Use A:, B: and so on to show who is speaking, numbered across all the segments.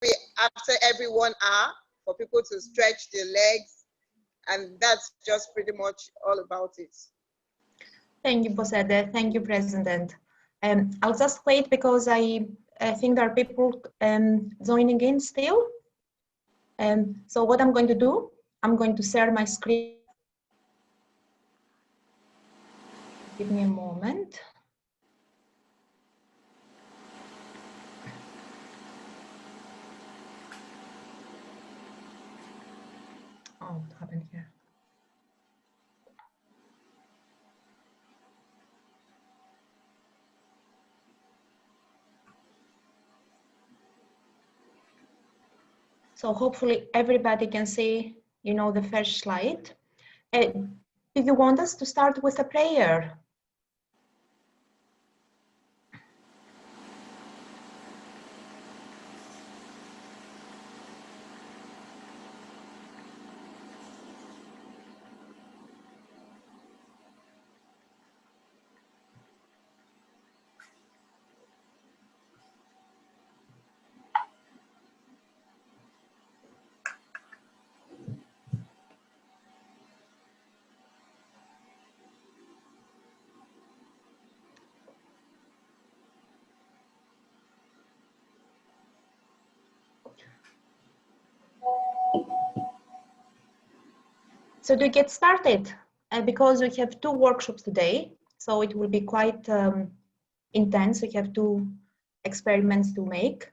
A: after every 1 hour for people to stretch their legs, and that's just pretty much all about it.
B: Thank you, Bosede. Thank you, President. I'll just wait because I think there are people joining in still. So what I'm going to do, I'm going to share my screen. Give me a moment. Oh, what happened here? So hopefully everybody can see, you know, the first slide. Do you want us to start with a prayer? So to get started, because we have 2 workshops today, so it will be quite intense. We have 2 experiments to make.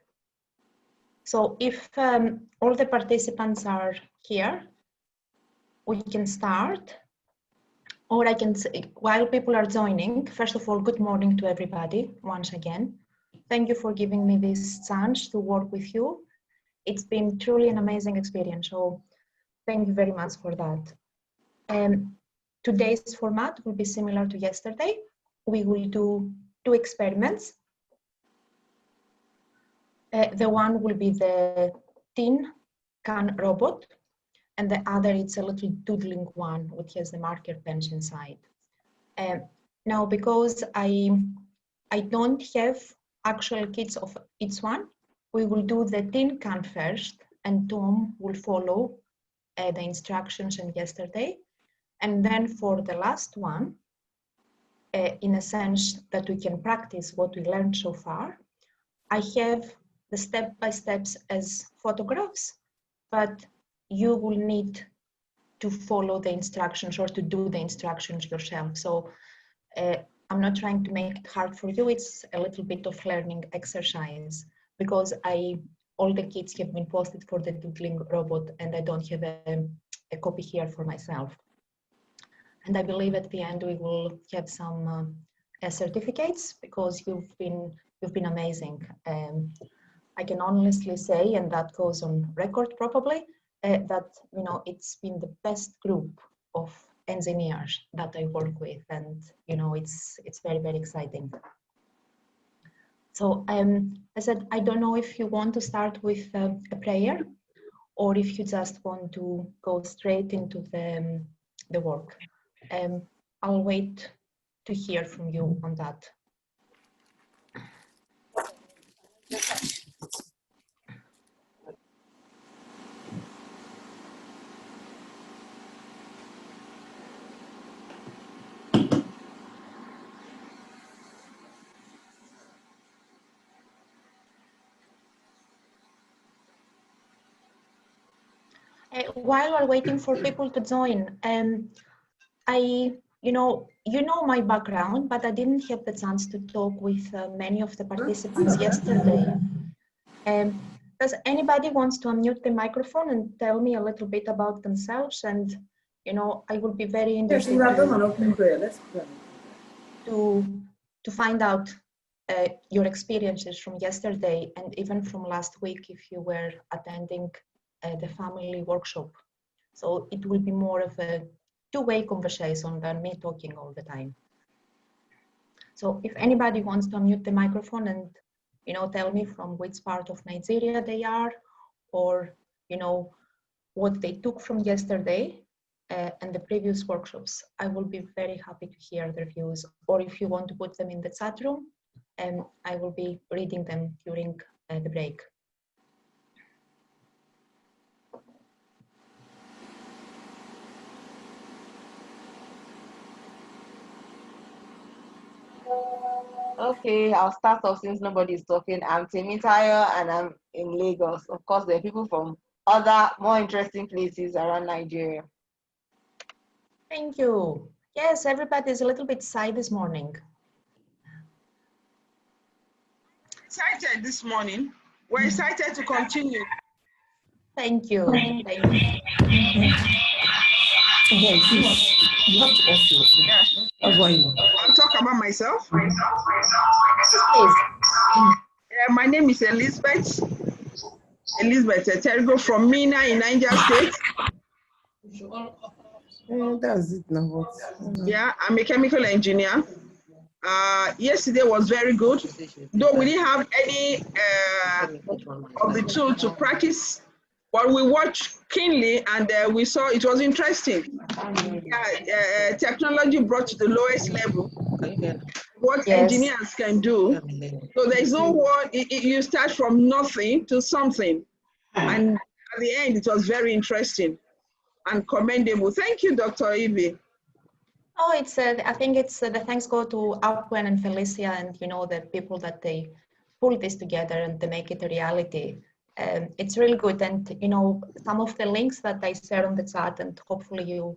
B: So if all the participants are here, we can start. Or I can say, while people are joining, first of all, good morning to everybody once again. Thank you for giving me this chance to work with you. It's been truly an amazing experience, so thank you very much for that. Today's format will be similar to yesterday. We will do 2 experiments. The one will be the tin can robot, and the other it's a little doodling one which has the marker pens inside. Now, because I don't have actual kits of each one, we will do the tin can first, and Tom will follow the instructions in yesterday. And then for the last one, in a sense that we can practice what we learned so far, I have the step-by-steps as photographs, but you will need to follow the instructions or to do the instructions yourself. So I'm not trying to make it hard for you. It's a little bit of learning exercise because all the kits have been posted for the doodling robot and I don't have a copy here for myself. And I believe at the end we will have some certificates because you've been amazing. I can honestly say, and that goes on record probably, that you know it's been the best group of engineers that I work with, and you know it's very, very exciting. So I said I don't know if you want to start with a prayer or if you just want to go straight into the work. I'll wait to hear from you on that. While we're waiting for people to join, you know my background, but I didn't have the chance to talk with many of the participants yesterday. Does anybody wants to unmute the microphone and tell me a little bit about themselves? And you know, I would be very interested to find out your experiences from yesterday and even from last week if you were attending the family workshop. So it will be more of a two-way conversation than me talking all the time. So if anybody wants to unmute the microphone and you know tell me from which part of Nigeria they are, or you know what they took from yesterday and the previous workshops, I will be very happy to hear their views. Or if you want to put them in the chat room, I will be reading them during the break.
C: Okay, I'll start off since nobody's talking. I'm Temitayo and I'm in Lagos. Of course, there are people from other more interesting places around Nigeria.
B: Thank you. Yes, everybody's a little bit shy this morning.
D: Excited this morning. We're excited to continue.
B: Thank you. Thank you.
D: Yeah. I'll talk about myself.
B: Please.
D: My name is Elizabeth Eterigo from Mina in Niger State.
E: That's it now.
D: Yeah, I'm a chemical engineer. Yesterday was very good, though we didn't have any of the tool to practice, but we watched keenly and we saw it was interesting. Technology brought to the lowest level what engineers can do. So there's no one, you start from nothing to something. And at the end, it was very interesting and commendable. Thank you, Dr. Evie.
B: Oh, I think it's the thanks go to Apwen and Felicia and, the people that they pull this together and they make it a reality. It's really good. And, some of the links that I shared on the chat, and hopefully you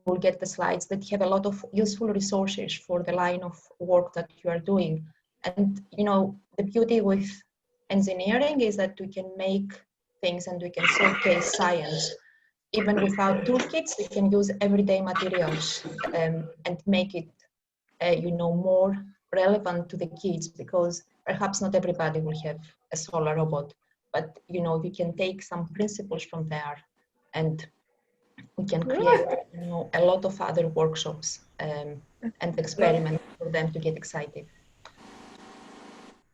B: will get the slides that have a lot of useful resources for the line of work that you are doing. And, the beauty with engineering is that we can make things and we can showcase science. Even without toolkits, we can use everyday materials and make it, more relevant to the kids, because perhaps not everybody will have a solar robot, but, you can take some principles from there and we can create, a lot of other workshops and experiments for them to get excited.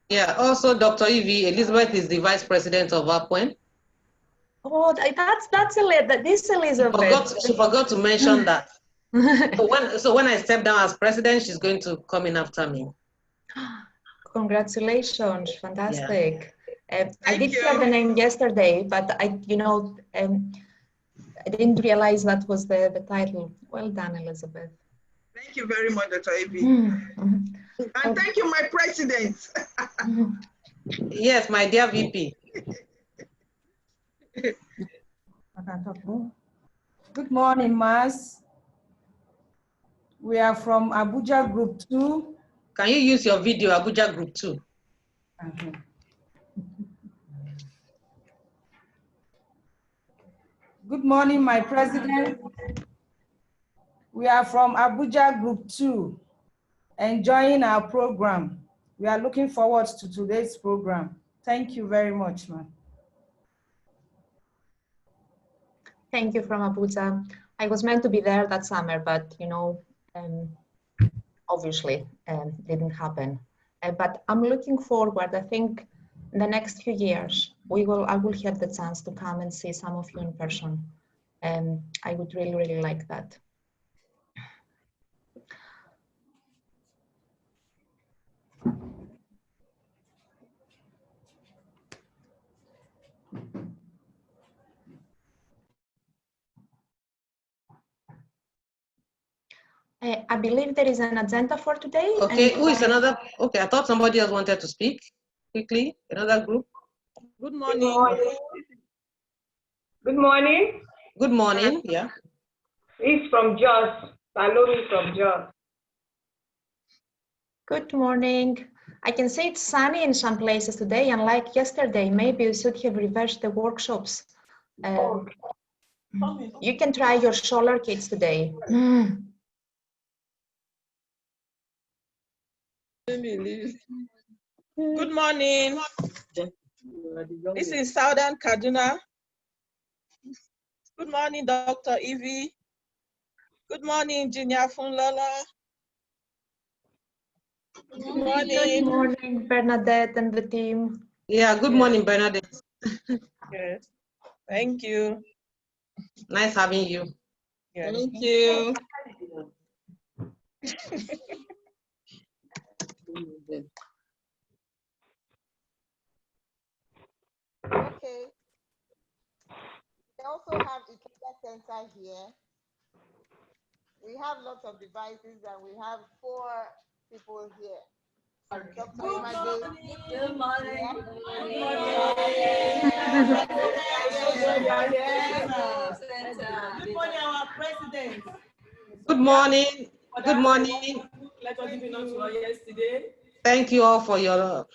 F: Yeah, also Dr. Evie, Elizabeth is the Vice President of Apwen.
B: Oh, this Elizabeth.
F: She forgot to mention that. So when I step down as president, she's going to come in after me.
B: Congratulations, fantastic. Yeah. I did hear the name yesterday, but I didn't realize that was the title. Well done, Elizabeth.
D: Thank you very much, Dr. Evie. And thank you, my president.
F: Yes, my dear VP.
E: Good morning, Mas. We are from Abuja Group 2.
F: Can you use your video, Abuja Group 2?
E: Good morning, my president. We are from Abuja Group 2, enjoying our program. We are looking forward to today's program. Thank you very much, ma'am.
B: Thank you from Abuja. I was meant to be there that summer, but obviously didn't happen. But I'm looking forward. I think in the next few years, I will have the chance to come and see some of you in person. And I would really, really like that. I believe there is an agenda for today.
F: Okay, who is another? Okay, I thought somebody else wanted to speak quickly. Another group.
D: Good morning.
G: Good morning.
F: Good morning. Yeah.
G: It's from Jos. Salome from Jos.
B: Good morning. I can see it's sunny in some places today, unlike yesterday. Maybe you should have reversed the workshops. You can try your solar kits today.
H: Good morning. This is Southern Kaduna. Good morning, Dr. Evie. Good morning, Engineer Funlola. Good morning.
B: Good morning, Bernadette and the team.
F: Yeah, good morning, Bernadette.
H: Yes. Thank you.
F: Nice having you.
H: Yes.
D: Thank you.
A: Okay. We also have a care center here. We have lots of devices and we have 4 people here.
C: Good morning. Our president.
F: Good morning. Good morning.
C: Let us give it to yesterday.
F: Thank you all for your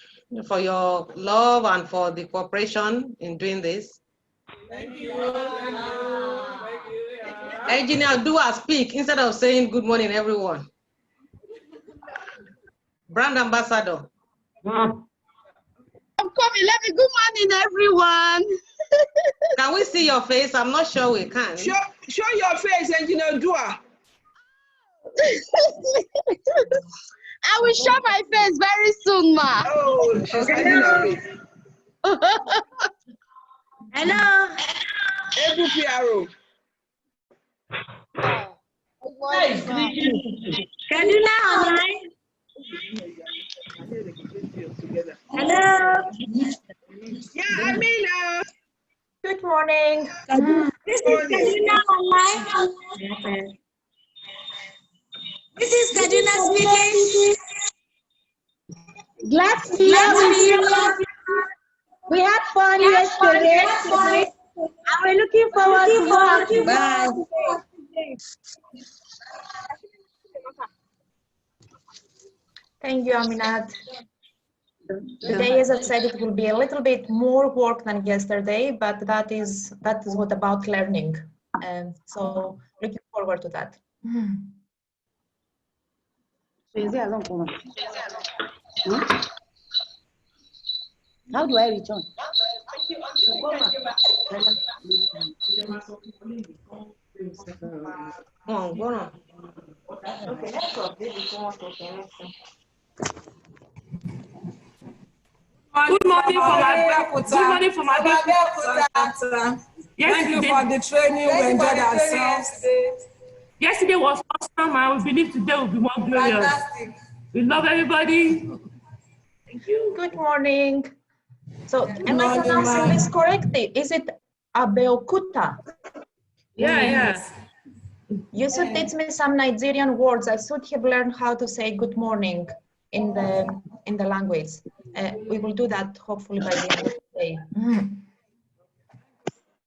F: love and for the cooperation in doing this.
C: Thank you. Thank you.
F: Engineer, do I speak instead of saying good morning, everyone. Brand ambassador.
I: I'm coming. Let me good morning, everyone.
F: Can we see your face? I'm not sure we can.
D: Show your face, Engineer Dua.
I: I will show my face very soon, ma.
D: Oh, she's hiding her face.
I: Hello.
D: Ebu PRO.
I: Kaduna online. Hello.
D: Yeah, I mean,
B: Good morning.
I: This is Kaduna online. This is Kaduna speaking. Glad to see you. We had fun yesterday. And we're looking forward to work. Bye.
B: Thank you, Aminat. Today, as I said, it will be a little bit more work than yesterday, but that is what about learning. So looking forward to that.
I: How do I return?
F: Go on.
C: Okay, let's update this one for connection.
J: Good morning from Abeokuta. Good morning from Abeokuta. Thank you for the training. We enjoyed ourselves. Yesterday was awesome, and we believe today will be more glorious. Fantastic. We love everybody. Thank you.
B: Good morning. So, am I pronouncing this correctly? Is it Abeokuta?
J: Yeah.
B: You should teach me some Nigerian words. I should have learned how to say good morning in the language. We will do that hopefully by the end of the day.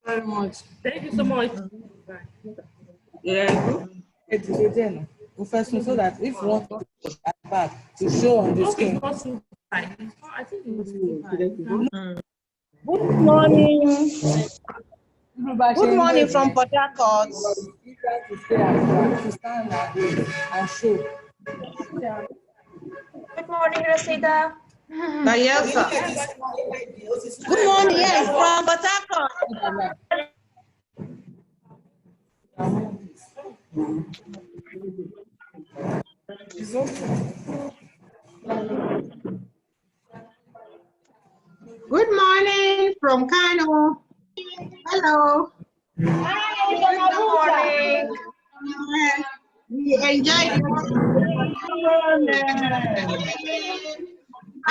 J: Very much. Thank you so much.
E: Yeah. Professional, so that if you want to back to show on the screen.
J: I think it was
I: Good morning. Good morning from Port Harcourt.
E: To stand and show.
B: Good morning, Rasida.
F: Dayelsa.
I: Good morning, yes, from Port Harcourt.
K: Good morning from Kano. Hello.
B: Good morning.
K: We enjoyed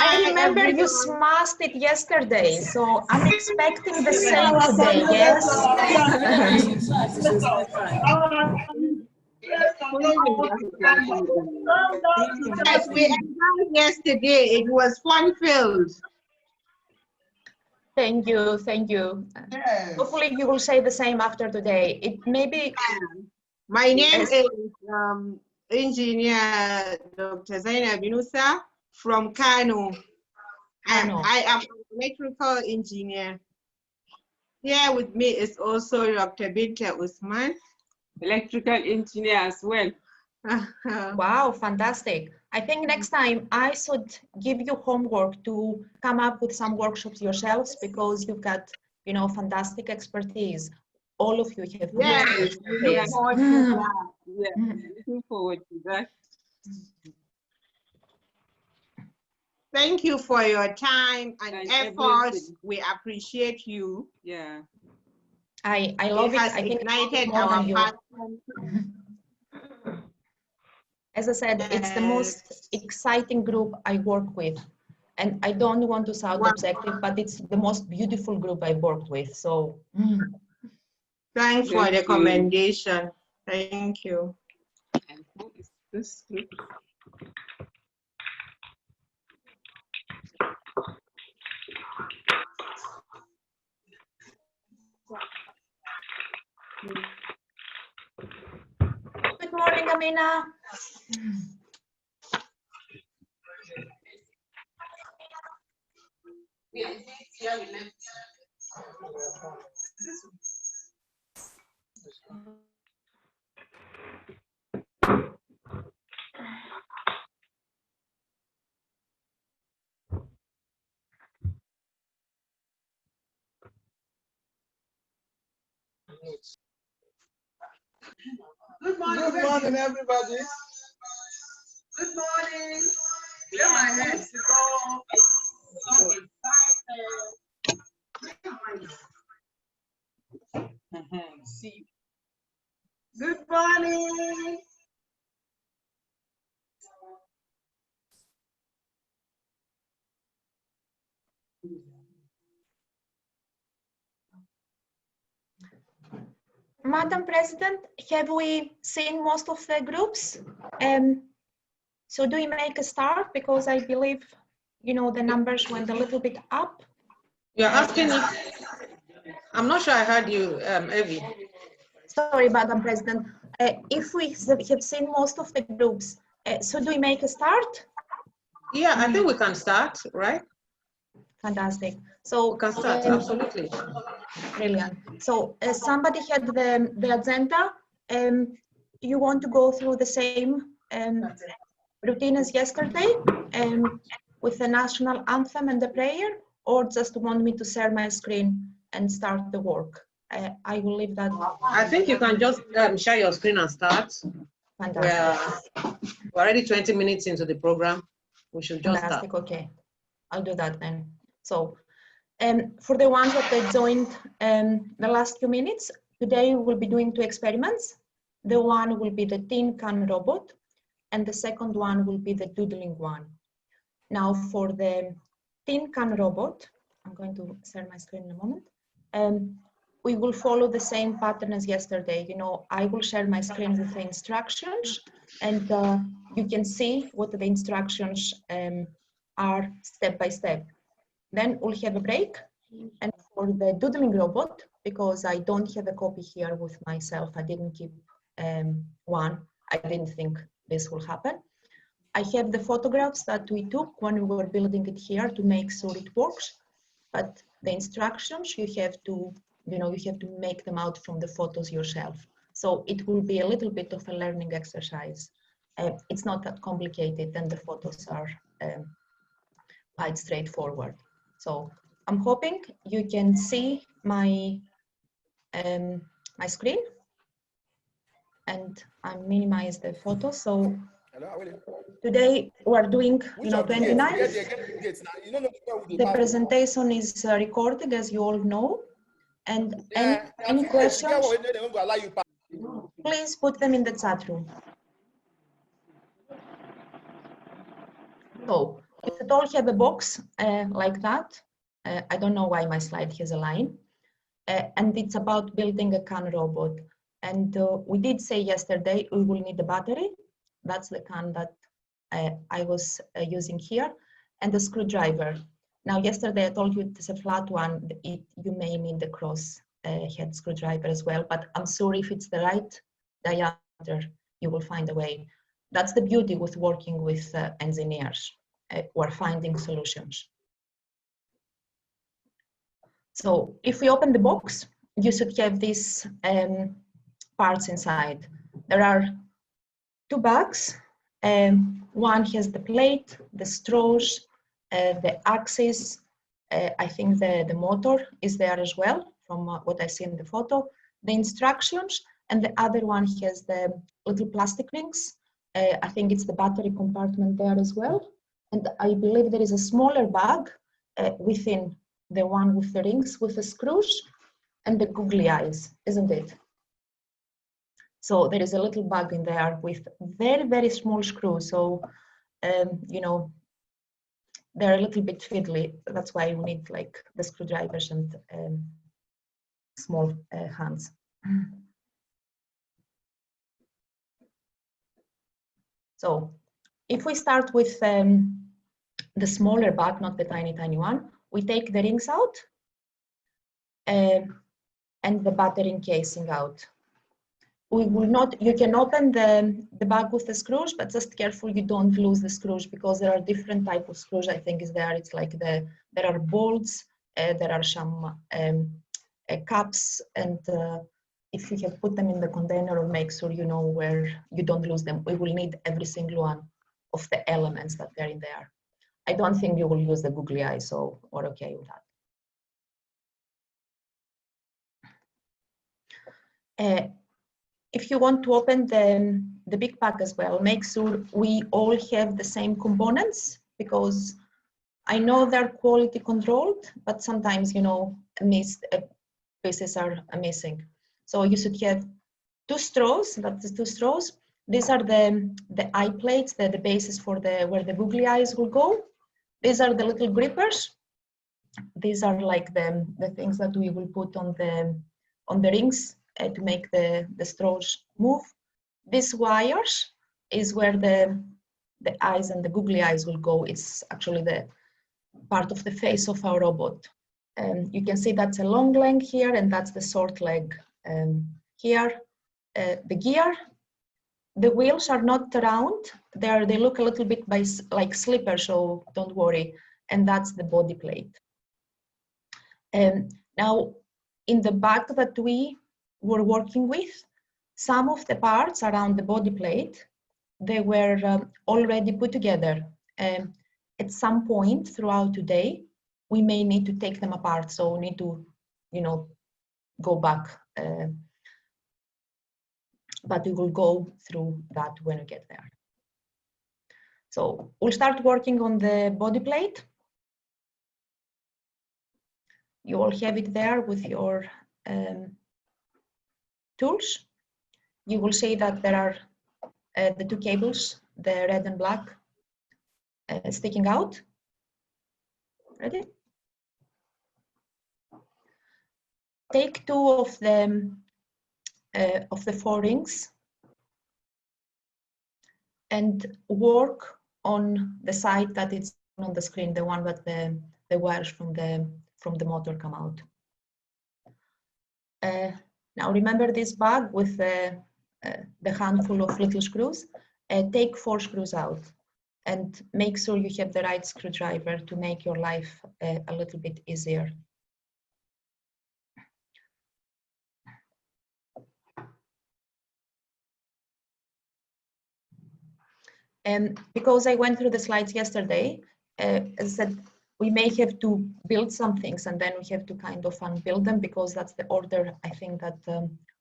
B: I remember you smashed it yesterday, so I'm expecting the same today, yes?
K: Yes, we enjoyed yesterday. It was fun-filled.
B: Thank you, thank you.
K: Yes.
B: Hopefully you will say the same after today. It may be...
K: My name is Engineer Dr. Zainab Yunusa from Kano. And I am an electrical engineer. Here with me is also Dr. Binta Usman, electrical engineer as well.
B: Wow, fantastic. I think next time I should give you homework to come up with some workshops yourselves, because you've got, you know, fantastic expertise. All of you have.
K: Yes, looking forward to that. Thank you for your time and effort. We appreciate you. Yeah.
B: I love it. I think
K: ignited our passion.
B: As I said, it's the most exciting group I work with. And I don't want to sound objective, but it's the most beautiful group I worked with. So
K: thanks for the commendation. Thank you. And who is this group?
B: Amina.
L: Good morning, everybody. Good morning. Clear my head. See. Good morning.
B: Madam President, have we seen most of the groups? So do we make a start? Because I believe, you know, the numbers went a little bit up.
F: You're asking me? I'm not sure I heard you, Evie.
B: Sorry, Madam President. If we have seen most of the groups, so do we make a start?
F: Yeah, I think we can start, right?
B: Fantastic. So
F: we can start, absolutely.
B: Brilliant. So somebody had the agenda. You want to go through the same routine as yesterday with the national anthem and the prayer, or just want me to share my screen and start the work? I will leave that.
F: I think you can just share your screen and start.
B: Fantastic.
F: We're already 20 minutes into the program. We should just
B: Fantastic.
F: start.
B: Okay, I'll do that then. So for the ones that they joined the last few minutes, today we will be doing 2 experiments. The one will be the tin can robot, and the second one will be the doodling one. Now for the tin can robot, I'm going to share my screen in a moment. We will follow the same pattern as yesterday. You know, I will share my screen with the instructions, and you can see what the instructions are step by step. Then we'll have a break. And for the doodling robot, because I don't have a copy here with myself, I didn't keep one. I didn't think this will happen. I have the photographs that we took when we were building it here to make sure it works. But the instructions, you have to, you know, you have to make them out from the photos yourself. So it will be a little bit of a learning exercise. It's not that complicated, and the photos are quite straightforward. So I'm hoping you can see my my screen, and I minimize the photo. So today we're doing, you know, 29. The presentation is recorded, as you all know, and any questions, please put them in the chat room. So if it all have a box like that, I don't know why my slide has a line, and it's about building a can robot. And we did say yesterday we will need a battery. That's the can that I was using here, and the screwdriver. Now, yesterday I told you it's a flat one. You may need the cross head screwdriver as well, but I'm sure if it's the right diameter, you will find a way. That's the beauty with working with engineers. We're finding solutions. So if we open the box, you should have these parts inside. There are 2 bags. One has the plate, the straws, the axis. I think the motor is there as well, from what I see in the photo. The instructions, and the other one has the little plastic rings. I think it's the battery compartment there as well. And I believe there is a smaller bag within the one with the rings, with the screws and the googly eyes, isn't it? So there is a little bag in there with very, very small screws. So, you know, they're a little bit fiddly. That's why we need like the screwdrivers and small hands. So if we start with the smaller bag, not the tiny, tiny one, we take the rings out and the battery casing out. we will not, you can open the bag with the screws, but just careful you don't lose the screws, because there are different type of screws. I think is there. It's like there are bolts, there are some caps, and if you have put them in the container, make sure you know where you don't lose them. We will need every single one of the elements that are in there. I don't think you will use the googly eye, so we're okay with that. If you want to open the big pack as well, make sure we all have the same components, because I know they're quality controlled, but sometimes, you know, pieces are missing. So you should have 2 straws, that's 2 straws. These are the eye plates, the bases for where the googly eyes will go. These are the little grippers. These are like the things that we will put on the rings to make the straws move. These wires is where the eyes and the googly eyes will go. It's actually the part of the face of our robot. You can see that's a long leg here, and that's the short leg here. The gear, the wheels are not round. They look a little bit like slippers, so don't worry. And that's the body plate. Now, in the back that we were working with, some of the parts around the body plate, they were already put together. At some point throughout today, we may need to take them apart, so we need to, you know, go back. But we will go through that when we get there. So we'll start working on the body plate. You all have it there with your tools. You will see that there are the 2 cables, the red and black, sticking out. Ready? Take 2 of the 4 rings and work on the side that it's on the screen, the one that the wires from the motor come out. Now remember this bag with the handful of little screws. Take 4 screws out and make sure you have the right screwdriver to make your life a little bit easier. And because I went through the slides yesterday, as I said, we may have to build some things and then we have to kind of unbuild them, because that's the order I think that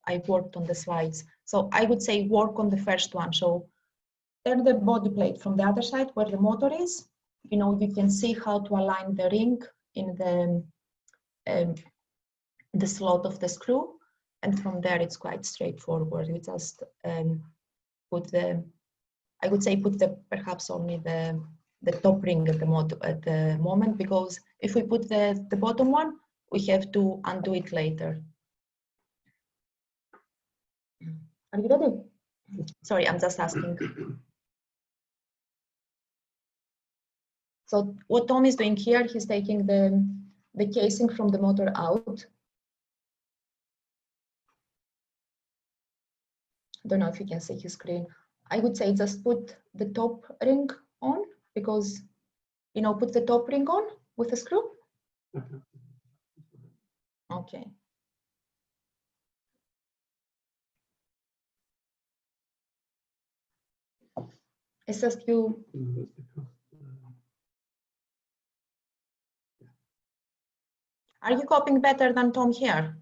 B: I worked on the slides. So I would say work on the first one. So turn the body plate from the other side where the motor is. You know, you can see how to align the ring in the slot of the screw. And from there, it's quite straightforward. You just put I would say put perhaps only the top ring at the moment, because if we put the bottom one, we have to undo it later. Are you ready? Sorry, I'm just asking. So what Tom is doing here, he's taking the casing from the motor out. Don't know if you can see his screen. I would say just put the top ring on, because, you know, put the top ring on with a screw. Okay. It's just you. Are you copying better than Tom here?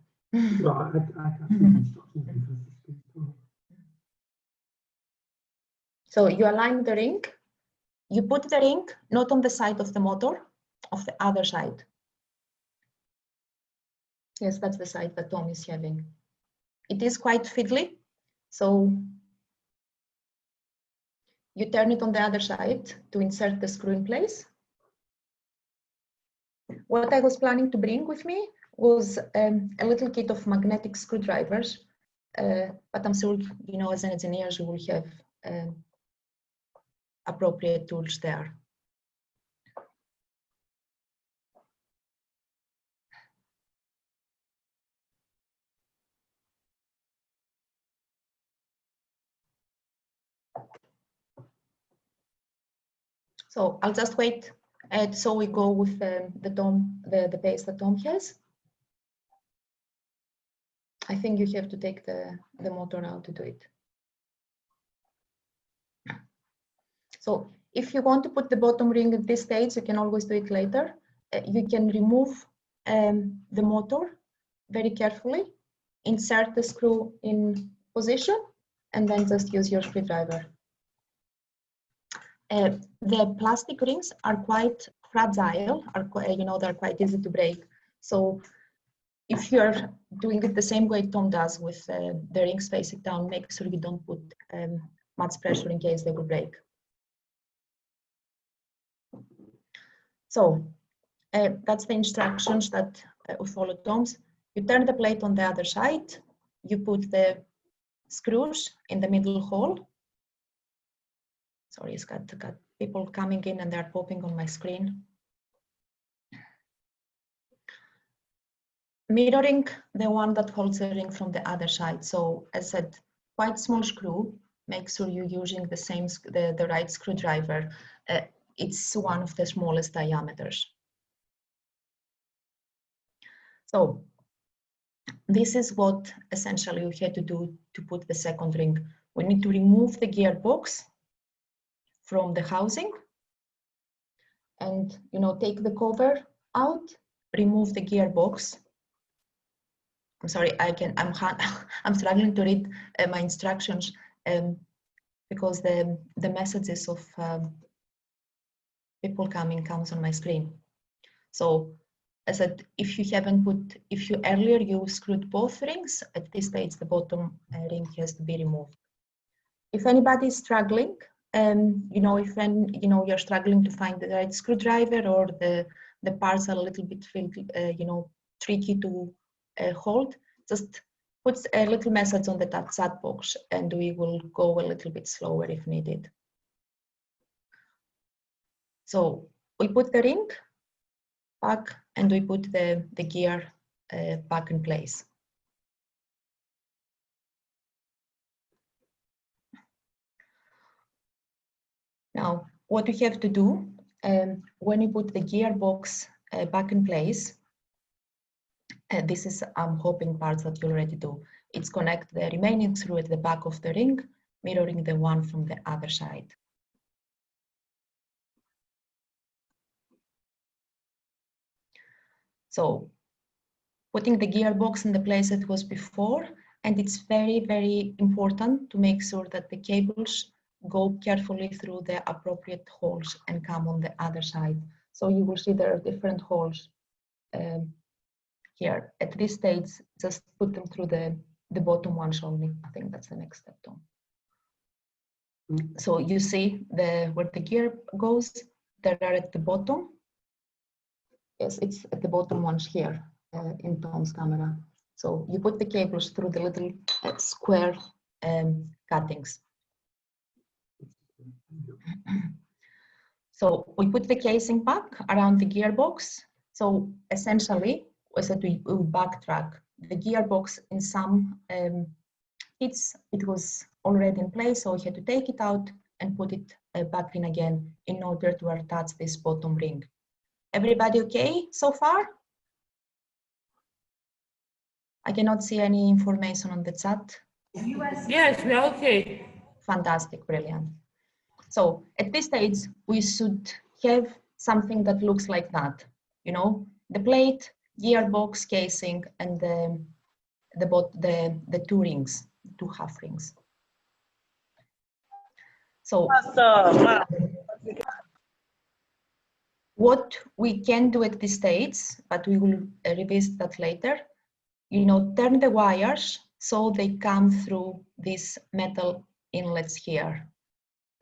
B: So you align the ring, you put the ring not on the side of the motor, of the other side. Yes, that's the side that Tom is having. It is quite fiddly, so you turn it on the other side to insert the screw in place. What I was planning to bring with me was a little kit of magnetic screwdrivers, but I'm sure, you know, as an engineer, you will have appropriate tools there. So I'll just wait. So we go with the pace that Tom has. I think you have to take the motor out to do it. So if you want to put the bottom ring at this stage, you can always do it later. You can remove the motor very carefully, insert the screw in position, and then just use your screwdriver. The plastic rings are quite fragile, they're quite easy to break. So if you're doing it the same way Tom does with the rings facing down, make sure you don't put much pressure in case they will break. So that's the instructions that we follow Tom's. You turn the plate on the other side, you put the screws in the middle hole. Sorry, it's got people coming in and they're popping on my screen. Mirroring the one that holds the ring from the other side. So as I said, quite small screw, make sure you're using the same, the right screwdriver. It's one of the smallest diameters. So this is what essentially we had to do to put the second ring. We need to remove the gearbox from the housing and take the cover out, remove the gearbox. I'm sorry, I'm struggling to read my instructions because the messages of people comes on my screen. So as I said, if you earlier you screwed both rings, at this stage the bottom ring has to be removed. If anybody is struggling, if you're struggling to find the right screwdriver or the parts are a little bit tricky to hold, just put a little message on the chat box and we will go a little bit slower if needed. So we put the ring back and we put the gear back in place. Now, what we have to do when you put the gearbox back in place, this is I'm hoping parts that you already do. It's connect the remaining screw at the back of the ring, mirroring the one from the other side. So putting the gearbox in the place it was before, and it's very, very important to make sure that the cables go carefully through the appropriate holes and come on the other side. So you will see there are different holes here. At this stage, just put them through the bottom ones only. I think that's the next step, Tom. So you see where the gear goes, they are at the bottom. Yes, it's at the bottom ones here in Tom's camera. So you put the cables through the little square cuttings. So we put the casing back around the gearbox. So essentially, as we backtrack, the gearbox in some it was already in place, so we had to take it out and put it back in again in order to attach this bottom ring. Everybody okay so far? I cannot see any information on the chat.
J: Yes, we are okay.
B: Fantastic, brilliant. So at this stage, we should have something that looks like that. The plate, gearbox, casing, and the two rings, two half rings. So what we can do at this stage, but we will revisit that later, turn the wires so they come through these metal inlets here.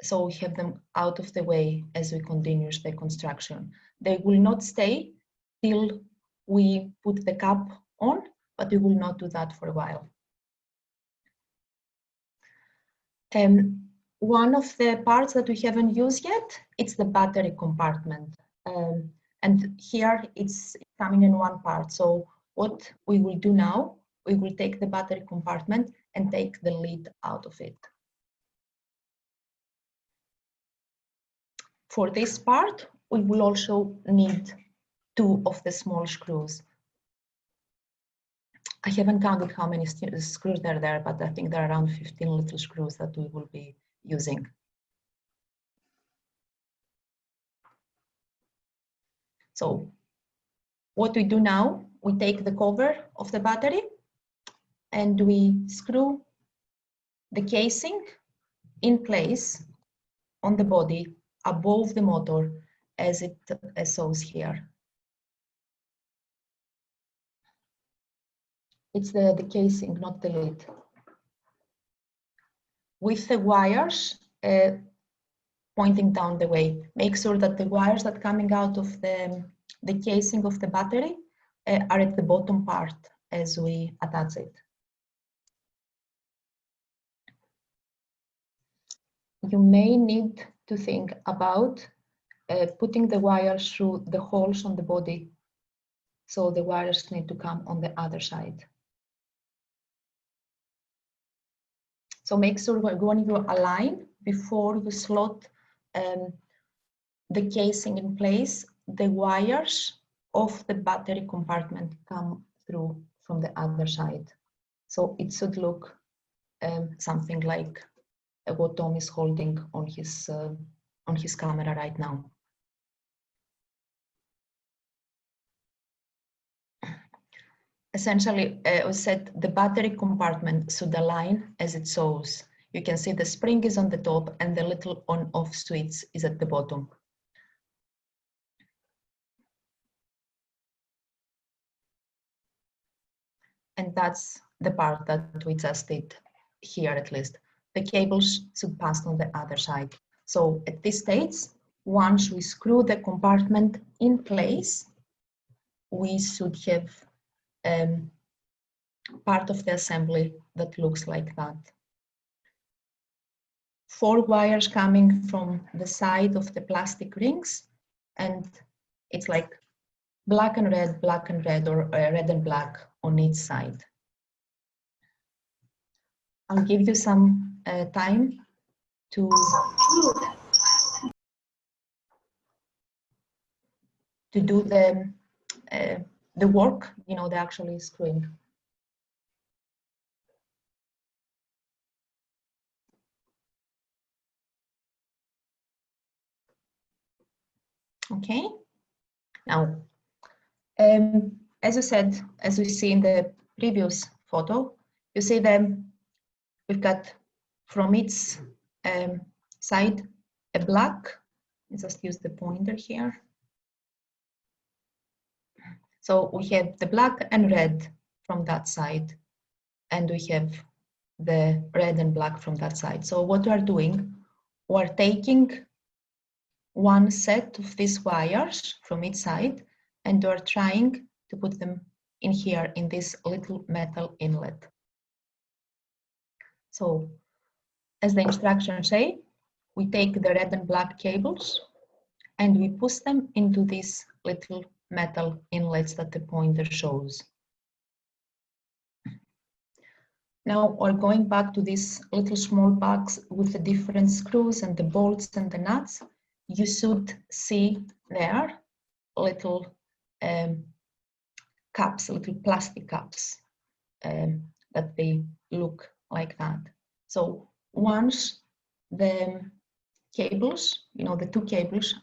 B: So we have them out of the way as we continue the construction. They will not stay till we put the cap on, but we will not do that for a while. One of the parts that we haven't used yet, it's the battery compartment. And here it's coming in one part. So what we will do now, we will take the battery compartment and take the lid out of it. For this part, we will also need 2 of the small screws. I haven't counted how many screws there are there, but I think there are around 15 little screws that we will be using. So what we do now, we take the cover of the battery and we screw the casing in place on the body above the motor as it shows here. It's the casing, not the lid. With the wires pointing down the way, make sure that the wires that are coming out of the casing of the battery are at the bottom part as we attach it. You may need to think about putting the wires through the holes on the body, so the wires need to come on the other side. So make sure when you align, before you slot the casing in place, the wires of the battery compartment come through from the other side. So it should look something like what Tom is holding on his camera right now. Essentially, we said the battery compartment should align as it shows. You can see the spring is on the top and the little on-off switch is at the bottom. And that's the part that we just did here, at least. The cables should pass on the other side. So at this stage, once we screw the compartment in place, we should have part of the assembly that looks like that. 4 wires coming from the side of the plastic rings, and it's like black and red, or red and black on each side. I'll give you some time to do the work, you know, the actually screwing. Okay, now, as you said, as we see in the previous photo, you see them, we've got from each side a black, let's just use the pointer here. So we have the black and red from that side, and we have the red and black from that side. So what we are doing, we're taking one set of these wires from each side, and we're trying to put them in here in this little metal inlet. So as the instructions say, we take the red and black cables and we push them into these little metal inlets that the pointer shows. Now we're going back to these little small bags with the different screws and the bolts and the nuts. You should see there little cups, little plastic cups that they look like that. So once the cables, you know, the 2 cables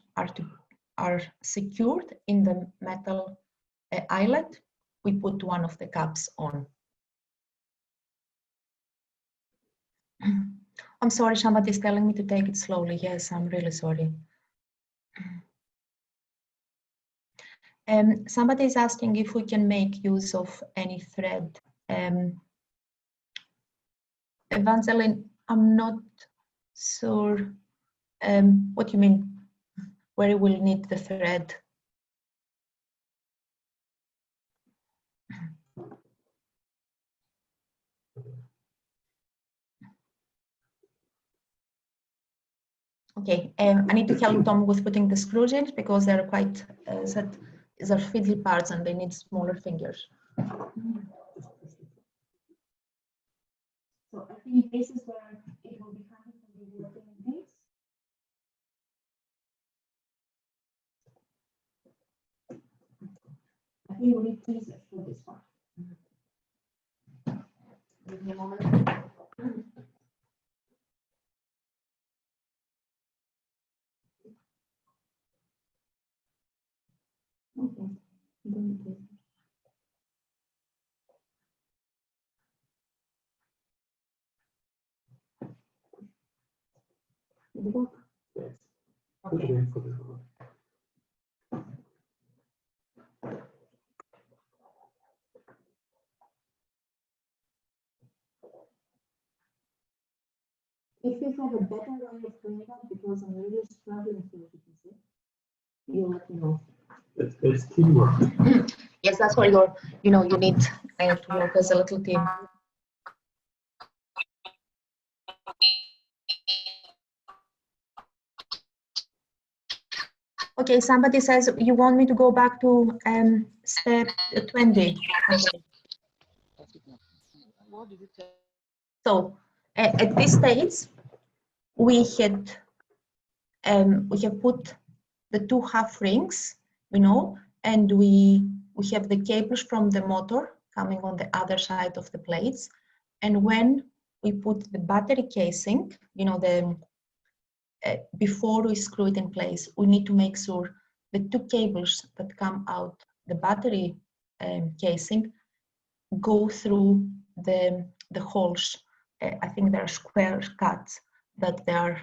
B: are secured in the metal eyelet, we put one of the caps on. I'm sorry, somebody's telling me to take it slowly. Yes, I'm really sorry. Somebody is asking if we can make use of any thread. Evangeline, I'm not sure what you mean, where you will need the thread. Okay, I need to help Tom with putting the screws in because they're quite set. These are fiddly parts and they need smaller fingers. So I think this is where it will be handy for you to this. give me a moment. Okay.
M: Yes.
B: Okay. If you have a better way of doing that, because I'm really struggling here, you can see, you let me know.
M: It's teamwork.
B: Yes, that's why you need to work as a little team. Okay, somebody says you want me to go back to step 20. Okay. So at this stage, we have put the 2 half rings, and we have the cables from the motor coming on the other side of the plates. And when we put the battery casing, before we screw it in place, we need to make sure the 2 cables that come out the battery casing go through the holes. I think there are square cuts that they are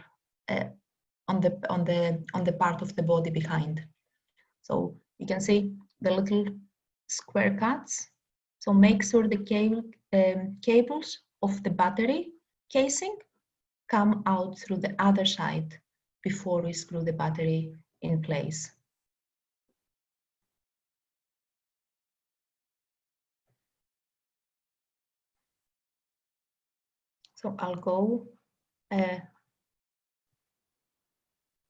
B: on the part of the body behind. So you can see the little square cuts. So make sure the cables of the battery casing come out through the other side before we screw the battery in place. So I'll go.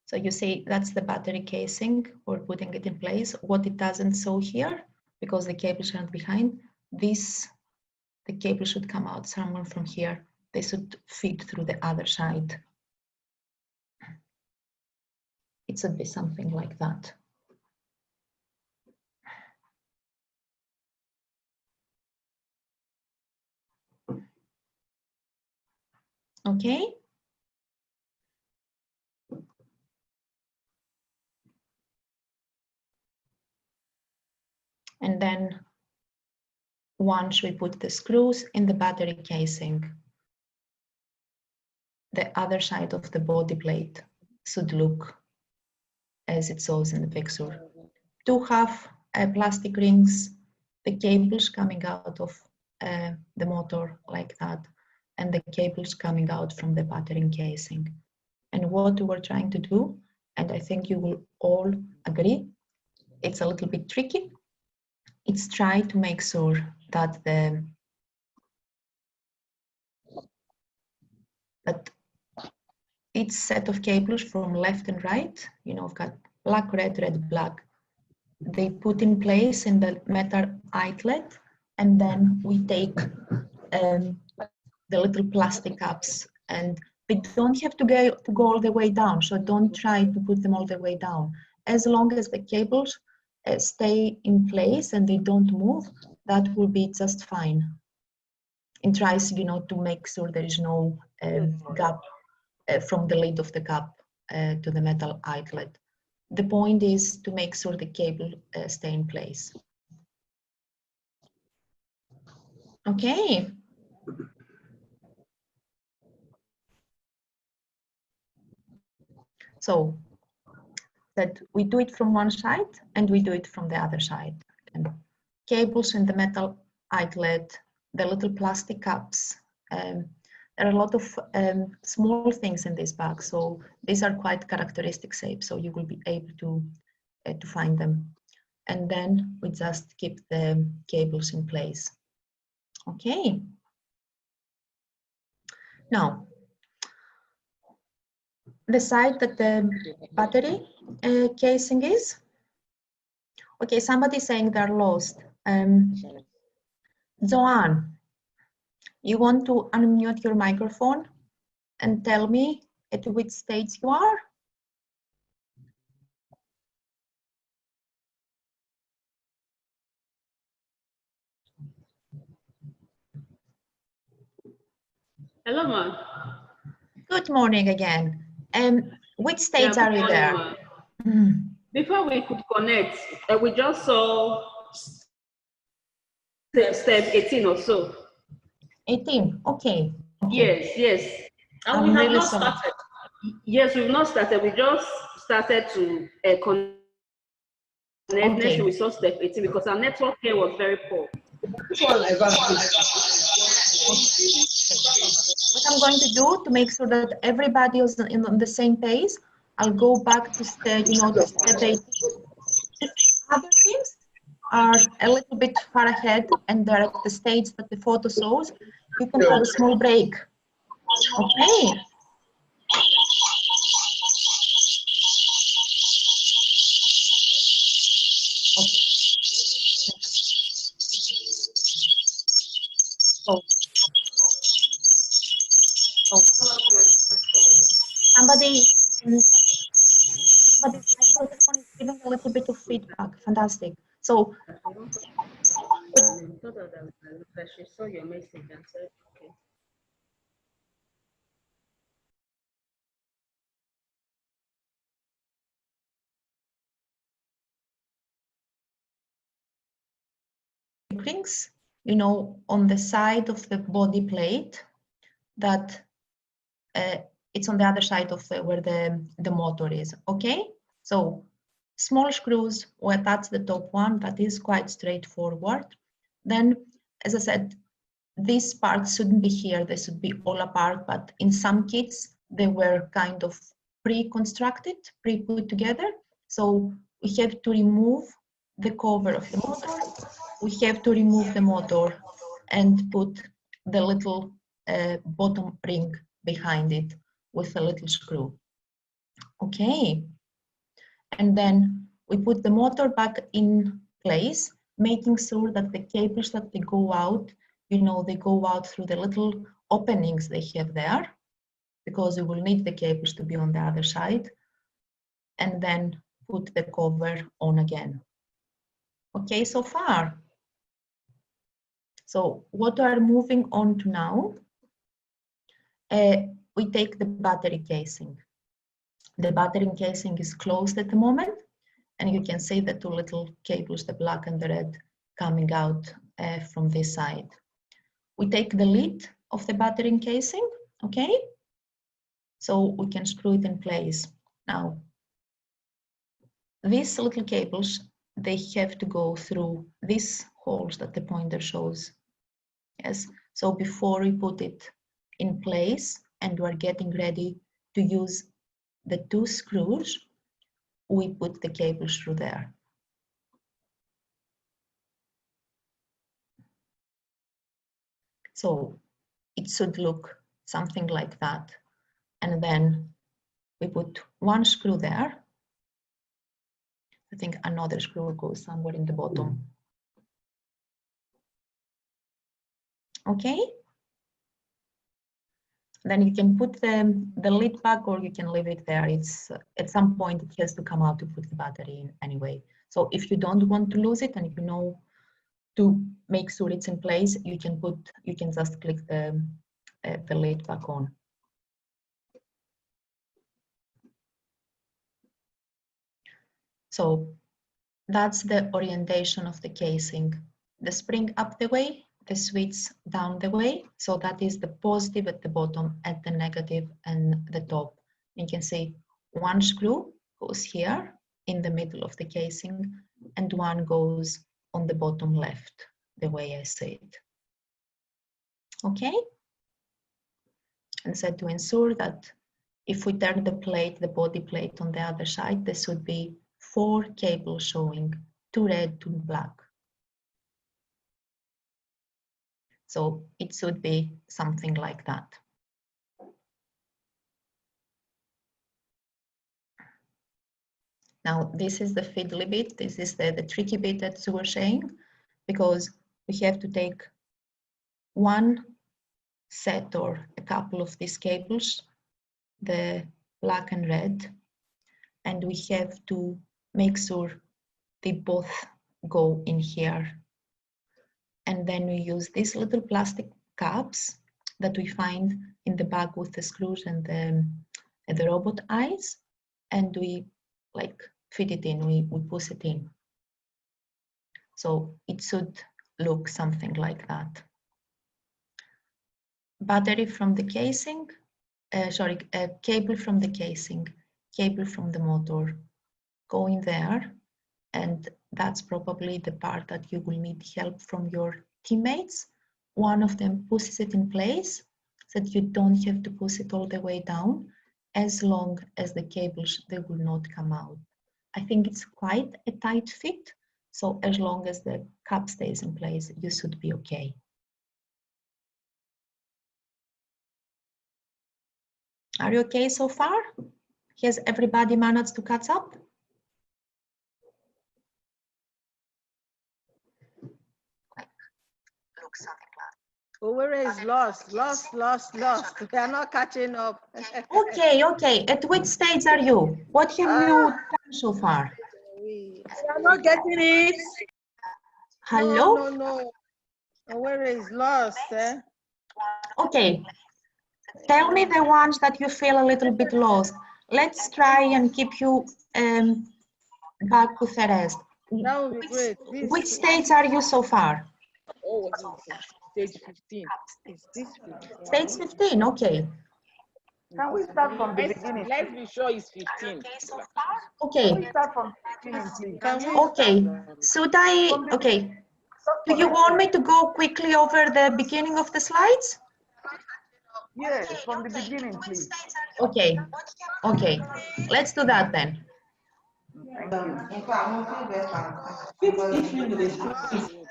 B: So you see that's the battery casing. We're putting it in place. What it doesn't show here, because the cables aren't behind, the cable should come out somewhere from here. They should feed through the other side. It should be something like that. Okay. And then once we put the screws in the battery casing, the other side of the body plate should look as it shows in the picture. 2 half plastic rings, the cables coming out of the motor like that, and the cables coming out from the battery casing. And what we're trying to do, and I think you will all agree, it's a little bit tricky. It's try to make sure that each set of cables from left and right, I've got black, red, red, black. They put in place in the metal eyelet, and then we take the little plastic cups, and they don't have to go all the way down, so don't try to put them all the way down. As long as the cables stay in place and they don't move, that will be just fine. It tries, to make sure there is no gap from the lid of the cup to the metal eyelet. The point is to make sure the cable stay in place. Okay. So that we do it from one side and we do it from the other side. And cables in the metal eyelet, the little plastic cups. There are a lot of small things in this bag, so these are quite characteristic shapes, so you will be able to find them. And then we just keep the cables in place. Okay. Now, the side that the battery casing is. Okay, somebody's saying they're lost. Joanne, you want to unmute your microphone and tell me at which stage you are?
N: Hello, ma'am.
B: Good morning again. Which stage
N: Yeah,
B: are you there?
N: Before we could connect, we just saw step 18 or so.
B: 18, okay.
N: Yes, yes. And we have not started. Yes, we've not started. We just started to connect. Next we saw step 18 because our network here was very poor.
B: What I'm going to do to make sure that everybody is on the same page, I'll go back to step, to step 18. If other teams are a little bit far ahead and they're at the stage that the photo shows, you can have a small break. Okay. Somebody microphone is giving a little bit of feedback. Fantastic. So
N: She saw your message and said, okay.
B: rings, on the side of the body plate that it's on the other side of where the motor is, okay? So small screws will attach the top one. That is quite straightforward. Then, as I said, these parts shouldn't be here. They should be all apart, but in some kits, they were kind of pre-constructed, pre-put together. So we have to remove the cover of the motor. We have to remove the motor and put the little bottom ring behind it with a little screw. Okay. And then we put the motor back in place, making sure that the cables that they go out, they go out through the little openings they have there, because we will need the cables to be on the other side, and then put the cover on again. Okay, so far. So what we are moving on to now, we take the battery casing. The battery casing is closed at the moment, and you can see the two little cables, the black and the red, coming out from this side. We take the lid of the battery casing, okay? So we can screw it in place. Now, these little cables, they have to go through these holes that the pointer shows. Yes, so before we put it in place and we're getting ready to use the two screws, we put the cables through there. So it should look something like that. And then we put one screw there. I think another screw goes somewhere in the bottom. Okay. Then you can put the lid back, or you can leave it there. It's at some point it has to come out to put the battery in anyway. So if you don't want to lose it, and you know to make sure it's in place, you can just click the lid back on. So that's the orientation of the casing. The spring up the way, the switch down the way. So that is the positive at the bottom and the negative and the top. You can see one screw goes here in the middle of the casing, and one goes on the bottom left, the way I say it. Okay? And so to ensure that if we turn the plate, the body plate on the other side, there should be 4 cables showing, 2 red, 2 black. So it should be something like that. Now, this is the fiddly bit. This is the tricky bit that we were saying, because we have to take one set or a couple of these cables, the black and red, and we have to make sure they both go in here. And then we use these little plastic caps that we find in the bag with the screws and the robot eyes, and we like fit it in, we push it in. So it should look something like that. Battery from the casing, cable from the casing, cable from the motor, go in there, and that's probably the part that you will need help from your teammates. One of them pushes it in place so that you don't have to push it all the way down, as long as the cables, they will not come out. I think it's quite a tight fit, so as long as the cap stays in place, you should be okay. Are you okay so far? Has everybody managed to catch up? Looks something like.
L: Owerri is lost. We are not catching up.
B: Okay. At which stage are you? What have you done so far?
L: We are not getting it.
B: Hello?
L: No. Owerri is lost.
B: Okay. Tell me the ones that you feel a little bit lost. Let's try and keep you back with the rest.
L: That would be great.
B: Which stage are you so far?
L: Oh, stage 15. Is this 15?
B: Stage 15, okay.
C: Can we start from the beginning?
L: Let's be sure it's 15.
B: Okay.
C: Can we start from the beginning, please?
B: Okay. Should I? Okay. Do you want me to go quickly over the beginning of the slides?
C: Yes, from the beginning, please.
B: Okay. Let's do that then.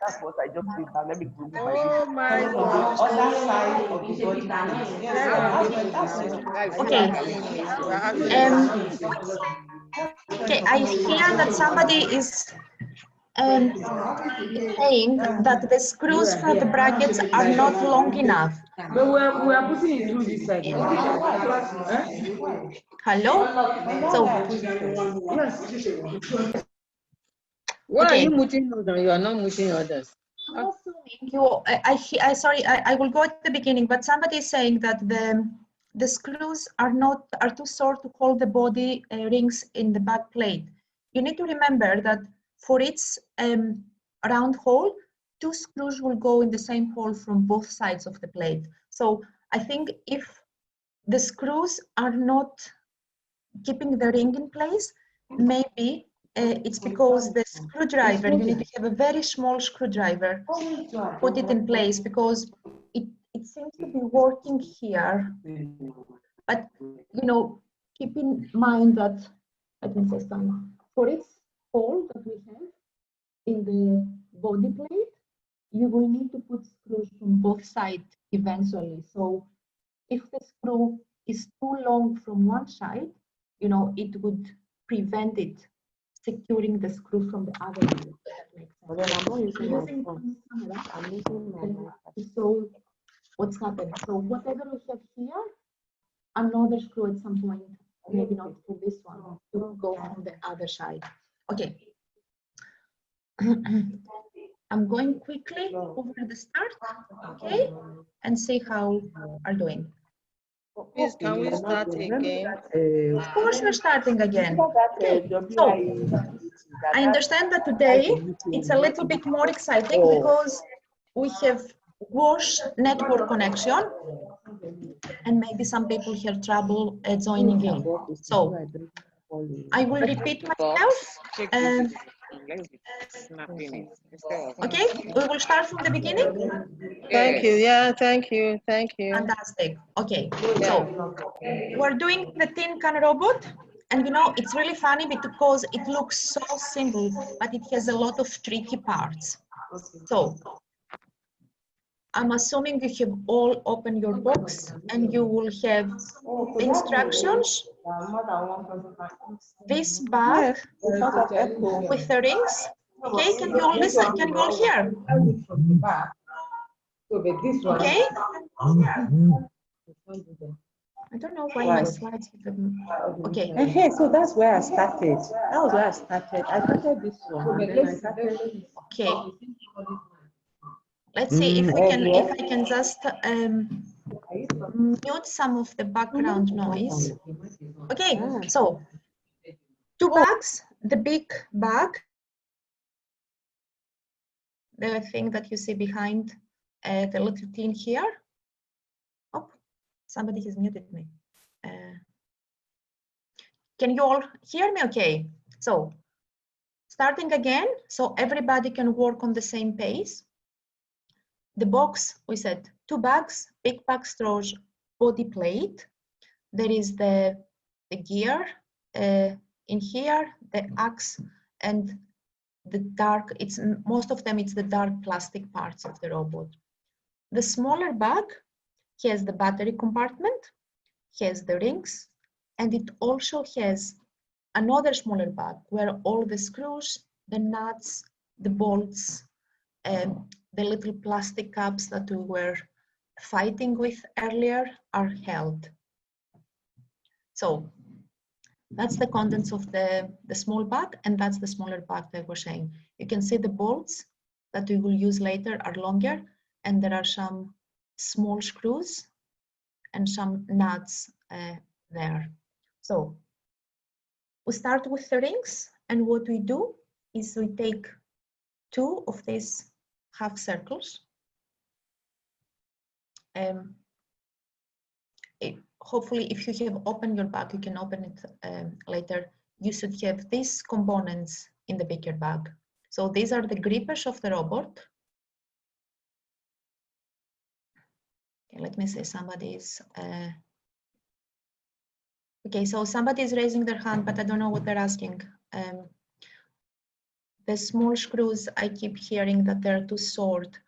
C: That's what I just did. Now let me do my
L: Oh my God.
C: other side of the body.
B: Okay, I hear that somebody is saying that the screws for the brackets are not long enough.
O: But we are putting it through this side.
B: Hello? So,
O: why are you muting others? You are not muting others.
B: I will go at the beginning, but somebody is saying that the screws are too short to hold the body rings in the back plate. You need to remember that for each round hole, 2 screws will go in the same hole from both sides of the plate. So I think if the screws are not keeping the ring in place, maybe it's because the screwdriver, you need to have a very small screwdriver, put it in place, because it seems to be working here. But, keep in mind that, for each hole that we have in the body plate, you will need to put screws from both sides eventually. So if the screw is too long from one side, it would prevent it securing the screw from the other side.
C: But then I'm not using my phone. I'm using my
B: So what's happened? So whatever we have here, another screw at some point, maybe not for this one, to go from the other side. Okay. I'm going quickly over the start, okay, and see how are doing.
L: Please, can we start again?
B: Of course, we're starting again. Okay. So, I understand that today it's a little bit more exciting because we have worse network connection, and maybe some people have trouble joining in. So, I will repeat myself. Okay, we will start from the beginning.
L: Thank you. Yeah, thank you.
B: Fantastic. Okay, so we're doing the tin can robot, and it's really funny because it looks so simple, but it has a lot of tricky parts. So I'm assuming you have all opened your box and you will have instructions. This bag with the rings. Okay, can you all listen? Can you all hear? Okay. I don't know why my slides.
P: Okay, so that's where I started. I started this one.
B: Okay. Let's see if we can. If I can just mute some of the background noise. Okay, so 2 bags, the big bag, the thing that you see behind the little tin here. Oh, somebody has muted me. Can you all hear me okay? So starting again, so everybody can work on the same pace. The box, we said 2 bags, big bag straws, body plate. There is the gear in here, the axe, and the dark, it's most of them, it's the dark plastic parts of the robot. The smaller bag has the battery compartment, has the rings, and it also has another smaller bag where all the screws, the nuts, the bolts, the little plastic cups that we were fighting with earlier are held. So that's the contents of the small bag, and that's the smaller bag that we're saying. You can see the bolts that we will use later are longer, and there are some small screws and some nuts there. So we start with the rings, and what we do is we take 2 of these half circles. Hopefully, if you have opened your bag, you can open it later. You should have these components in the bigger bag. So these are the grippers of the robot. Okay, let me say somebody's. Okay, so somebody is raising their hand, but I don't know what they're asking. The small screws, I keep hearing that they're too short.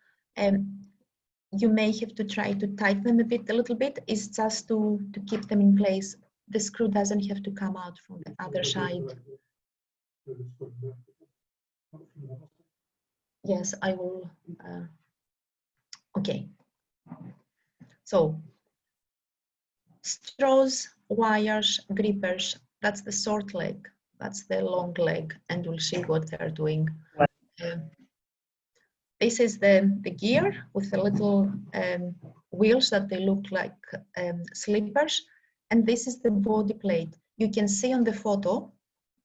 B: You may have to try to tighten them a little bit. It's just to keep them in place. The screw doesn't have to come out from the other side. Yes, I will. Okay. So straws, wires, grippers, that's the short leg, that's the long leg, and we'll see what they're doing. This is the gear with the little wheels that they look like slippers, and this is the body plate. You can see on the photo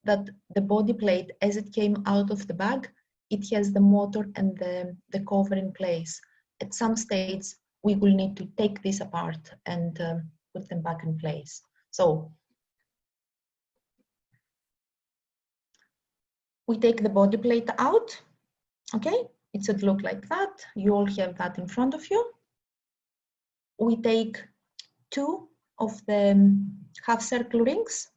B: that the body plate, as it came out of the bag, it has the motor and the cover in place. At some stage, we will need to take this apart and put them back in place. So we take the body plate out, okay? It should look like that. You all have that in front of you. We take 2 of the half circle rings.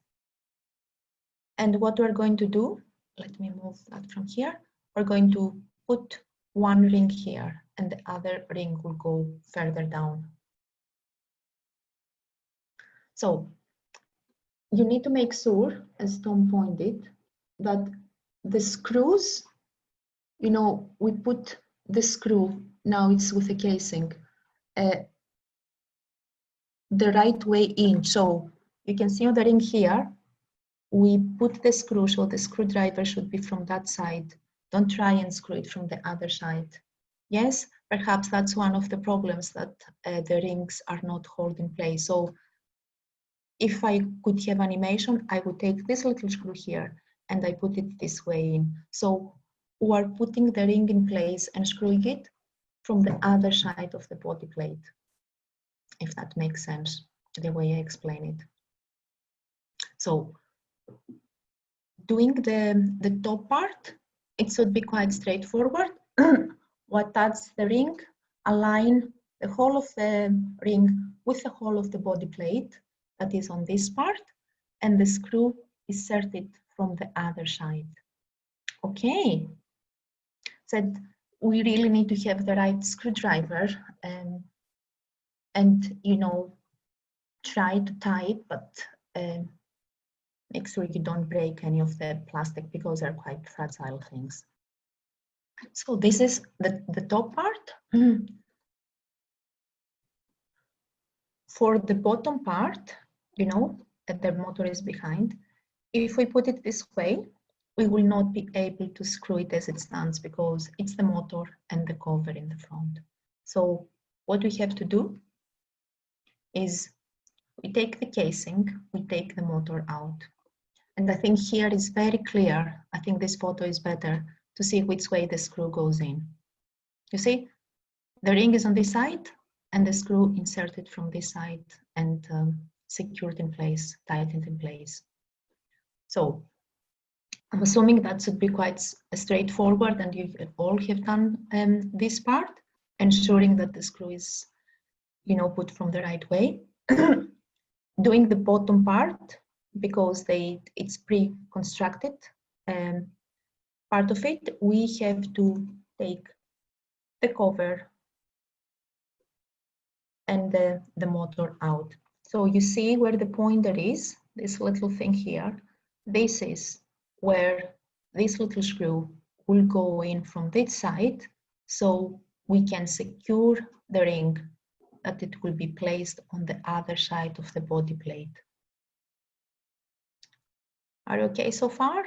B: And what we're going to do, let me move that from here. We're going to put 1 ring here and the other ring will go further down. So you need to make sure, as Tom pointed, that the screws, you know, we put the screw, now it's with a casing, the right way in. So you can see on the ring here, we put the screw, so the screwdriver should be from that side. Don't try and screw it from the other side. Yes, perhaps that's one of the problems, that the rings are not held in place. So if I could have animation, I would take this little screw here and I put it this way in. So we're putting the ring in place and screwing it from the other side of the body plate, if that makes sense, the way I explain it. So doing the top part, it should be quite straightforward. What touches the ring, align the whole of the ring with the whole of the body plate that is on this part, and the screw is inserted from the other side. Okay, so we really need to have the right screwdriver and you know, try to tie it, but make sure you don't break any of the plastic because they're quite fragile things. So this is the top part. For the bottom part, you know, that the motor is behind, if we put it this way, we will not be able to screw it as it stands because it's the motor and the cover in the front. So what we have to do is we take the casing, we take the motor out. And I think here is very clear. I think this photo is better to see which way the screw goes in. You see, the ring is on this side and the screw inserted from this side and secured in place, tightened in place. So I'm assuming that should be quite straightforward, and you all have done this part, ensuring that the screw is, put from the right way. Doing the bottom part, because it's pre-constructed part of it, we have to take the cover and the motor out. So you see where the pointer is, this little thing here. This is where this little screw will go in from this side, so we can secure the ring that it will be placed on the other side of the body plate. Are you okay so far?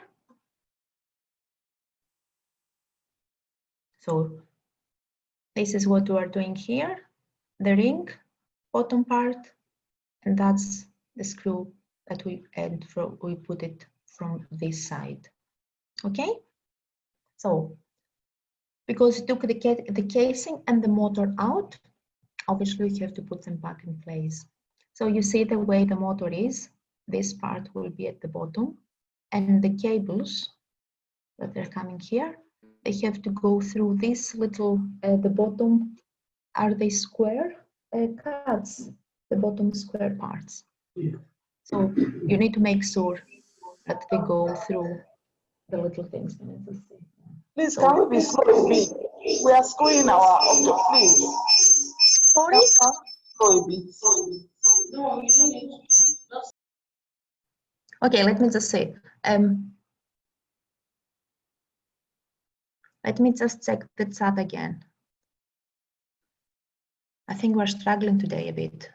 B: So this is what we are doing here, the ring, bottom part, and that's the screw that we put it from this side. Okay, so because we took the casing and the motor out, obviously we have to put them back in place. So you see the way the motor is, this part will be at the bottom, and the cables that are coming here, they have to go through this little, the bottom, are they square cuts, the bottom square parts. Yeah. So you need to make sure that they go through the little things.
Q: Please, can we be slow a bit? We are screwing our object, please.
B: Sorry?
Q: Slow a bit.
N: No, you don't need to.
B: Okay, let me just say. Let me just check the chat again. I think we're struggling today a bit.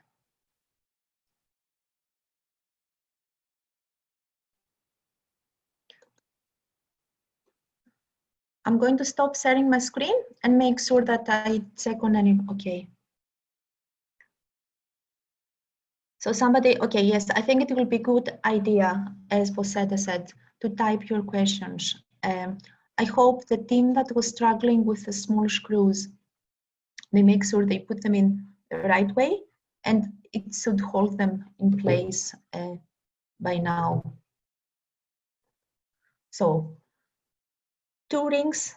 B: I'm going to stop sharing my screen and make sure that I check on any, okay. So somebody, okay, yes, I think it will be a good idea, as Poseda said, to type your questions. I hope the team that was struggling with the small screws, they make sure they put them in the right way, and it should hold them in place by now. So 2 rings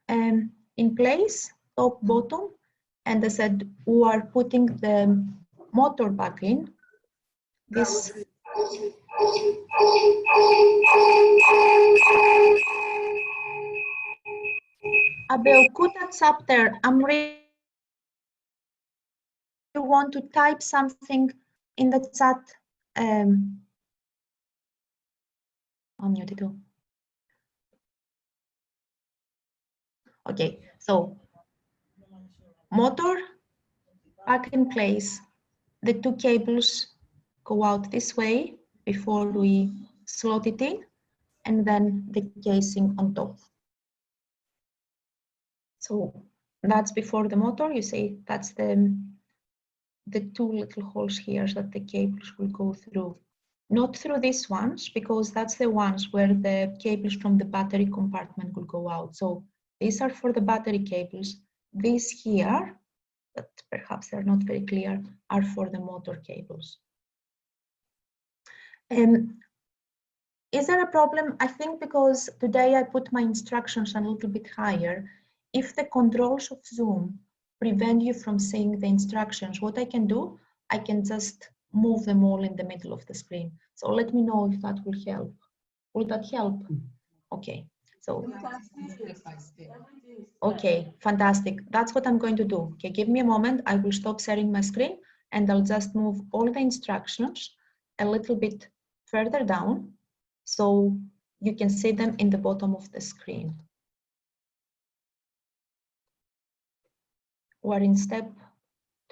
B: in place, top, bottom, and I said we are putting the motor back in. This Abel, could that up there? I'm really want to type something in the chat. Unmute. Okay, so motor back in place. The 2 cables go out this way before we slot it in, and then the casing on top. So that's before the motor. You see, that's the 2 little holes here that the cables will go through. Not through these ones, because that's the ones where the cables from the battery compartment will go out. So these are for the battery cables. These here, but perhaps they're not very clear, are for the motor cables. Is there a problem? I think because today I put my instructions a little bit higher. If the controls of Zoom prevent you from seeing the instructions, what I can do, I can just move them all in the middle of the screen. So let me know if that will help. Will that help? Okay, so. Okay, fantastic. That's what I'm going to do. Okay, give me a moment. I will stop sharing my screen and I'll just move all the instructions a little bit further down so you can see them in the bottom of the screen. We're in step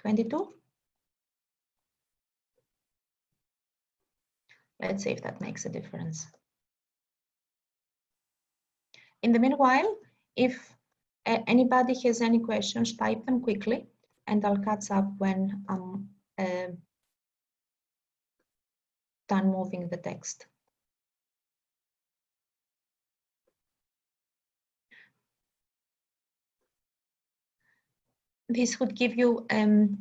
B: 22. Let's see if that makes a difference. In the meanwhile, if anybody has any questions, type them quickly and I'll catch up when I'm done moving the text. This would give you an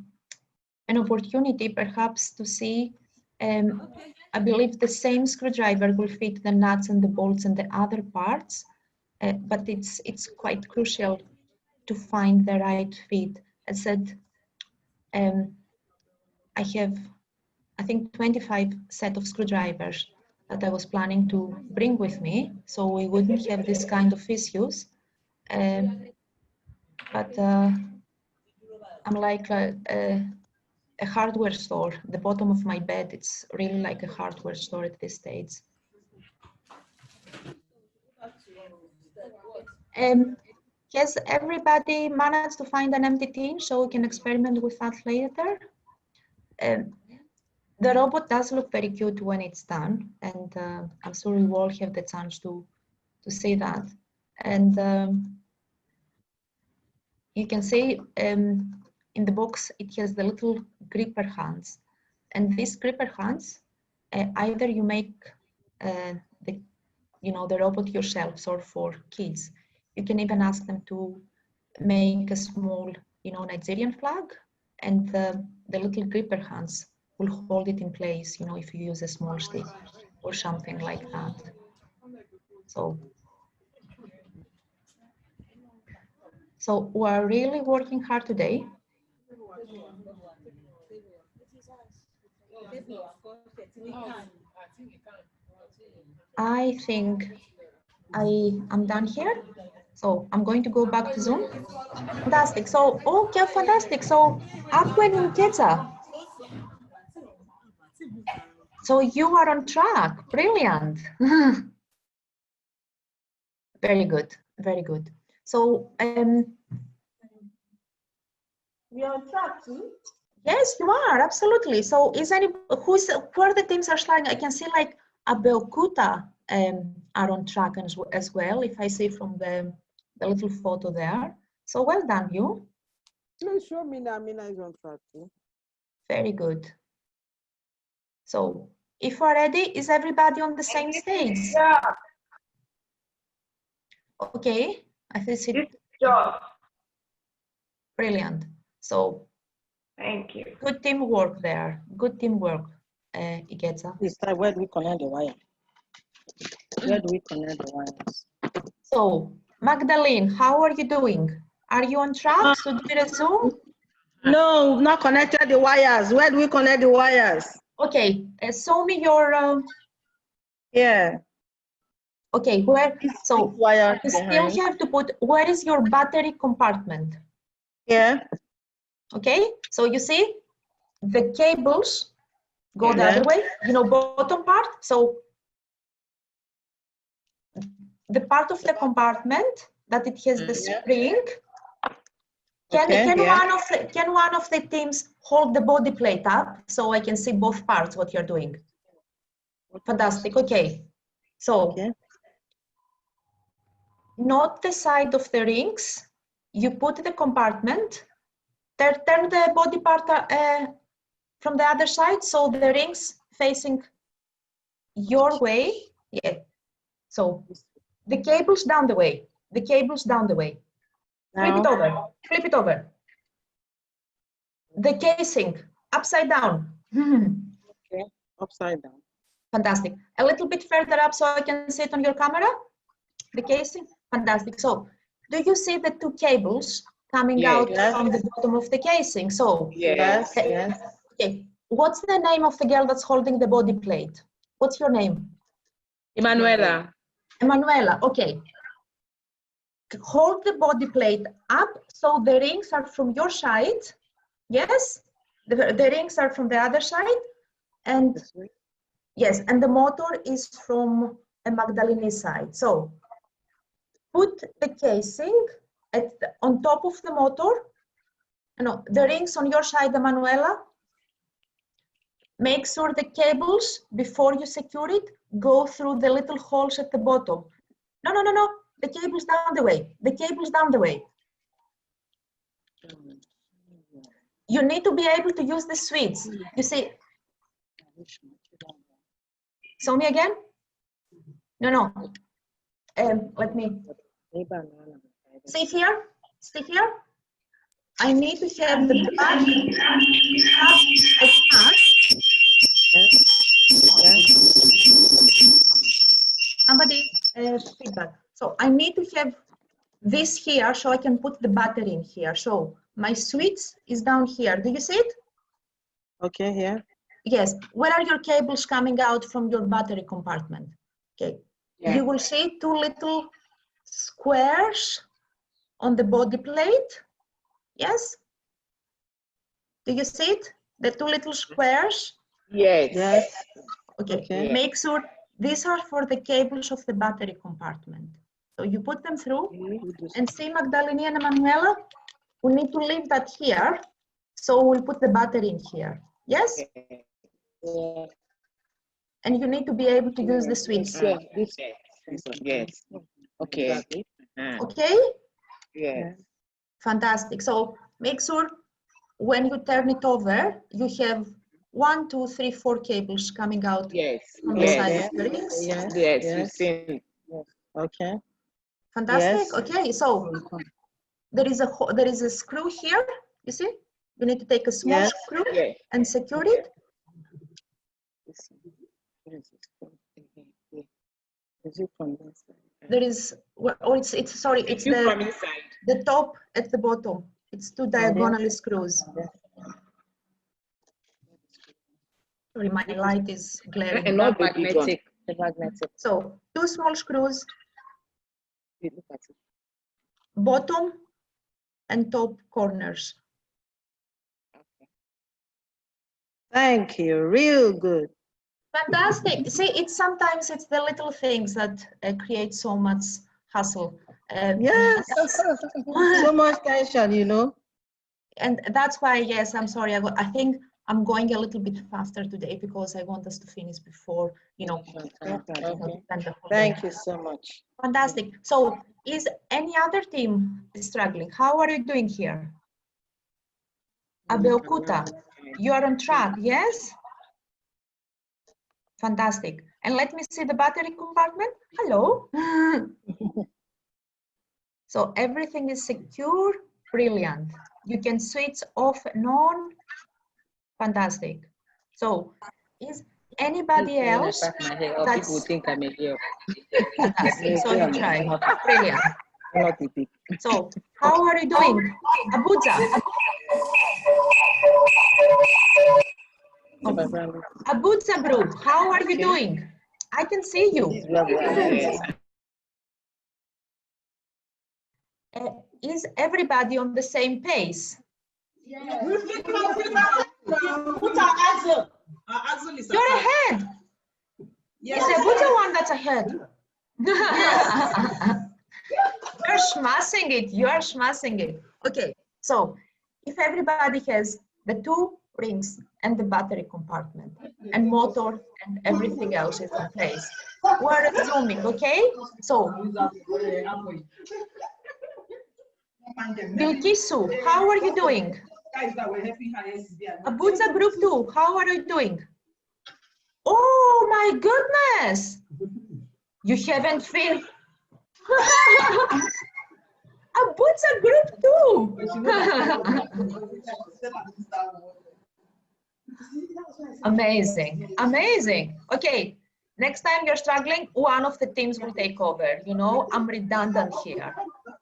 B: opportunity perhaps to see, I believe the same screwdriver will fit the nuts and the bolts and the other parts, but it's quite crucial to find the right fit. As said, I have, I think, 25 set of screwdrivers that I was planning to bring with me, so we wouldn't have this kind of issues. But I'm like a hardware store. The bottom of my bed, it's really like a hardware store at this stage. Has everybody managed to find an empty tin so we can experiment with that later? The robot does look very cute when it's done, and I'm sure we all have the chance to see that. And you can see in the box it has the little gripper hands, and these gripper hands, either you make the robot yourselves or for kids. You can even ask them to make a small Nigerian flag, and the little gripper hands will hold it in place, if you use a small stick or something like that. So we're really working hard today. I think I'm done here. So I'm going to go back to Zoom. Fantastic. So, okay, fantastic. So, Akwen Nketa. So you are on track. Brilliant. Very good. Very good. So,
I: we are on track too?
B: Yes, you are, absolutely. So who are the teams are starting? I can see like Abeokuta are on track as well, if I see from the little photo there. So well done, you.
L: Please show me that Mina is on track too.
B: Very good. So if we're ready, is everybody on the same stage?
G: Yeah.
B: Okay, I think it's brilliant. So
G: thank you.
B: Good teamwork there. Good teamwork, Iketa.
O: This time, where do we connect the wire? Where do we connect the wires?
B: So, Magdalene, how are you doing? Are you on track to do the Zoom?
O: No, not connected the wires. Where do we connect the wires?
B: Okay, show me your.
O: Yeah.
B: Okay, where? So
O: wire
B: you still have to put. Where is your battery compartment?
O: Yeah.
B: Okay, so you see the cables go the other way, bottom part. So the part of the compartment that it has the spring, can one of the teams hold the body plate up so I can see both parts, what you're doing? Fantastic, okay. So, not the side of the rings, you put the compartment, turn the body part from the other side, so the rings facing your way. Yeah. So the cables down the way. The cables down the way. Flip it over. Flip it over. The casing upside down.
O: Okay, upside down.
B: Fantastic. A little bit further up so I can see it on your camera. The casing. Fantastic. So, do you see the two cables coming out from the bottom of the casing? So,
O: yes.
B: Okay. What's the name of the girl that's holding the body plate? What's your name?
O: Emanuela.
B: Emanuela. Okay. Hold the body plate up so the rings are from your side. Yes. The rings are from the other side, and yes, and the motor is from a Magdalene's side. So put the casing on top of the motor. No, the rings on your side, Emanuela. Make sure the cables, before you secure it, go through the little holes at the bottom. No. The cable's down the way. The cable's down the way. You need to be able to use the switch. You see, Show me again. No. Let me. See here. See here. I need to have the black like that. Somebody feedback. So I need to have this here so I can put the battery in here. So my switch is down here. Do you see it?
O: Okay, here.
B: Yes. Where are your cables coming out from your battery compartment? Okay.
O: Yeah.
B: You will see two little squares on the body plate. Yes? Do you see it? The two little squares?
O: Yes. Yes.
B: Okay.
O: Yeah.
B: Make sure these are for the cables of the battery compartment. So you put them through and see Magdalena and Emanuela, we need to leave that here. So we'll put the battery in here. Yes?
O: Yeah.
B: And you need to be able to use the switch.
O: Yes. Okay.
B: Okay?
O: Yeah.
B: Fantastic. So make sure when you turn it over, you have 1, 2, 3, 4 cables coming out from the side of the rings.
O: Yes. Okay.
B: Fantastic.
O: Yes.
B: Okay. So there is a screw here. You see? You need to take a small screw and secure it. There is, or it's the top at the bottom. It's two diagonal screws. Sorry, my light is glaring.
O: And not magnetic. Magnetic.
B: So 2 small screws, bottom and top corners.
O: Thank you. Real good.
B: Fantastic. See, sometimes it's the little things that create so much hassle.
O: Yes, so much tension, you know.
B: And that's why, yes, I'm sorry. I think I'm going a little bit faster today because I want us to finish before, you know.
O: Okay. Thank you so much.
B: Fantastic. So is any other team struggling? How are you doing here? Abeokuta, you are on track, yes? Fantastic. And let me see the battery compartment. Hello. So everything is secure. Brilliant. You can switch off and on. Fantastic. So is anybody else?
O: People think I'm a girl.
B: Fantastic. So you try. Brilliant. So how are you doing? Abuja. Abuja group, how are you doing? I can see you. Is everybody on the same pace?
H: Yes.
B: You're ahead.
H: Yes.
B: Is Abuja one that's ahead? You're smashing it. You're smashing it. Okay. So if everybody has the 2 rings and the battery compartment and motor and everything else is in place, we're resuming, okay? So, Bilkisu, how are you doing? Abuja Group 2, how are you doing? Oh my goodness! You haven't been... Abuja Group 2! Amazing, amazing. Okay, next time you're struggling, one of the teams will take over. You know, I'm redundant here.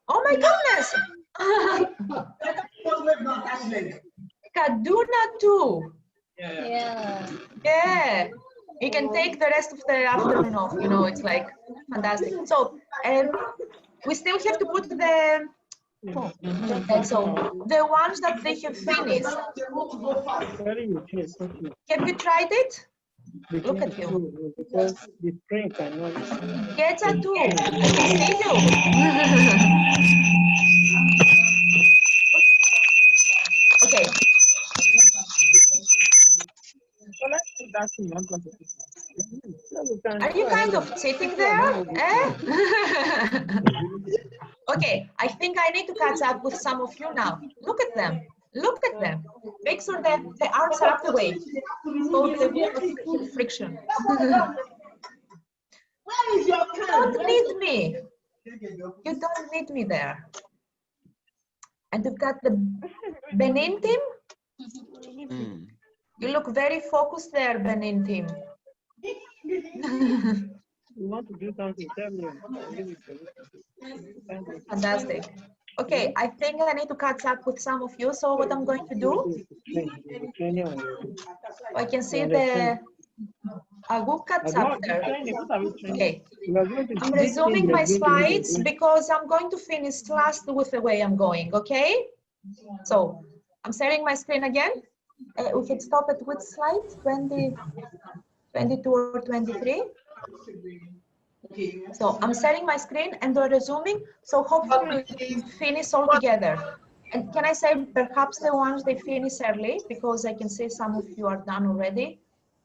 B: Oh my goodness! Kaduna too. Yeah. You can take the rest of the afternoon off. You know, it's like fantastic. So, we still have to put the. So the ones that they have finished. Have you tried it? Look at you.
O: Because the screen cannot.
B: Get a two. I can see you. Okay. Are you kind of sitting there? Eh? Okay, I think I need to catch up with some of you now. Look at them. Look at them. Make sure that the arms are up the way. So there will not be friction. You don't need me. You don't need me there. And you've got the Benin team. You look very focused there, Benin team.
R: You want to do something, tell me.
B: Fantastic. Okay, I think I need to catch up with some of you. So what I'm going to do, I can see the who cuts up there. Okay, I'm resuming my slides because I'm going to finish last with the way I'm going. Okay, so I'm sharing my screen again. We can stop at which slide? 20, 22 or 23? So I'm sharing my screen and we're resuming. So hopefully we finish all together. And can I say perhaps the ones they finish early, because I can see some of you are done already.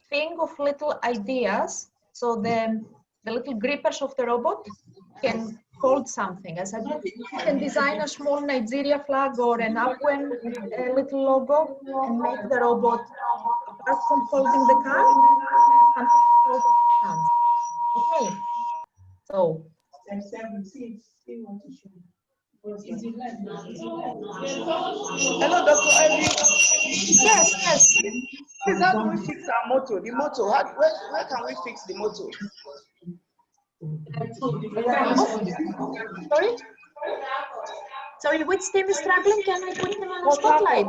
B: Think of little ideas. So the little grippers of the robot can hold something. As I said, you can design a small Nigeria flag or an Apwen little logo and make the robot, apart from holding the can, something to hold the hands. Okay. So,
Q: Hello, Dr. Ivy.
B: Yes, yes.
Q: Please, how do we fix our motor? The motor, where can we fix the motor?
B: Sorry? Sorry, which team is struggling? Can I put them on the spotlight?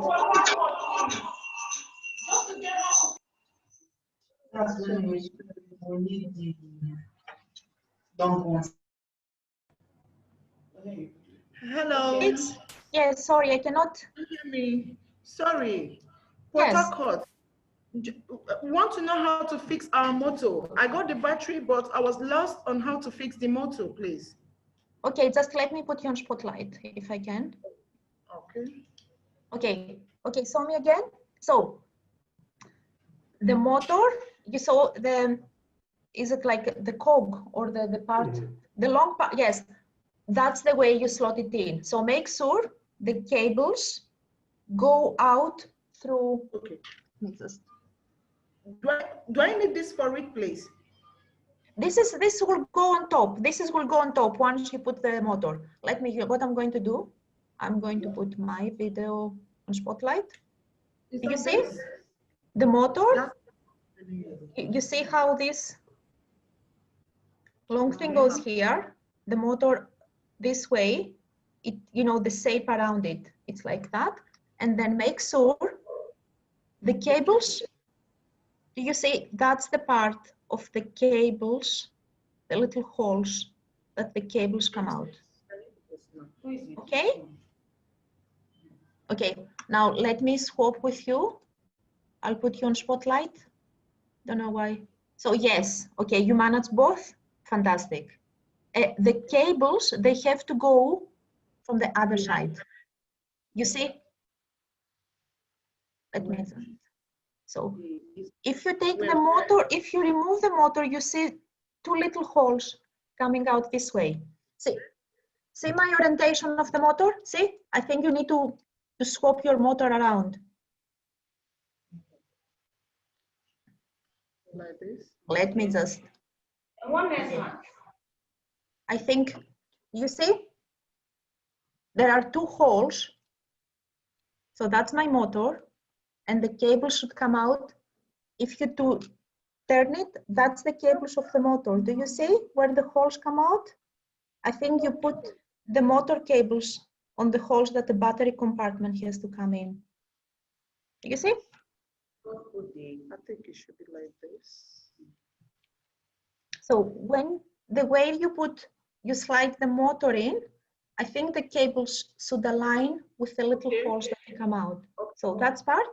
Q: Hello.
B: Yes, sorry, I cannot.
Q: Hear me? Sorry. Port Harcourt. Want to know how to fix our motor. I got the battery, but I was lost on how to fix the motor, please.
B: Okay, just let me put you on spotlight if I can.
Q: Okay.
B: Okay, show me again. So the motor, you saw is it like the cog or the part, the long part? Yes, that's the way you slot it in. So make sure the cables go out through.
Q: Okay. Do I need this for it, please?
B: This will go on top. Will go on top once you put the motor. Let me hear what I'm going to do. I'm going to put my video on spotlight. You see the motor? You see how this long thing goes here? The motor this way, the shape around it. It's like that. And then make sure the cables, do you see that's the part of the cables, the little holes that the cables come out. Okay? Okay, now let me swap with you. I'll put you on spotlight. Don't know why. So yes, okay, you manage both. Fantastic. The cables, they have to go from the other side. You see? Let me. So if you take the motor, if you remove the motor, you see two little holes coming out this way. See my orientation of the motor? See? I think you need to swap your motor around.
Q: Like this?
B: Let me just. I think, you see? There are two holes. So that's my motor. And the cable should come out. If you turn it, that's the cables of the motor. Do you see where the holes come out? I think you put the motor cables on the holes that the battery compartment has to come in. Do you see?
Q: I think it should be like this.
B: So when the way you slide the motor in, I think the cables should align with the little holes that come out. So that's part.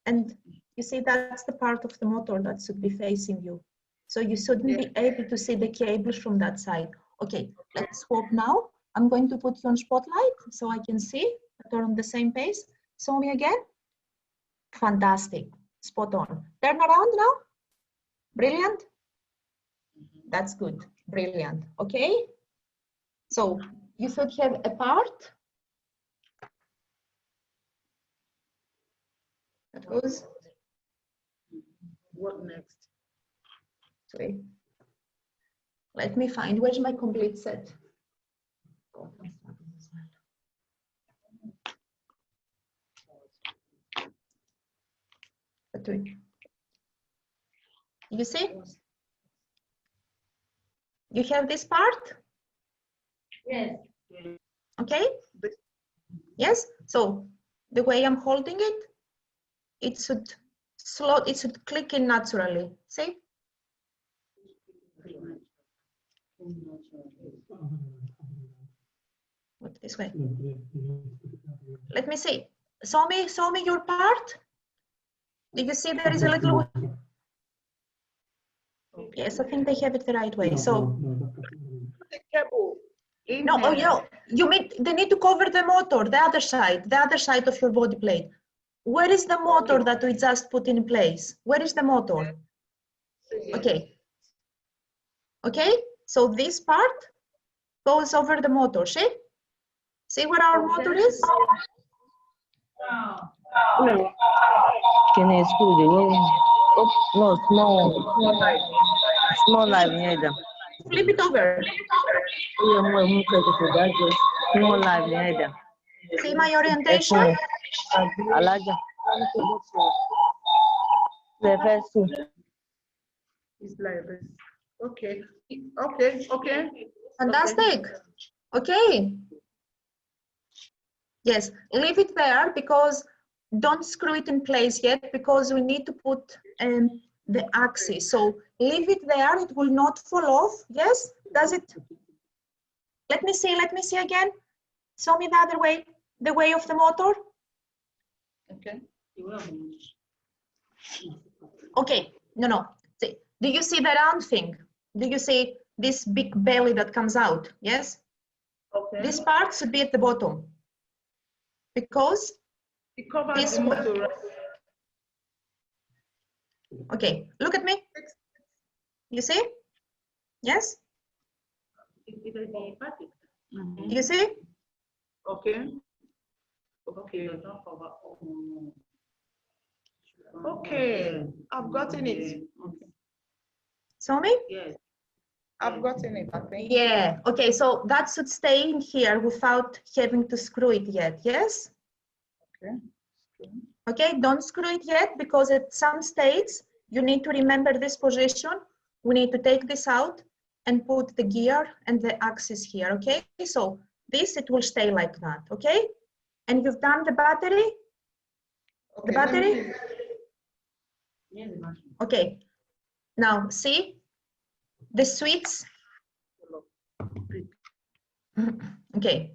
B: And you see, that's the part of the motor that should be facing you. So you shouldn't be able to see the cables from that side. Okay, let's swap now. I'm going to put you on spotlight so I can see that we're on the same page. Show me again. Fantastic, spot on. Turn around now. Brilliant. That's good, brilliant, okay? So you should have a part. That goes.
Q: What next?
B: Sorry. Let me find, where's my complete set? You see? You have this part?
I: Yes.
B: Okay? Yes? So the way I'm holding it, it should click in naturally. See? What, this way? Let me see. Show me your part. Do you see there is a little? Yes, I think they have it the right way. So no, oh no, you mean they need to cover the motor, the other side of your body plate. Where is the motor that we just put in place? Where is the motor? Okay. Okay, so this part goes over the motor, see? See where our motor is?
O: No. Can I school the no, small live here.
B: Flip it over.
O: Small live here.
B: See my orientation?
O: Alaja. The first two.
Q: It's like this. Okay. Okay. Okay.
B: Fantastic. Okay. Yes, leave it there because don't screw it in place yet because we need to put the axis. So leave it there, it will not fall off. Yes, does it? Let me see again. Show me the other way, the way of the motor.
Q: Okay.
B: Okay, no. See, do you see the round thing? Do you see this big belly that comes out? Yes?
Q: Okay.
B: This part should be at the bottom. Because
Q: it covers the motor, right?
B: Okay, look at me. You see? Yes? You see?
Q: Okay. Okay. Okay, I've gotten it.
B: Show me?
Q: Yes. I've gotten it, I think.
B: Yeah, okay, so that should stay in here without having to screw it yet, yes?
Q: Okay.
B: Okay, don't screw it yet because at some stage you need to remember this position. We need to take this out and put the gear and the axis here, okay? So this, it will stay like that, okay? And you've done the battery?
Q: Okay,
B: the battery? Okay, now see the switch. Okay,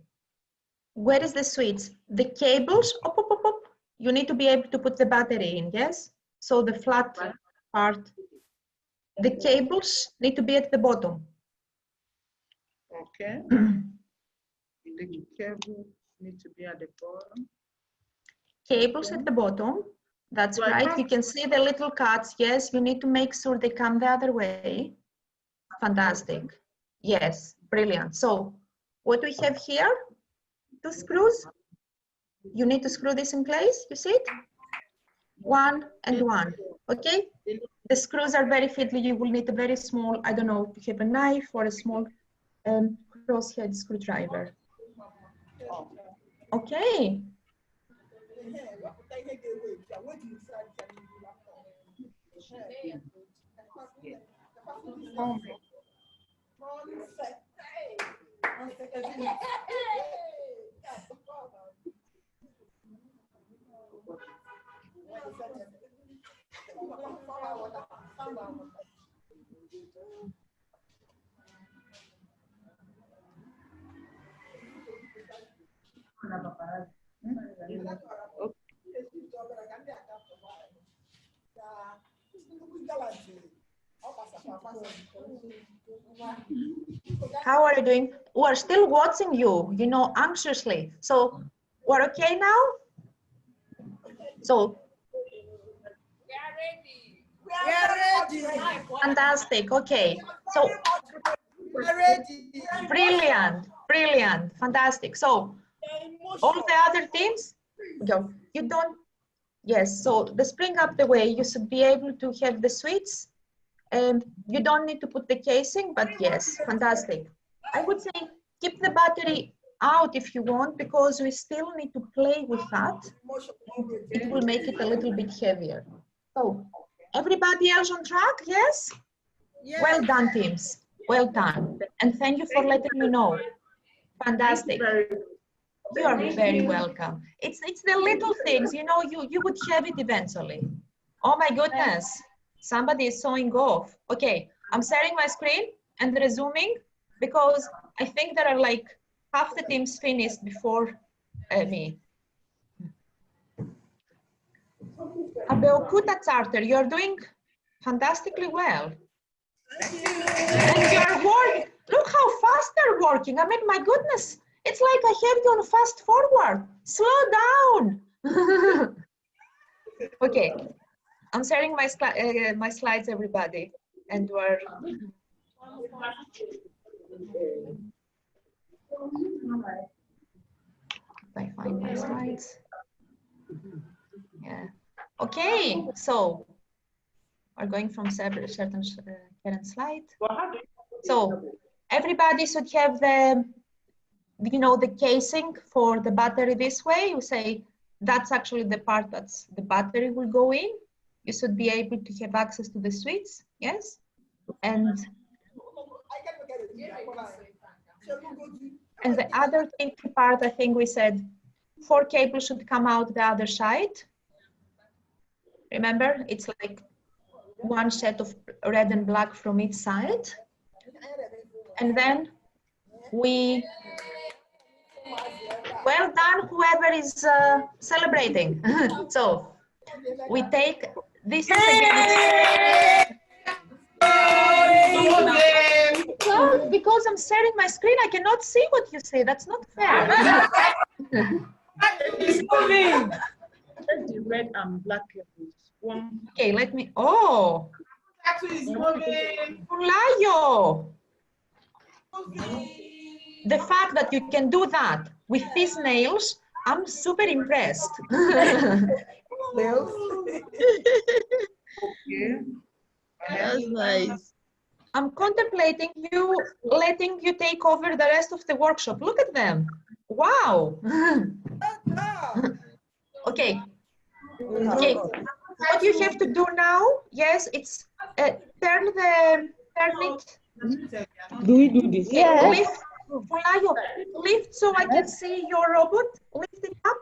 B: where is the switch? The cables, you need to be able to put the battery in, yes? So the flat part, the cables need to be at the bottom.
Q: Okay. The cable need to be at the bottom.
B: Cables at the bottom, that's right. You can see the little cuts, yes, you need to make sure they come the other way. Fantastic. Yes, brilliant. So what we have here, 2 screws. You need to screw this in place, you see it? 1 and 1, okay? The screws are very fiddly, you will need a very small, I don't know, if you have a knife or a small crosshead screwdriver. Okay. How are you doing? We're still watching you, you know, anxiously. So we're okay now? So
S: we are ready.
B: Fantastic. Okay. So
S: we are ready.
B: Brilliant, brilliant, fantastic. So all the other teams, you don't. Yes. So the spring up the way, you should be able to have the switch You don't need to put the casing, but yes, fantastic. I would say keep the battery out if you want, because we still need to play with that. It will make it a little bit heavier. So everybody else on track, yes? Yes. Well done, teams. Well done. And thank you for letting me know. Fantastic. You are very welcome. It's the little things, you know, you would have it eventually. Oh my goodness, somebody is showing off. Okay, I'm sharing my screen and resuming because I think there are like half the teams finished before me. Abeokuta Charter, you're doing fantastically well. And you're working. Look how fast they're working. I mean, my goodness, it's like I have you on fast forward. Slow down. Okay, I'm sharing my slides, everybody, and we're. I find my slides. Yeah. Okay, so we're going from certain current slide. So everybody should have the, you know, the casing for the battery this way. You say that's actually the part that's the battery will go in. You should be able to have access to the switch, yes? And the other tricky part, I think we said 4 cables should come out the other side. Remember, it's like one set of red and black from each side. And then we, well done, whoever is celebrating. So we take, this is again. Because I'm sharing my screen, I cannot see what you say. That's not fair.
R: It's moving. The red and black cables.
B: Okay, let me. Oh.
R: Is moving.
B: Fulayo. The fact that you can do that with these nails, I'm super impressed.
A: Nails. That's nice.
B: I'm contemplating letting you take over the rest of the workshop. Look at them. Wow. Okay. Okay. What you have to do now, yes, it's turn it.
P: Do we do this?
B: Yes. Lift so I can see your robot. Lift it up.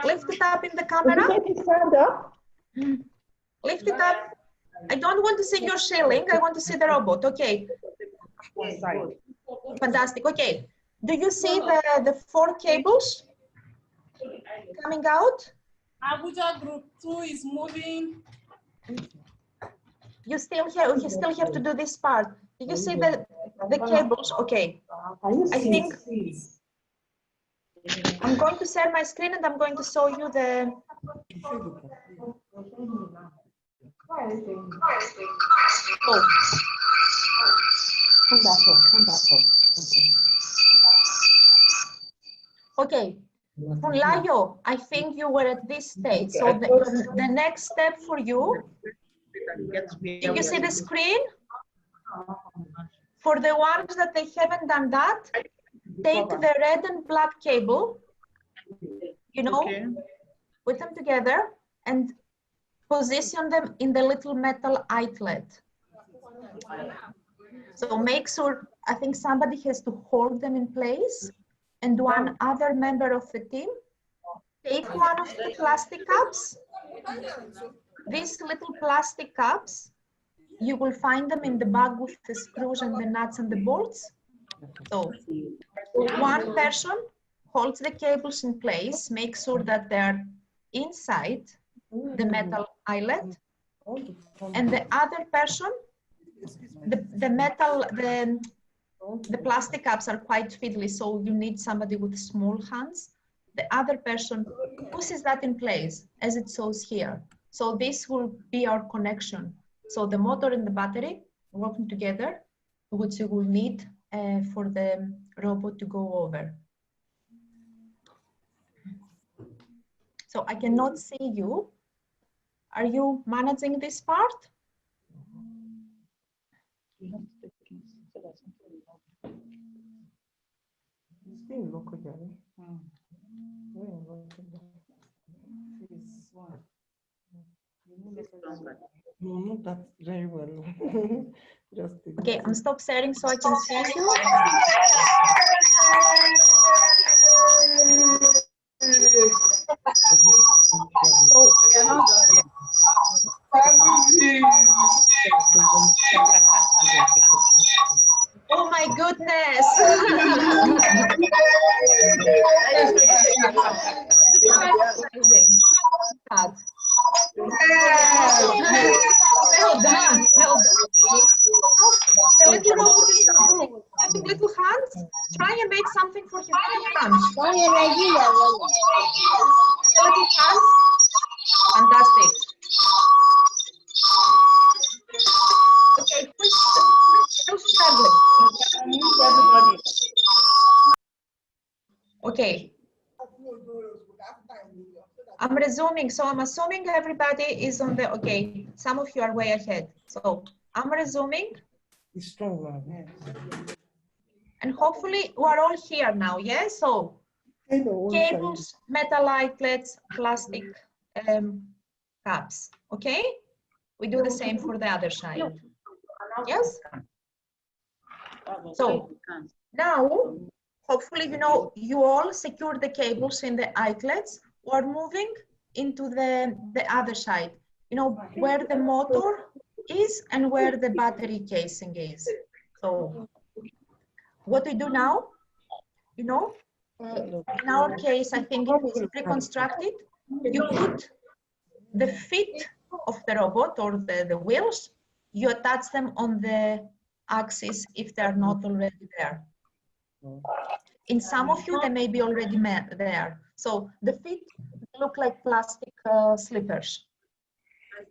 B: Lift it up in the camera.
P: Stand up.
B: Lift it up. I don't want to see your shelling. I want to see the robot. Okay. Fantastic. Okay. Do you see the 4 cables coming out?
J: Abuja Group 2 is moving.
B: You still have to do this part. Do you see the cables? Okay. I think I'm going to share my screen and I'm going to show you the. Oh. Okay. Fulayo, I think you were at this stage. So the next step for you, do you see the screen? For the ones that they haven't done that, take the red and black cable, you know, put them together and position them in the little metal eyelet. So make sure, I think somebody has to hold them in place, and one other member of the team take one of the plastic cups. These little plastic cups, you will find them in the bag with the screws and the nuts and the bolts. So one person holds the cables in place, make sure that they're inside the metal eyelet, and the other person, the plastic cups are quite fiddly, so you need somebody with small hands. The other person pushes that in place as it shows here. So this will be our connection. So the motor and the battery working together, which you will need for the robot to go over. So I cannot see you. Are you managing this part?
P: still in local journey. We're in local journey. No, not that very well. Just
B: Okay, I'm stop sharing so I can see you. So, oh my goodness! Amazing. God. Well done, well done. The little robot is having little hands. Try and make something for his little hands. The little hands. Fantastic. Okay, who's struggling? Okay. I'm resuming, so I'm assuming everybody is on the, okay, some of you are way ahead. So I'm resuming.
P: It's strong, man.
B: And hopefully we're all here now, yes? So cables, metal outlets, plastic caps, okay? We do the same for the other side, yes? So now, hopefully, you all secure the cables in the outlets. We're moving into the other side, where the motor is and where the battery casing is. So what we do now, in our case, I think it is pre-constructed. You put the feet of the robot or the wheels, you attach them on the axis if they're not already there. In some of you, they may be already there. So the feet look like plastic slippers.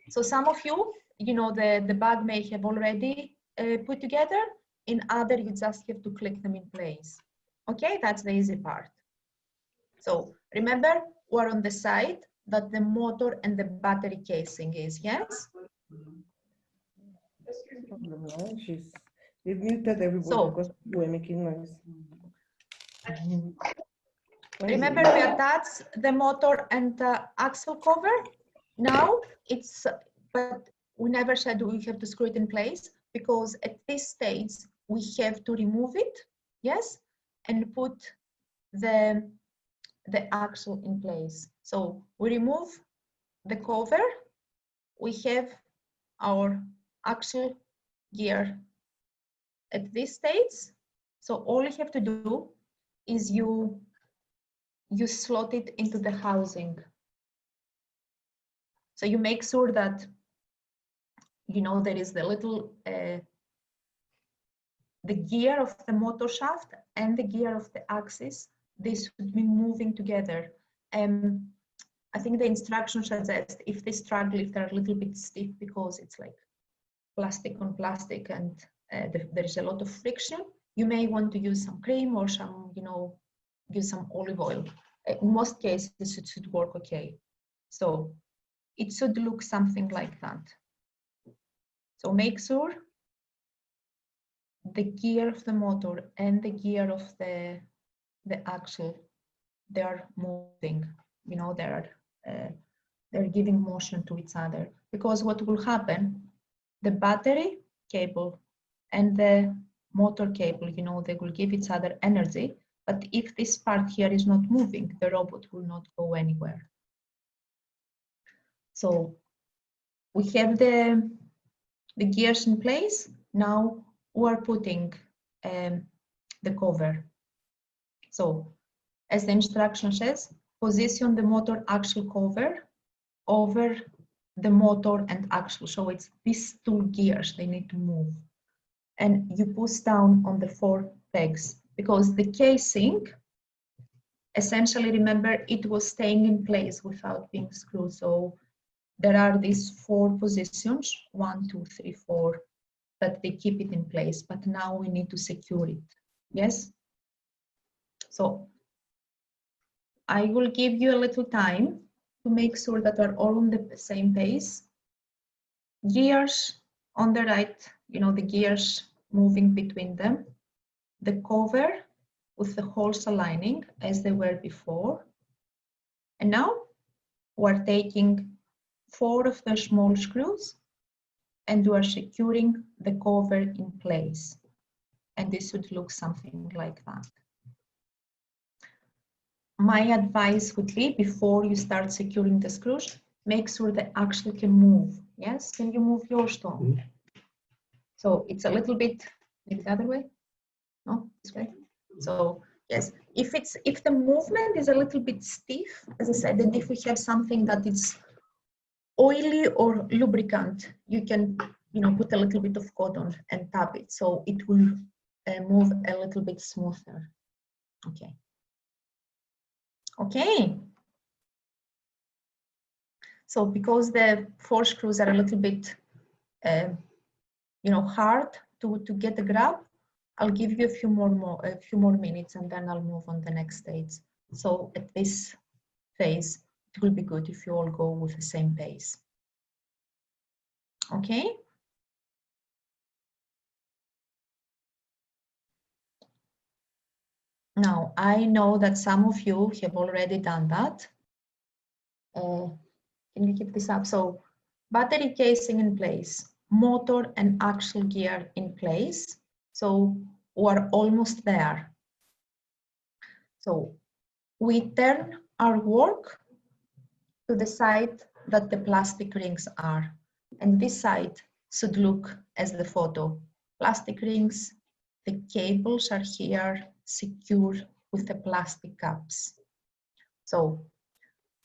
B: So some of you, the bag may have already put together. In other, you just have to click them in place. Okay, that's the easy part. So remember, we're on the side that the motor and the battery casing is, yes?
P: They've muted everybody because we're making noise.
B: Remember, we attach the motor and the axle cover. Now but we never said we have to screw it in place because at this stage we have to remove it, yes, and put the axle in place. So we remove the cover. We have our axle gear at this stage. So all you have to do is you slot it into the housing. So you make sure that, there is the little, the gear of the motor shaft and the gear of the axis, they should be moving together. I think the instructions suggest if they struggle, if they're a little bit stiff because it's like plastic on plastic and there is a lot of friction, you may want to use some cream or some, use some olive oil. In most cases, it should work okay. So it should look something like that. So make sure the gear of the motor and the gear of the axle, they are moving, they're giving motion to each other. Because what will happen, the battery cable and the motor cable, they will give each other energy. But if this part here is not moving, the robot will not go anywhere. So we have the gears in place. Now we're putting the cover. So as the instruction says, position the motor axle cover over the motor and axle. So it's these two gears, they need to move. And you push down on the 4 pegs because the casing, essentially, remember, it was staying in place without being screwed. So there are these 4 positions, 1, 2, 3, 4, that they keep it in place. But now we need to secure it. Yes? So I will give you a little time to make sure that we're all on the same pace. Gears on the right, the gears moving between them. The cover with the holes aligning as they were before. And now we're taking 4 of the small screws and we are securing the cover in place. And this would look something like that. My advice would be, before you start securing the screws, make sure they actually can move. Yes, can you move your stone? So it's a little bit, maybe the other way? No, this way? So yes, if the movement is a little bit stiff, as I said, and if we have something that is oily or lubricant, you can, put a little bit of cotton and tap it, so it will move a little bit smoother. Okay. Okay. So because the 4 screws are a little bit, hard to get the grab, I'll give you a few more minutes, and then I'll move on the next stage. So at this phase, it will be good if you all go with the same pace. Okay. Now, I know that some of you have already done that. Can you keep this up? So, battery casing in place, motor and axle gear in place. So, we're almost there. So, we turn our work to the side that the plastic rings are. And this side should look as the photo. Plastic rings, the cables are here, secure with the plastic caps. So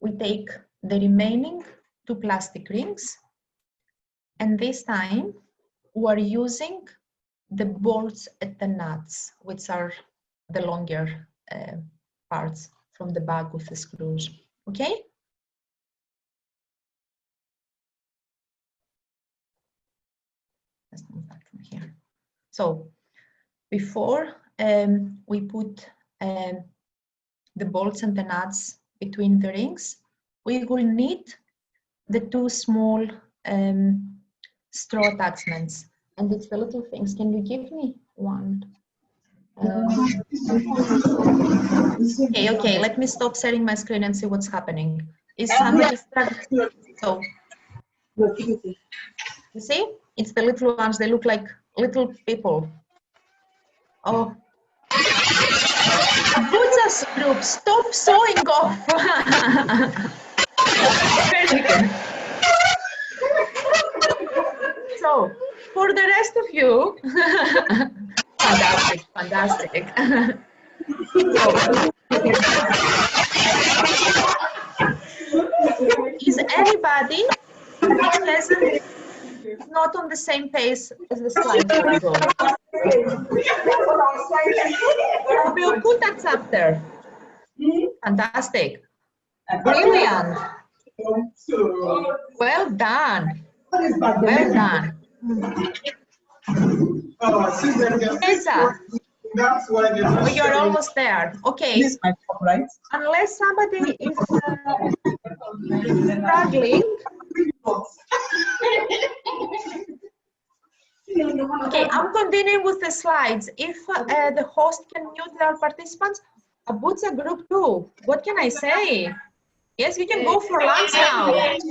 B: we take the remaining 2 plastic rings, and this time we're using the bolts at the nuts, which are the longer parts from the back with the screws. Okay? Let's move back from here. So before we put the bolts and the nuts between the rings, we will need the 2 small straw attachments, and it's the little things. Can you give me one? Okay, let me stop sharing my screen and see what's happening. Is somebody struggling? So, you see, it's the little ones, they look like little people. Oh. Butchers group, stop showing off. Very good. So, for the rest of you, fantastic, fantastic. Is anybody present not on the same pace as the slide? We'll put that chapter. Fantastic. Brilliant. Well done. Well done. Esa, you're almost there. Okay. Unless somebody is struggling. Okay, I'm continuing with the slides. If the host can mute our participants, Abuja Group 2, what can I say? Yes, you can go for lunch now. Yes,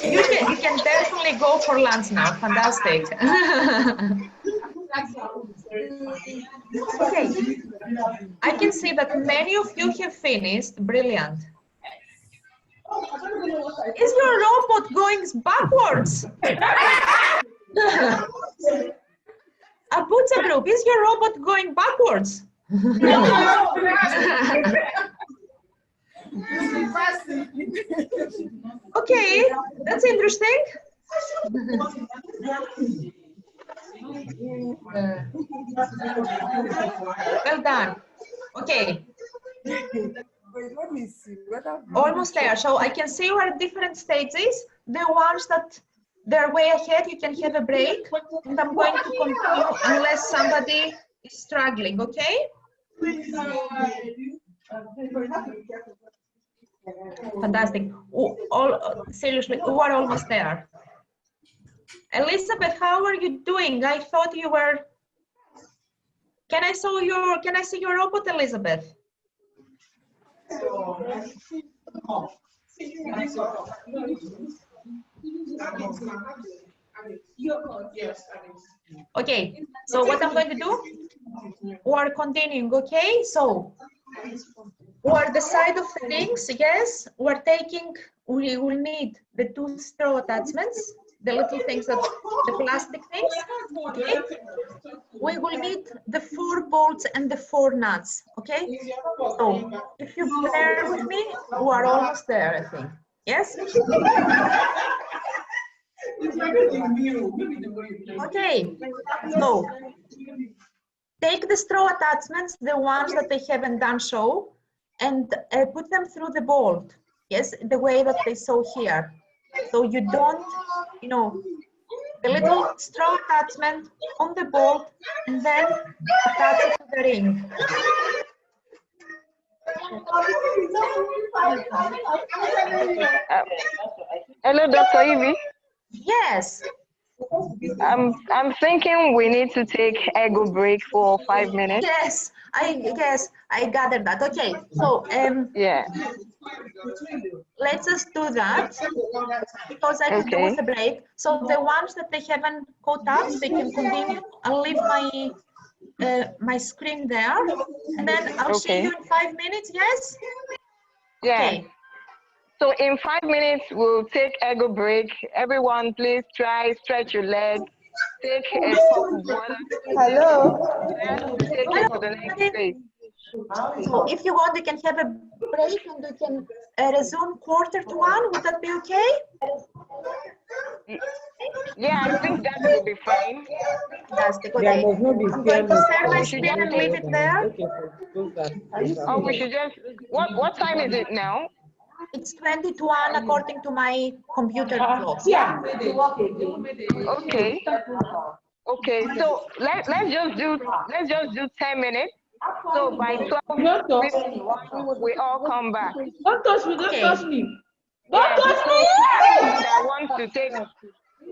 B: you can definitely go for lunch now. Fantastic. Okay, I can see that many of you have finished. Brilliant. Is your robot going backwards? Abuja Group, is your robot going backwards? Okay, that's interesting. Well done. Okay. Almost there. So I can see we're at different stages. The ones that they're way ahead, you can have a break. And I'm going to continue unless somebody is struggling, okay? Fantastic. Seriously, we're almost there. Elizabeth, how are you doing? I thought you were Can I see your robot, Elizabeth? Okay, so what I'm going to do, we're continuing, okay? So, we're the side of the rings, yes, we're taking, we will need the 2 straw attachments, the little things, that the plastic things, okay? We will need the 4 bolts and the 4 nuts, okay? So, if you bear with me, we are almost there, I think. Yes? Okay, so take the straw attachments, the ones that they haven't done so, and put them through the bolt. Yes, the way that they saw here. So you don't, you know, the little straw attachment on the bolt and then attach it to the ring.
T: Hello, Dr. Evie.
B: Yes.
T: I'm thinking we need to take ego break for 5 minutes.
B: Yes, I gathered that. Okay, so
T: yeah,
B: let's just do that because I can do with a break. So the ones that they haven't caught up, they can continue. I'll leave my my screen there, and then I'll see you in 5 minutes. Yes.
T: Yeah.
B: Okay.
T: So in 5 minutes, we'll take ego break. Everyone, please try stretch your legs. Take a cup of water.
E: Hello.
T: Then take it to the next phase.
B: So if you want, you can have a break and we can resume 1:45. Would that be okay?
T: Yeah, I think that will be fine.
B: Fantastic.
P: There
B: Okay.
P: must not be
B: I'm going to share my
T: We should
B: screen and leave it there.
T: Oh, we should just. What time is it now?
B: It's 20 to 1 according to my computer clock.
T: Yeah. Okay. Okay. So let's just do 10 minutes. So by 12, we all come back.
R: Don't touch me, don't touch me.
T: Yeah,
R: Don't touch me!
T: that wants to take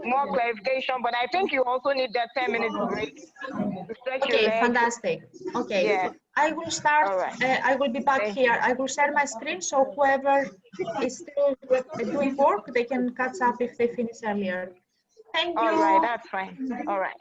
T: more clarification, but I think you also need that 10-minute break to stretch your
B: Okay,
T: legs.
B: fantastic. Okay,
T: Yeah.
B: I will start. I will be back here. I will share my screen so whoever is still doing work, they can catch up if they finish earlier. Thank you.
T: All right, that's fine. All right.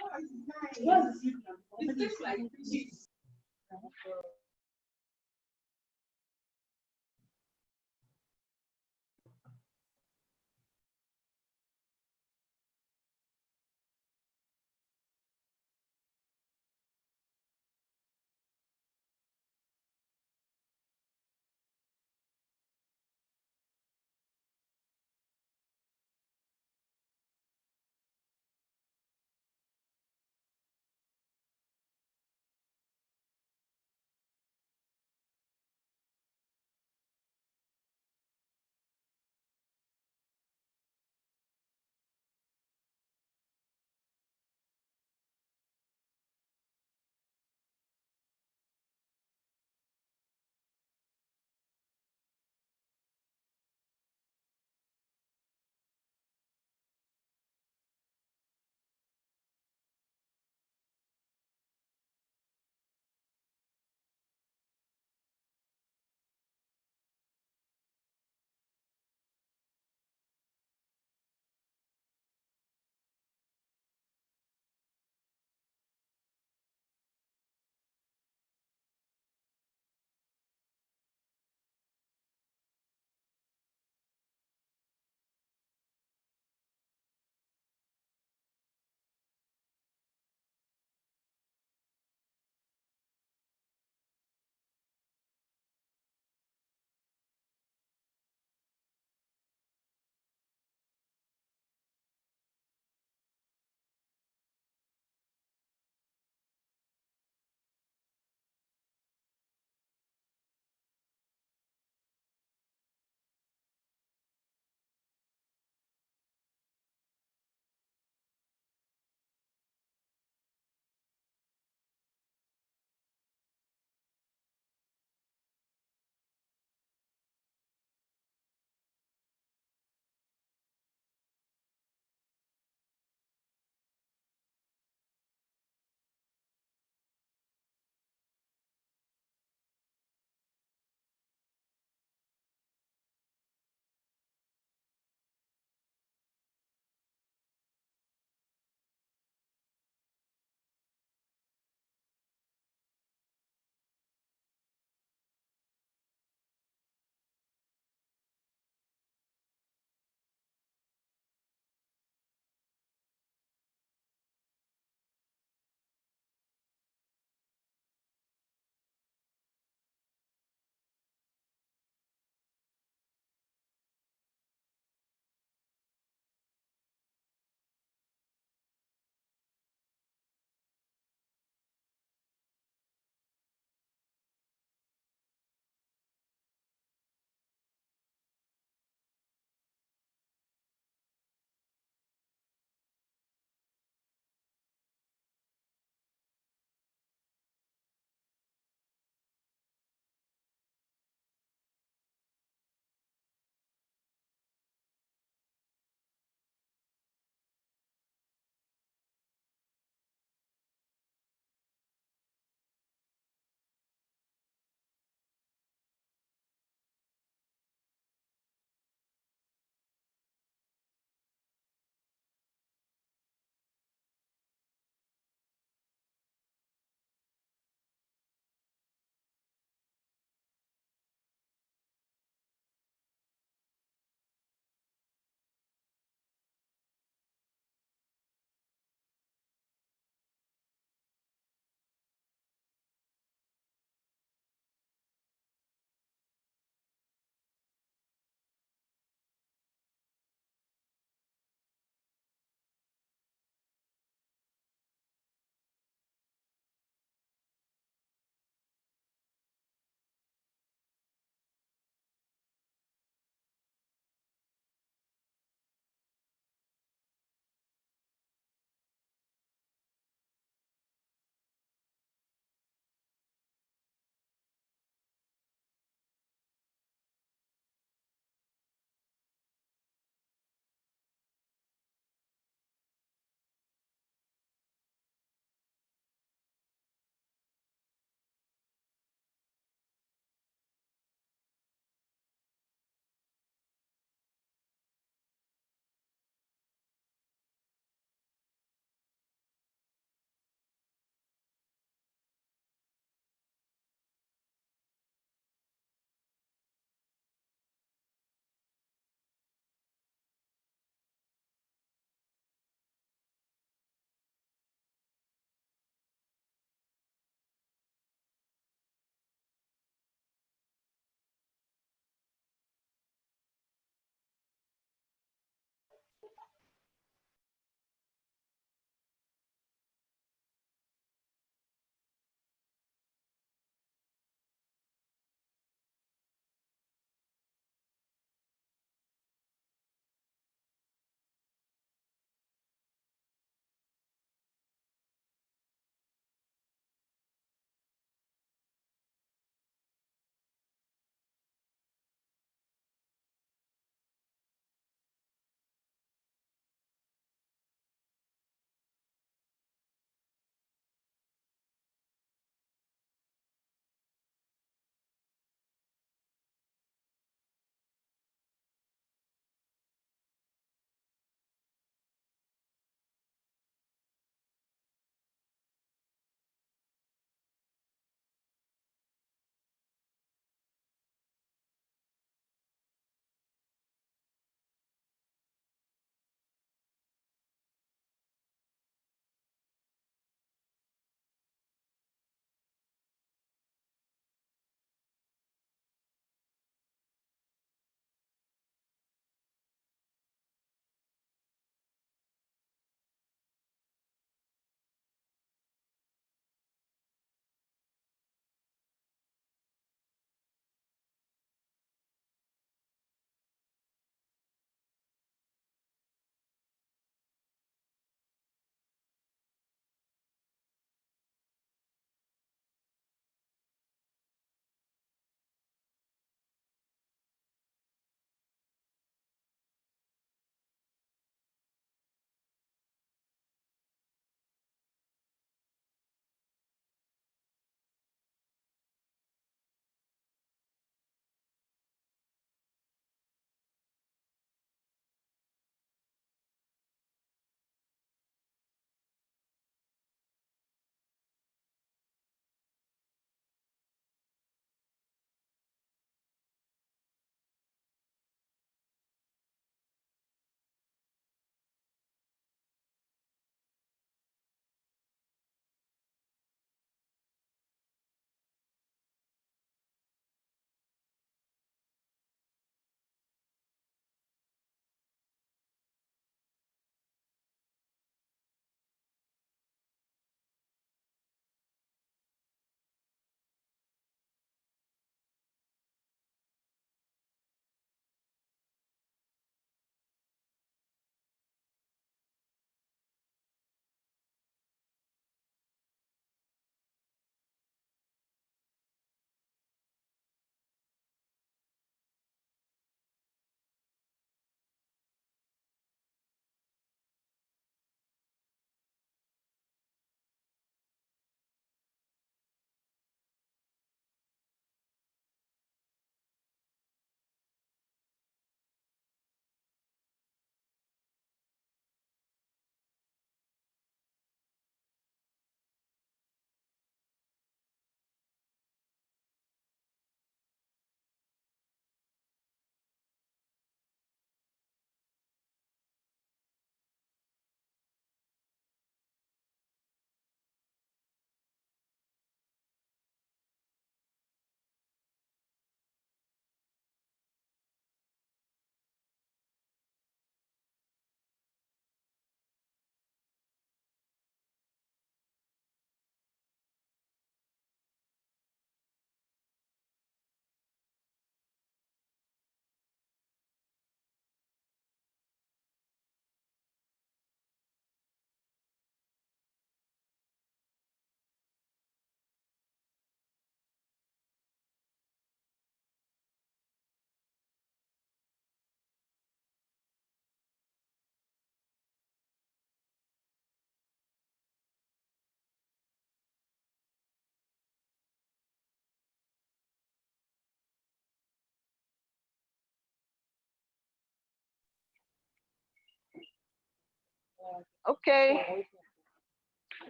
T: Okay.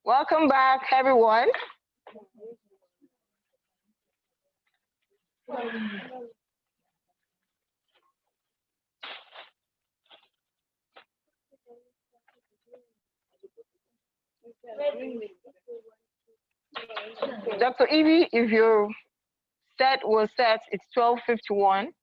T: Welcome back, everyone. Dr. Evie, if your set was set, it's 12:51.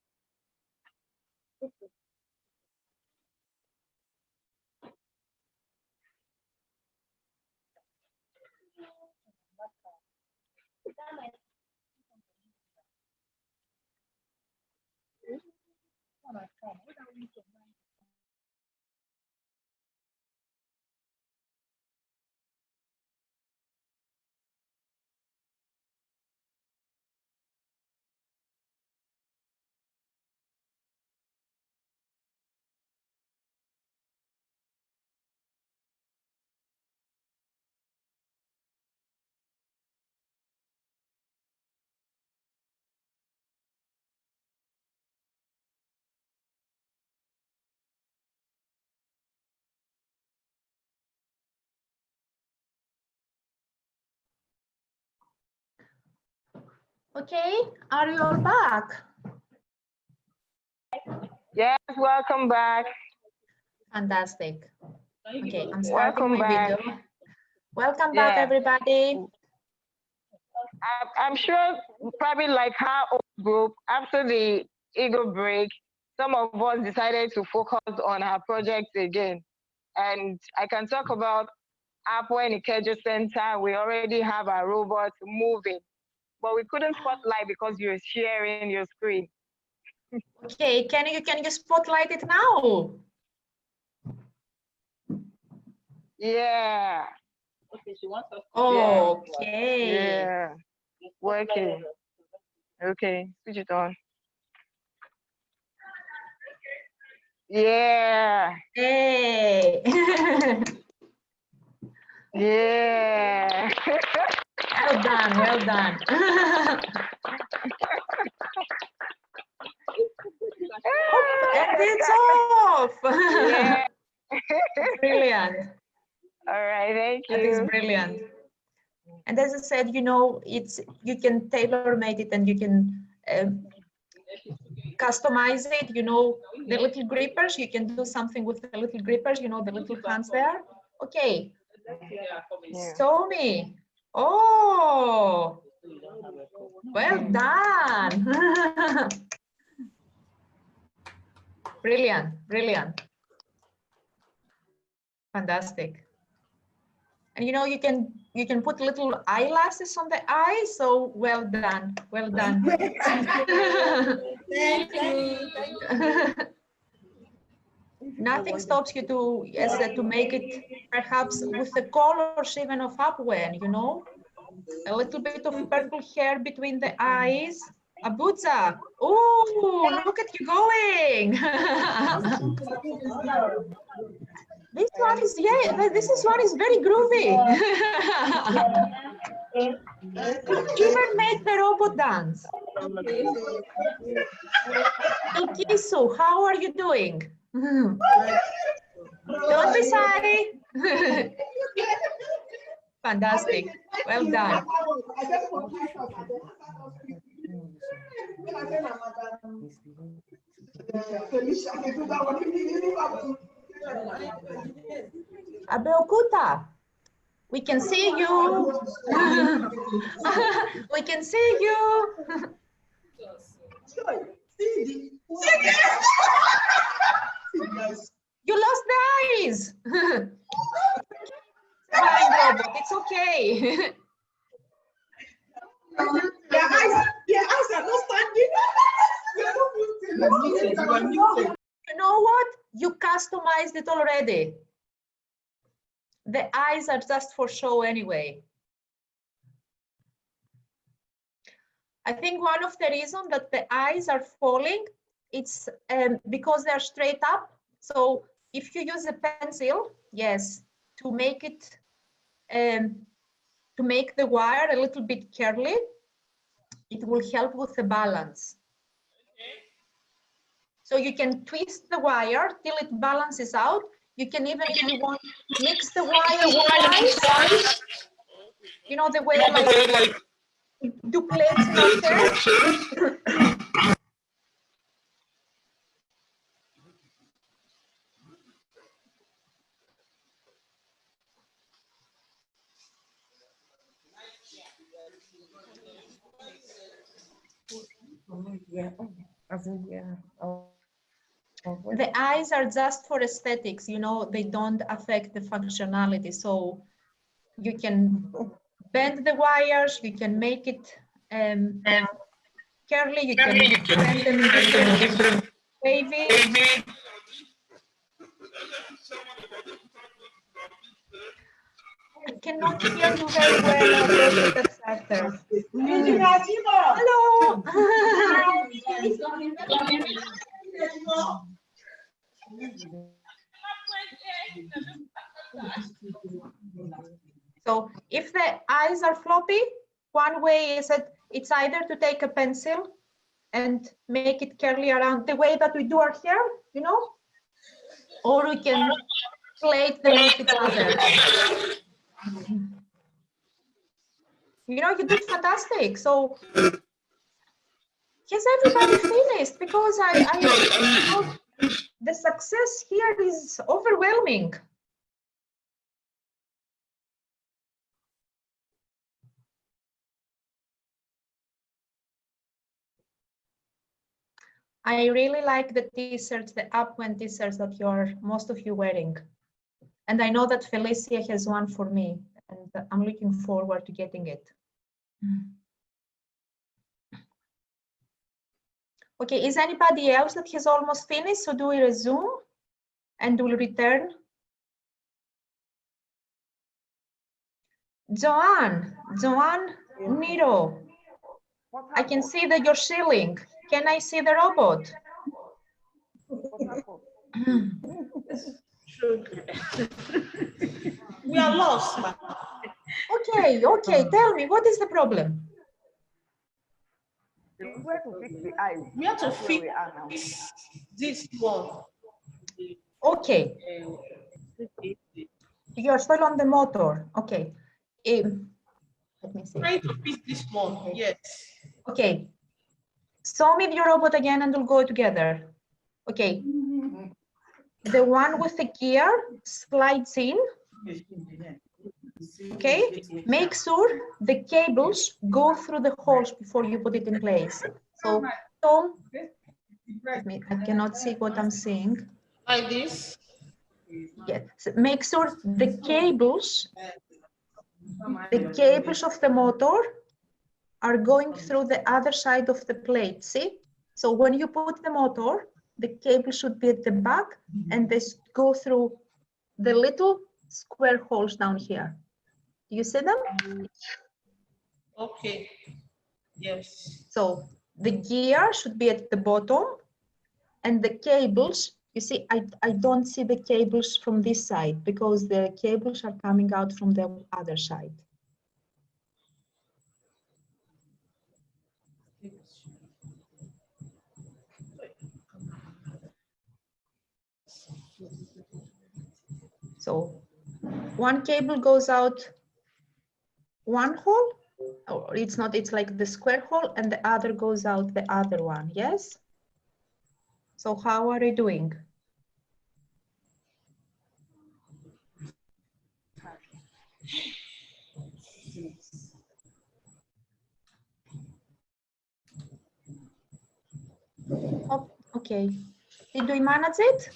B: Okay, are you all back?
T: Yes, welcome back.
B: Fantastic. Okay, I'm starting
T: Welcome
B: my
T: back.
B: video. Welcome back, everybody.
T: I'm sure probably like our old group, after the Eagle break, some of us decided to focus on our projects again. And I can talk about Apple and Ikeja Center. We already have our robots moving, but we couldn't spotlight because you're sharing your screen.
B: Okay, can you spotlight it now?
T: Yeah.
N: Okay, she wants us.
B: Okay.
T: Yeah. Working. Okay, switch it on. Yeah.
B: Hey.
T: Yeah.
B: Well done, well done. And it's off.
T: Yeah.
B: Brilliant.
T: All right, thank you.
B: That is brilliant. And as I said, you know, you can tailor-make it and you can customize it. You know, the little grippers, you can do something with the little grippers, you know, the little hands there. Okay. Stormy. Oh, well done. Brilliant, brilliant. Fantastic. And you know, you can put little eyelashes on the eyes, so well done, well done.
S: Thank you.
B: Nothing stops you to make it perhaps with the colors even of Upwen, you know, a little bit of purple hair between the eyes. Abuja, oh, look at you going. This one is, yeah, this one is very groovy. Even made the robot dance. Ilkisu, how are you doing? Don't be shy. Fantastic. Well done. Abeokuta, we can see you. We can see you. You lost the eyes. Fine, robot, it's okay.
S: Your eyes are not standing.
B: You know what? You customized it already. The eyes are just for show anyway. I think one of the reasons that the eyes are falling, it's because they're straight up. So if you use a pencil, yes, to make it, to make the wire a little bit curly, it will help with the balance. So you can twist the wire till it balances out. You can even, if you want, mix the wire twice. You know, the way like do plates in our church. The eyes are just for aesthetics, you know, they don't affect the functionality. So you can bend the wires, you can make it curly, you can bend them in different wavy. I cannot hear you very well. I'll go to the center. Hello. So if the eyes are floppy, one way is that it's either to take a pencil and make it curly around the way that we do our hair, you know, or we can plait them with each other. You know, you did fantastic. So has everybody finished? Because the success here is overwhelming. I really like the t-shirts, the upwind t-shirts that most of you wearing. And I know that Felicia has one for me, and I'm looking forward to getting it. Okay, is anybody else that has almost finished? So do we resume and we'll return? Joanne Nero, I can see that you're shilling. Can I see the robot?
S: We are lost.
B: Okay, tell me, what is the problem?
S: We have to fix this one.
B: Okay. You're still on the motor. Okay. Let me see.
S: Trying to fix this one, yes.
B: Okay. Show me your robot again and we'll go together. Okay. The one with the gear slides in. Okay. Make sure the cables go through the holes before you put it in place. So, Tom, I cannot see what I'm seeing.
S: Like this?
B: Yes. So make sure the cables of the motor are going through the other side of the plate, see? So when you put the motor, the cable should be at the back and they go through the little square holes down here. Do you see them?
S: Okay, yes.
B: So the gear should be at the bottom and the cables, you see, I don't see the cables from this side because the cables are coming out from the other side. So one cable goes out one hole, or it's not, it's like the square hole, and the other goes out the other one, yes? So how are you doing? Oh, okay. Did we manage it?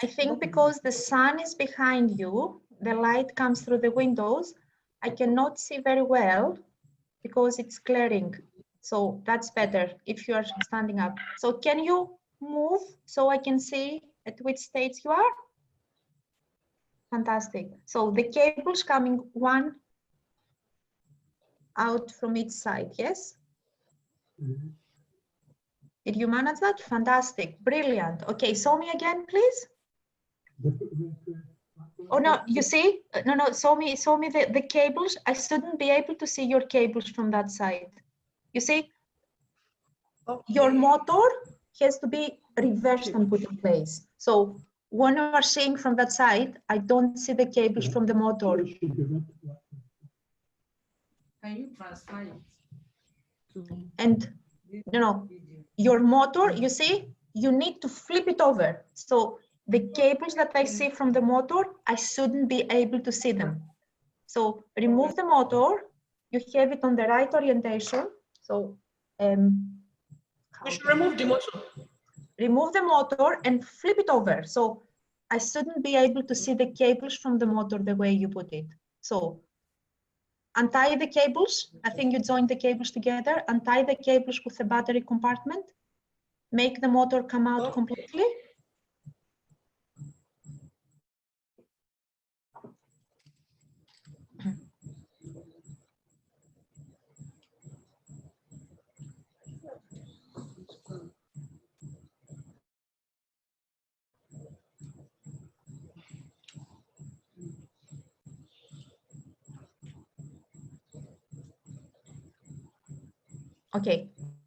B: I think because the sun is behind you, the light comes through the windows. I cannot see very well because it's glaring. So that's better if you are standing up. So can you move so I can see at which stage you are? Fantastic. So the cables coming one out from each side, yes? Did you manage that? Fantastic, brilliant. Okay, show me again, please. Oh no, you see? No, show me the cables. I shouldn't be able to see your cables from that side. You see? Okay. Your motor has to be reversed and put in place. So when you are seeing from that side, I don't see the cables from the motor.
S: Can you transfer it?
B: And your motor, you see, you need to flip it over. So the cables that I see from the motor, I shouldn't be able to see them. So remove the motor, you have it on the right orientation. So
S: we should remove the motor.
B: Remove the motor and flip it over. So I shouldn't be able to see the cables from the motor the way you put it. So untie the cables. I think you joined the cables together. Untie the cables with the battery compartment. Make the motor come out completely.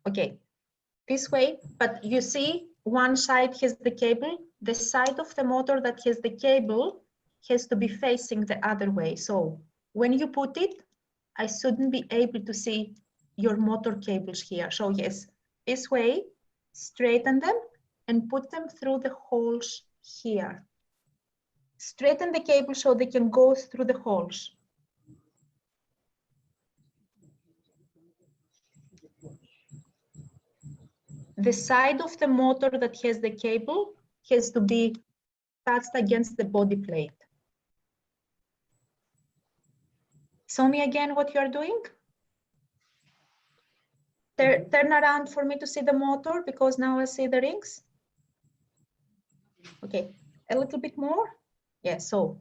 B: Okay, this way, but you see one side has the cable, the side of the motor that has the cable has to be facing the other way. So when you put it, I shouldn't be able to see your motor cables here. So yes, this way, straighten them and put them through the holes here. Straighten the cable so they can go through the holes. The side of the motor that has the cable has to be touched against the body plate. Show me again what you're doing. Turn around for me to see the motor because now I see the rings. Okay, a little bit more. Yeah, so.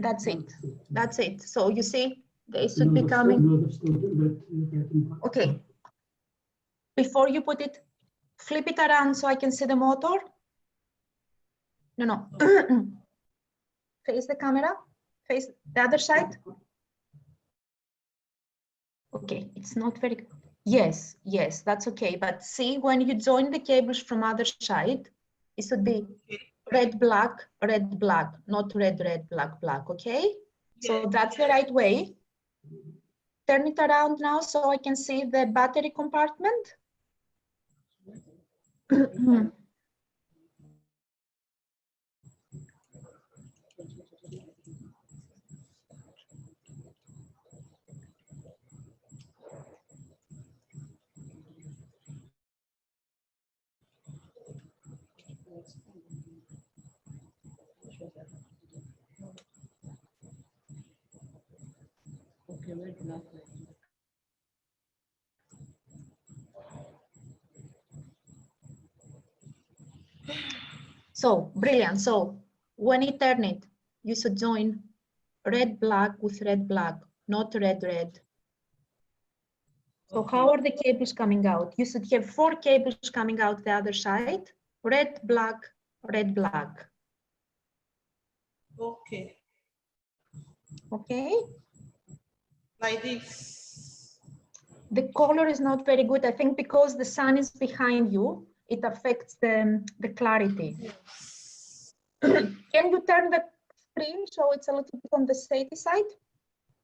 B: That's it. That's it. So you see, they should be coming. Okay. Before you put it, flip it around so I can see the motor. No. Face the camera. Face the other side. Okay, it's not very good. Yes, that's okay. But see, when you join the cables from other side, it should be red, black, not red, black, okay? So that's the right way. Turn it around now so I can see the battery compartment. So brilliant. So when you turn it, you should join red, black with red, black, not red, red. So how are the cables coming out? You should have 4 cables coming out the other side. Red, black, red, black.
S: Okay.
B: Okay.
S: Like this.
B: The color is not very good. I think because the sun is behind you, it affects the clarity. Yes. Can you turn the screen so it's a little bit on the steady side?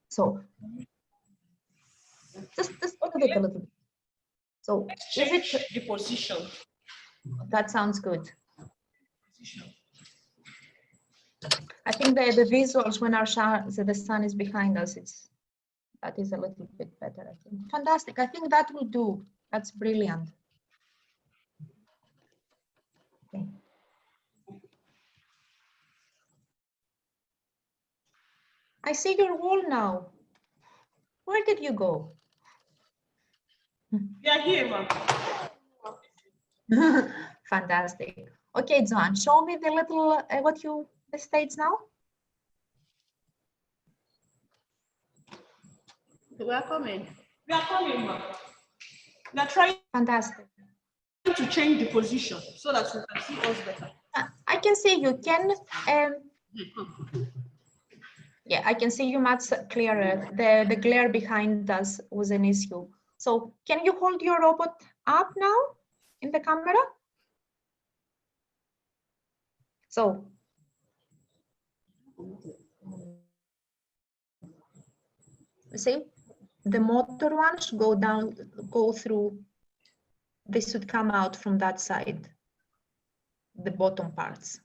B: So just look at it a little bit. So is it
S: the position?
B: That sounds good. I think the visuals when the sun is behind us, that is a little bit better, I think. Fantastic. I think that will do. That's brilliant. Okay. I see your wall now. Where did you go?
S: Yeah, here, ma'am.
B: Fantastic. Okay, John, show me the little stage now?
S: We are coming. We are coming, ma'am. We are trying
B: Fantastic.
S: to change the position so that you can see us better.
B: I can see you can. Yeah, I can see you much clearer. The glare behind us was an issue. So can you hold your robot up now in the camera? So. See, the motor one should go down, go through. This should come out from that side, the bottom parts.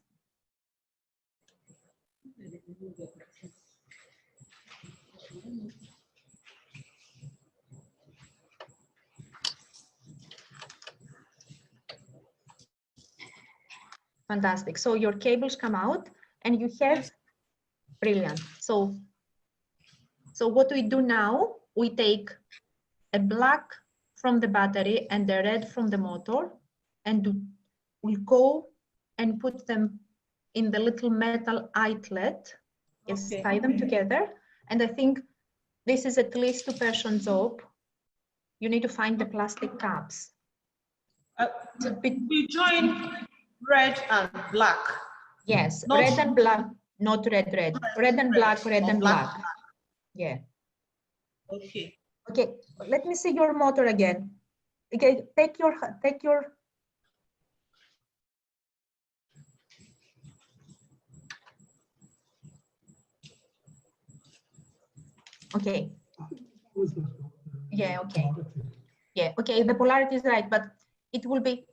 B: Fantastic. So your cables come out and you have, brilliant. So what we do now, we take a black from the battery and the red from the motor, and we go and put them in the little metal eyelet. Yes, tie them together. And I think this is at least 2-person job. You need to find the plastic caps.
S: We join red and black.
B: Yes, not red and black, not red, red. Red and black, red and black. Yeah.
S: Okay.
B: Okay, let me see your motor again. Okay, take your. Okay. Yeah, okay. Yeah, okay, the polarity is right, but it will be,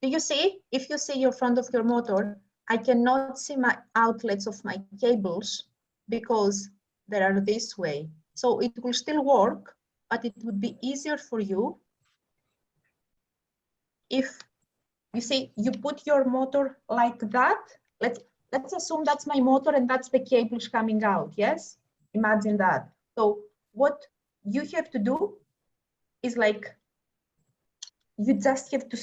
B: do you see? If you see your front of your motor, I cannot see my outlets of my cables because they are this way. So it will still work, but it would be easier for you if you see you put your motor like that. Let's assume that's my motor and that's the cables coming out. Yes, imagine that. So what you have to do is like you just have to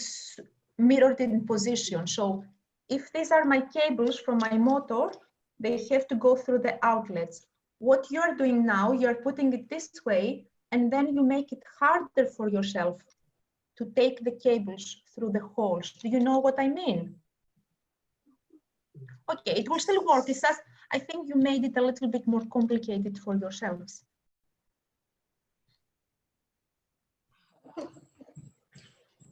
B: mirror it in position. So if these are my cables from my motor, they have to go through the outlets. What you're doing now, you're putting it this way, and then you make it harder for yourself to take the cables through the holes. Do you know what I mean? Okay, it will still work. It's just, I think you made it a little bit more complicated for yourselves.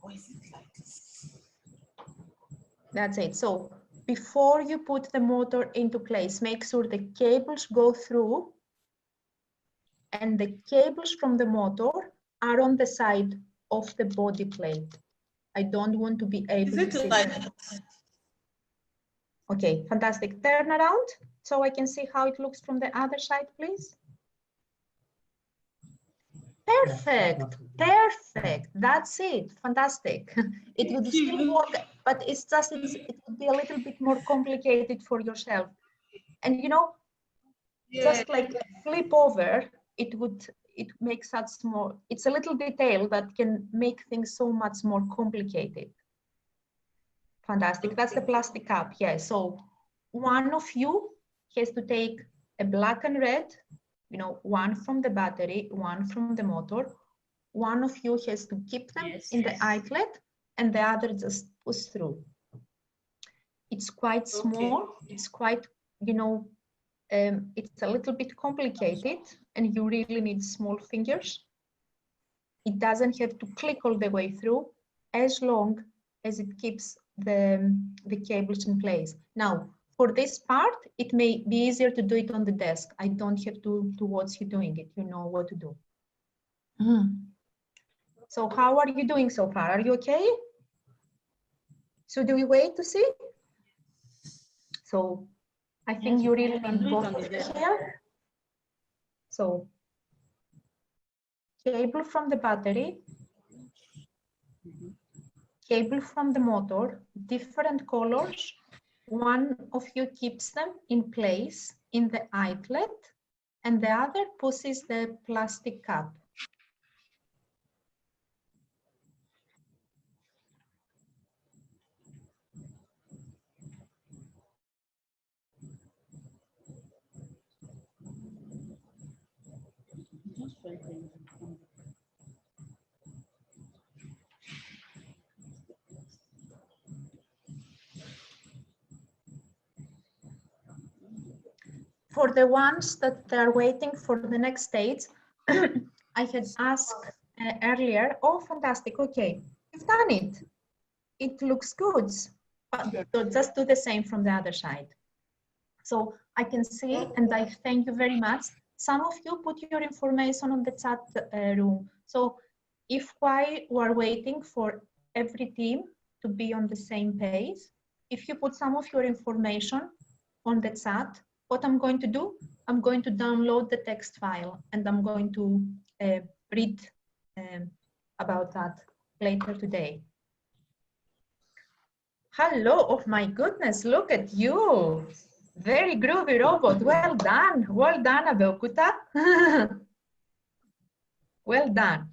S: Why is it like this?
B: That's it. So before you put the motor into place, make sure the cables go through and the cables from the motor are on the side of the body plate. I don't want to be able to see them. Okay, fantastic. Turn around so I can see how it looks from the other side, please. Perfect, perfect. That's it. Fantastic. It would still work, but it's just it would be a little bit more complicated for yourself. And you know, just like flip over, it makes such more. It's a little detail that can make things so much more complicated. Fantastic. That's the plastic cup. Yeah. So one of you has to take a black and red. You know, one from the battery, one from the motor. One of you has to keep them in the eyelet and the other just push through. It's quite small. It's quite, you know, it's a little bit complicated and you really need small fingers. It doesn't have to click all the way through as long as it keeps the cables in place. Now, for this part, it may be easier to do it on the desk. I don't have to watch you doing it. You know what to do. So how are you doing so far? Are you okay? So do we wait to see? So I think you really need both here. So cable from the battery, cable from the motor, different colors. One of you keeps them in place in the eyelet and the other pushes the plastic cup. For the ones that are waiting for the next stage, I had asked earlier, oh, fantastic, okay, you've done it. It looks good, but just do the same from the other side. So I can see, and I thank you very much. Some of you put your information on the chat room. So if while we're waiting for every team to be on the same page, if you put some of your information on the chat, what I'm going to do, I'm going to download the text file and I'm going to read about that later today. Hello, oh my goodness, look at you. Very groovy robot, well done, Abeokuta. Well done.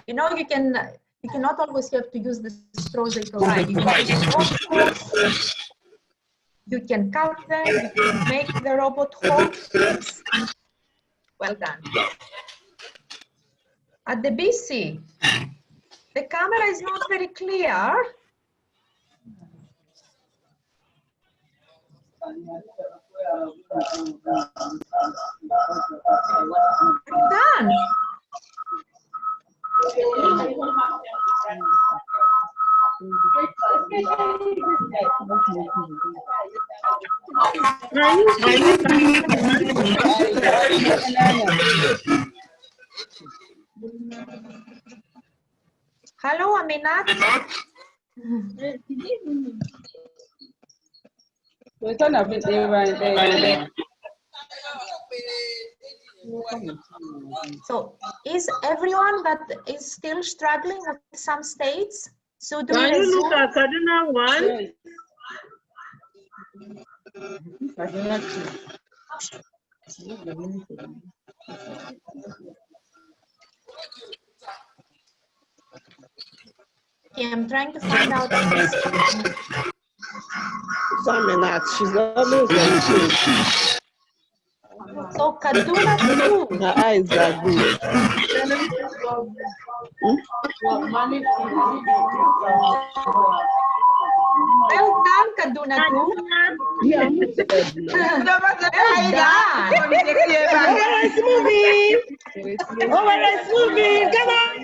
B: You know, you cannot always have to use the straws they provide. You can cut them, you can make the robot hold things. Well done. At the BC, the camera is not very clear. Done. Hello, Aminat. So, is everyone that is still struggling with some states? So do
R: Can you look at Cardinal 1?
B: Okay, I'm trying to find out.
R: She's always like
B: so Kaduna too.
R: Her eyes are good.
B: Well done, Kaduna too.
R: Yeah.
B: Well done.
R: It's moving. Oh, it's moving. Come on.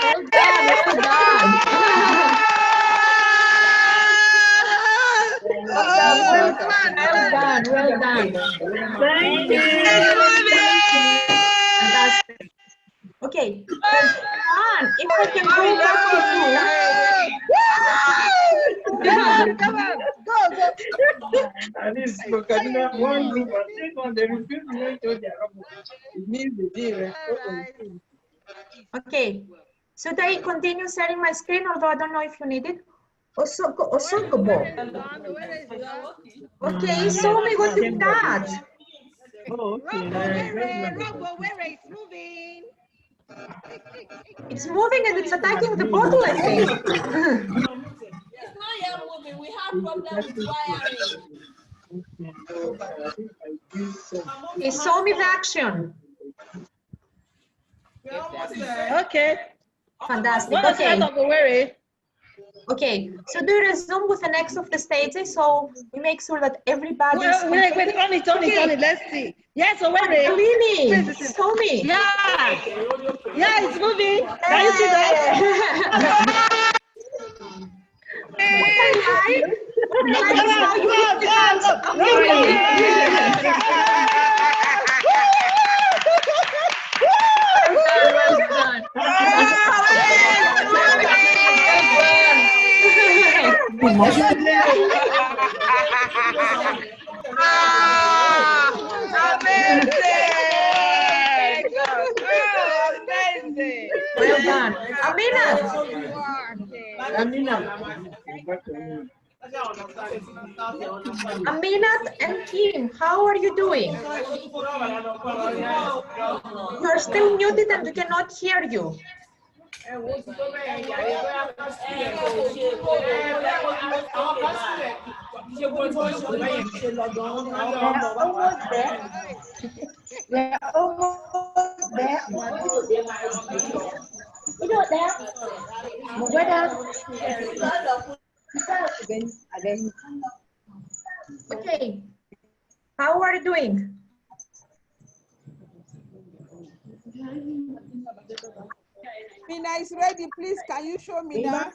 B: Well done. Well done. Well done.
R: Thank you.
B: Fantastic. Okay, Kaduna, if I can go back to you.
R: Come on, go. And it's for Kaduna one group, I think on the recruitment to their it means the deal.
B: Okay, should I continue sharing my screen, although I don't know if you need it? Osokobo. Okay, show me what you've got.
R: Oh, okay.
B: It's moving and it's attacking the bottle, I think.
S: It's not yet moving. We have problems with wiring.
B: Okay, show me the action.
R: Okay.
B: Fantastic.
R: What
B: Okay. Okay, so do you resume with the next of the stages so we make sure that everybody is
R: wait, on it, let's see. Yeah, so wait.
B: Really? Show me.
R: Yeah. Yeah, it's moving. Can you see that?
B: Well done. Aminat and Kim, how are you doing? You're still muted and we cannot hear you.
I: We're almost there. You know that? Again.
B: Okay. How are you doing?
U: Mina is ready. Please, can you show Mina?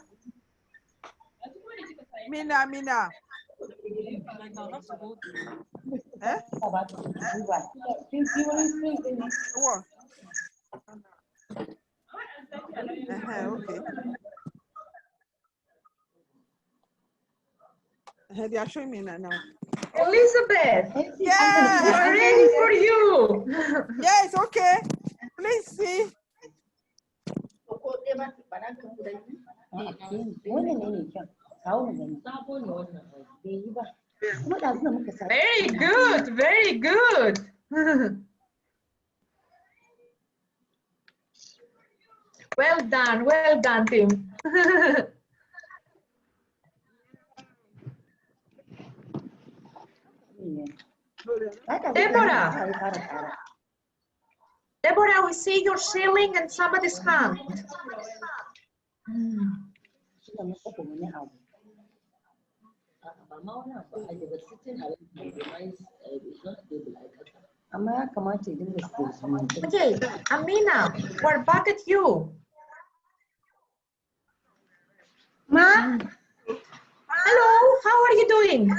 U: Mina. Eh? What? Okay. They are showing me now.
B: Elizabeth.
U: Yes.
B: We are ready for you.
U: Yes, okay. Please see.
B: Very good, very good. Well done, team. Deborah, we see your ceiling and somebody's hand. Okay, Amina, we're back at you.
I: Ma?
B: Hello, how are you doing?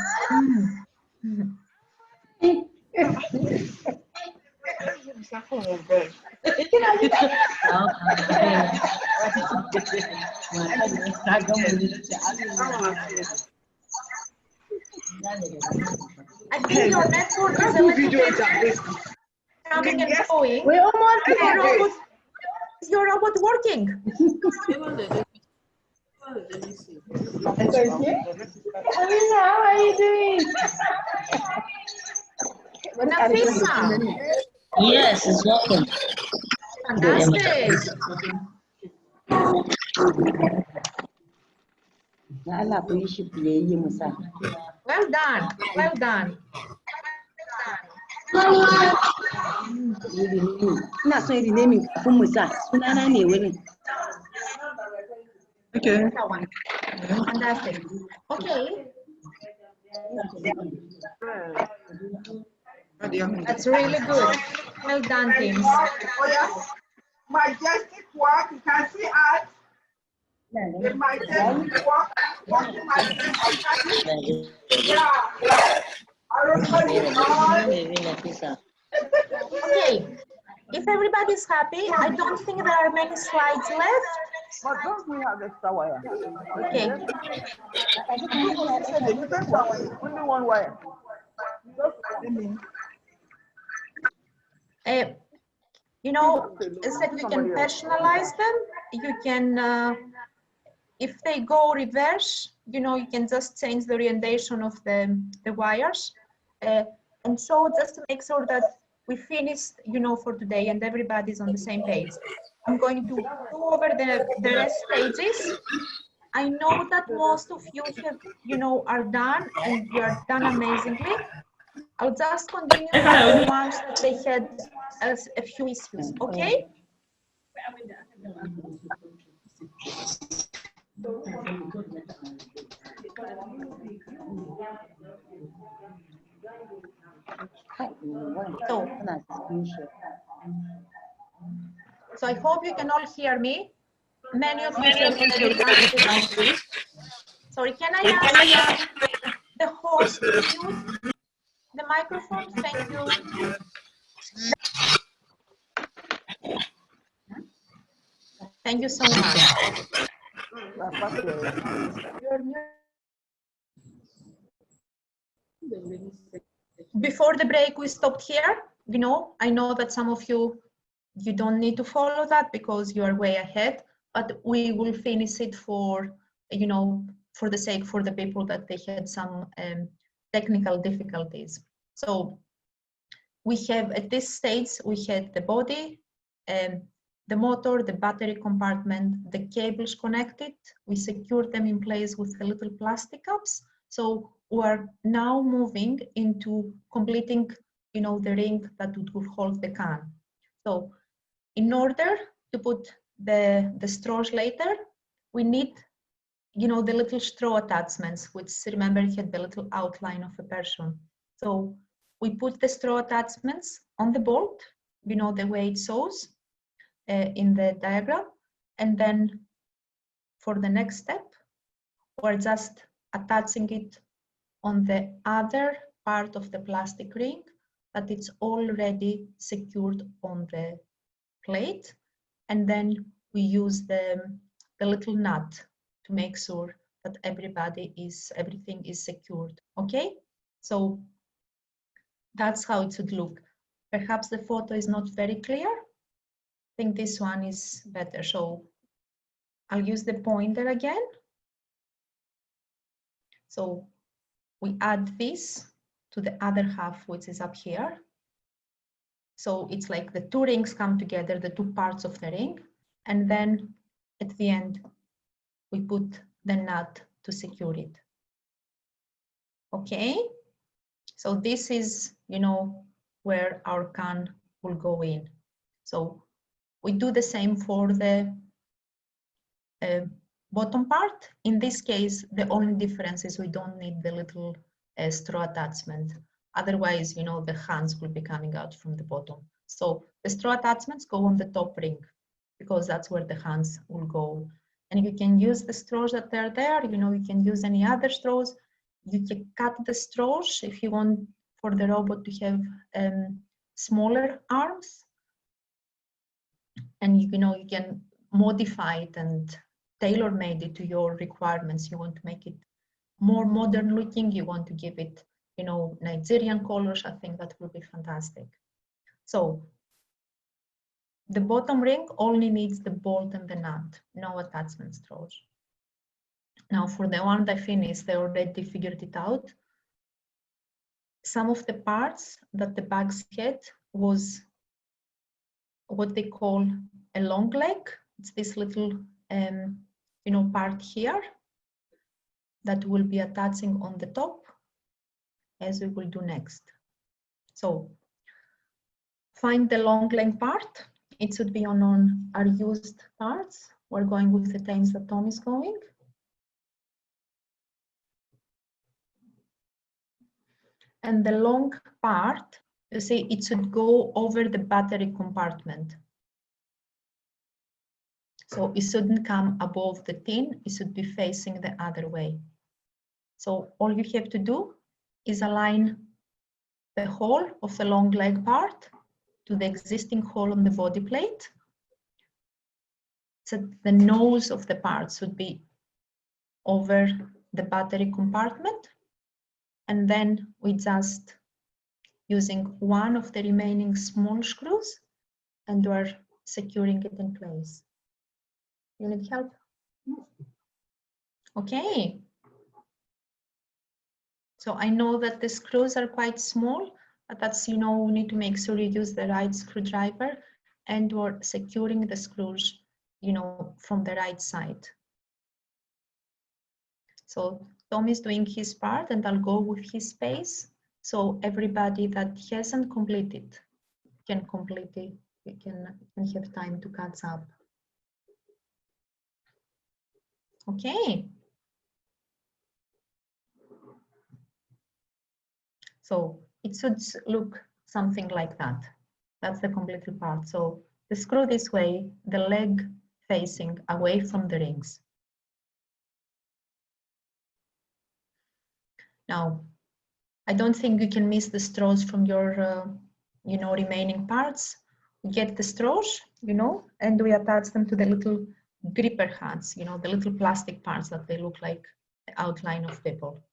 B: I think your network is a little bit coming and going.
I: We're almost
B: Is your robot working?
I: Amina, how are you doing?
B: Nafisa.
O: Yes, it's working.
B: Fantastic. Well done. Well done.
P: Ina son renaming kafin mu sa sunana ne wurin.
B: Okay. Fantastic. Okay. That's really good. Well done, teams.
U: Oh, yeah. Majestic work. You can see us. The majestic work.
B: Okay. If everybody's happy, I don't think there are many slides left.
U: But don't we have extra wire?
B: Okay.
U: Only one wire.
B: You know, instead you can personalize them. You can, if they go reverse, you know, you can just change the orientation of the wires. And so just to make sure that we finished, you know, for today and everybody's on the same page. I'm going to go over the rest stages. I know that most of you have, you know, are done and you are done amazingly. I'll just continue with the ones that they had a few issues, okay? So I hope you can all hear me. Many of you have already answered. Sorry, can I ask the host to mute the microphone? Thank you. Thank you so much. Before the break, we stopped here. You know, I know that some of you don't need to follow that because you are way ahead, but we will finish it for, you know, for the sake for the people that they had some technical difficulties. So we have at this stage, we had the body, the motor, the battery compartment, the cables connected. We secured them in place with the little plastic cups. So we're now moving into completing you know, the ring that would hold the can. So in order to put the straws later, we need, you know, the little straw attachments, which remember had the little outline of a person. So we put the straw attachments on the board, you know, the way it shows in the diagram. And then for the next step, we're just attaching it on the other part of the plastic ring that it's already secured on the plate. And then we use the little nut to make sure that everything is secured. Okay, so that's how it should look. Perhaps the photo is not very clear. I think this one is better. So I'll use the pointer again. So we add this to the other half, which is up here. So it's like the two rings come together, the two parts of the ring. And then at the end, we put the nut to secure it. Okay, so this is, you know, where our can will go in. So we do the same for the bottom part. In this case, the only difference is we don't need the little straw attachment. Otherwise, you know, the hands will be coming out from the bottom. So the straw attachments go on the top ring because that's where the hands will go. And you can use the straws that are there. You know, you can use any other straws. You can cut the straws if you want for the robot to have smaller arms. And you know, you can modify it and tailor-made it to your requirements. You want to make it more modern looking. You want to give it, you know, Nigerian colors. I think that will be fantastic. So the bottom ring only needs the bolt and the nut, no attachment straws. Now for the one that finished, they already figured it out. Some of the parts that the bags had was what they call a long leg. It's this little, you know, part here that will be attaching on the top, as we will do next. So find the long leg part. It should be on our used parts. We're going with the times that Tom is going. And the long part, you see, it should go over the battery compartment. So it shouldn't come above the tin, it should be facing the other way. So all you have to do is align the hole of the long leg part to the existing hole on the body plate. So the nose of the part should be over the battery compartment. And then we just using one of the remaining small screws and we're securing it in place. You need help? Okay. So I know that the screws are quite small, but that's, you know, we need to make sure you use the right screwdriver and we're securing the screws, you know, from the right side. So Tom is doing his part and I'll go with his pace. So everybody that hasn't completed can complete it, can have time to catch up. Okay. So it should look something like that. That's the completed part. So the screw this way, the leg facing away from the rings. Now, I don't think you can miss the straws from your, you know, remaining parts. We get the straws, you know, and we attach them to the little gripper hands, you know, the little plastic parts that they look like the outline of people.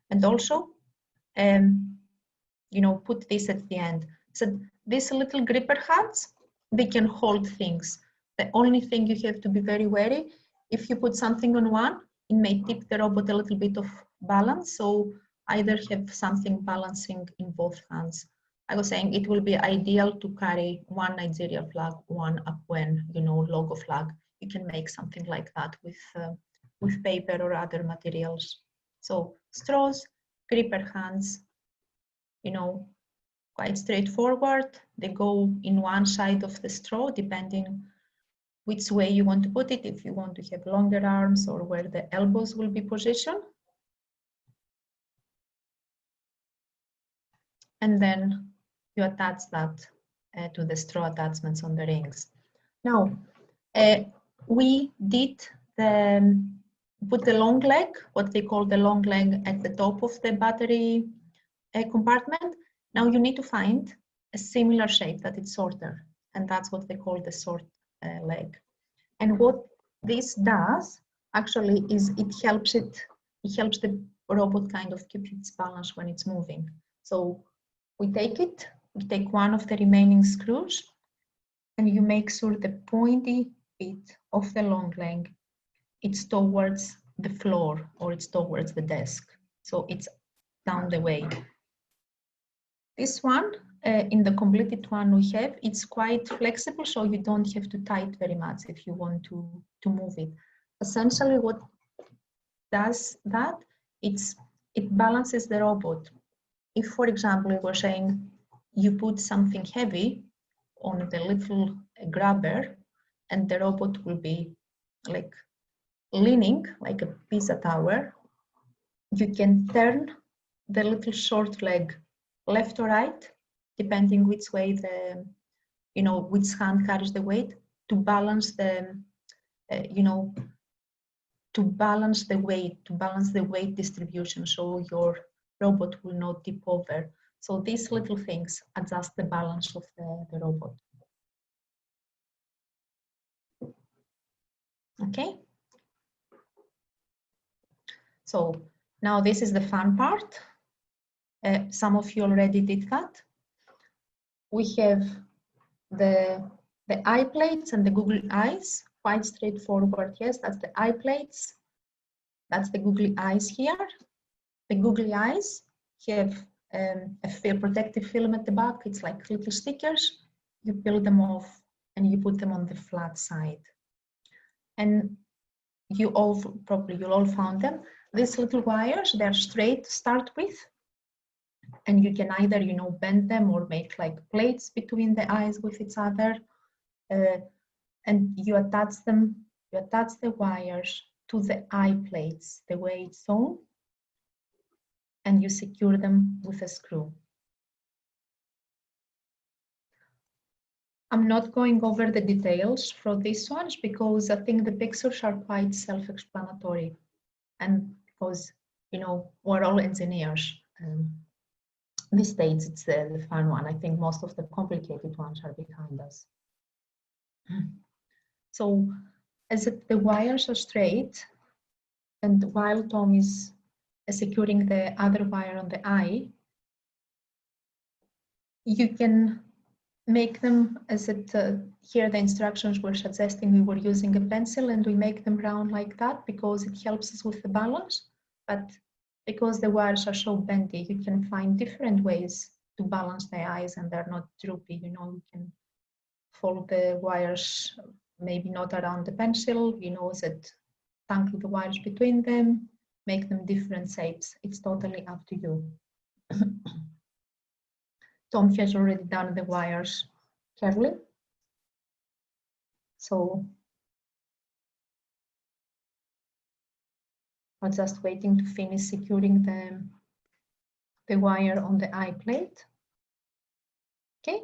B: And also, you know, put this at the end. So these little gripper hands, they can hold things. The only thing you have to be very wary, if you put something on one, it may tip the robot a little bit of balance. So either have something balancing in both hands. I was saying it will be ideal to carry one Nigeria flag, one Akwen, you know, logo flag. You can make something like that with paper or other materials. So straws, gripper hands, you know, quite straightforward. They go in one side of the straw, depending which way you want to put it, if you want to have longer arms or where the elbows will be positioned. And then you attach that to the straw attachments on the rings. Now, we did put the long leg, what they call the long leg, at the top of the battery compartment. Now you need to find a similar shape that it's shorter, and that's what they call the short leg. And what this does actually is it helps the robot kind of keep its balance when it's moving. So we take one of the remaining screws, and you make sure the pointy bit of the long leg, it's towards the floor or it's towards the desk. So it's down the way. This one, in the completed one we have, it's quite flexible, so you don't have to tie it very much if you want to move it. Essentially what does that, it balances the robot. If, for example, we were saying you put something heavy on the little grabber and the robot will be like leaning like a pizza tower, you can turn the little short leg left or right, depending which way the, which hand carries the weight, to balance the, to balance the weight distribution, so your robot will not tip over. So these little things adjust the balance of the robot. Okay. So now this is the fun part. Some of you already did that. We have the eye plates and the googly eyes, quite straightforward. Yes, that's the eye plates. That's the googly eyes here. The googly eyes have a protective film at the back. It's like little stickers. You peel them off and you put them on the flat side. And you'll all found them. These little wires, they're straight to start with. And you can either, bend them or make like plates between the eyes with each other. And you attach the wires to the eye plates the way it's sewn, and you secure them with a screw. I'm not going over the details for these ones because I think the pictures are quite self-explanatory, and because, we're all engineers. This stage, it's the fun one. I think most of the complicated ones are behind us. So as the wires are straight, and while Tom is securing the other wire on the eye, you can make them as here the instructions were suggesting we were using a pencil, and we make them round like that because it helps us with the balance. But because the wires are so bendy, you can find different ways to balance the eyes and they're not droopy. You can follow the wires, maybe not around the pencil, tangle the wires between them, make them different shapes. It's totally up to you. Tom has already done the wires carefully. So I'm just waiting to finish securing the wire on the eye plate. Okay.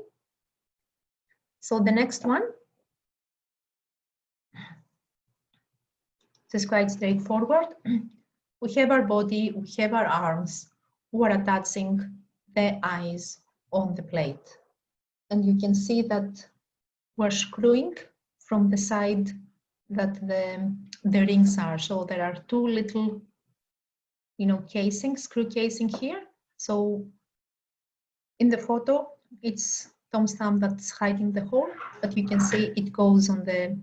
B: So the next one, this is quite straightforward. We have our body, we have our arms, we're attaching the eyes on the plate. And you can see that we're screwing from the side that the rings are. So there are two little, screw casing here. So in the photo, it's Tom's thumb that's hiding the hole, but you can see it goes on the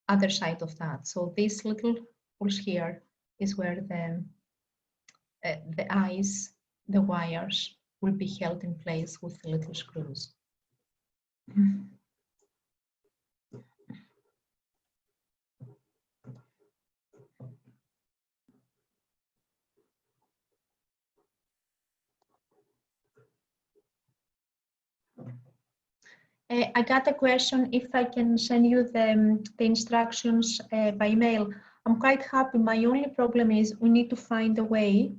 B: other side of that. So this little holes here is where the eyes, the wires will be held in place with the little screws. I got a question if I can send you the instructions by email. I'm quite happy. My only problem is we need to find a way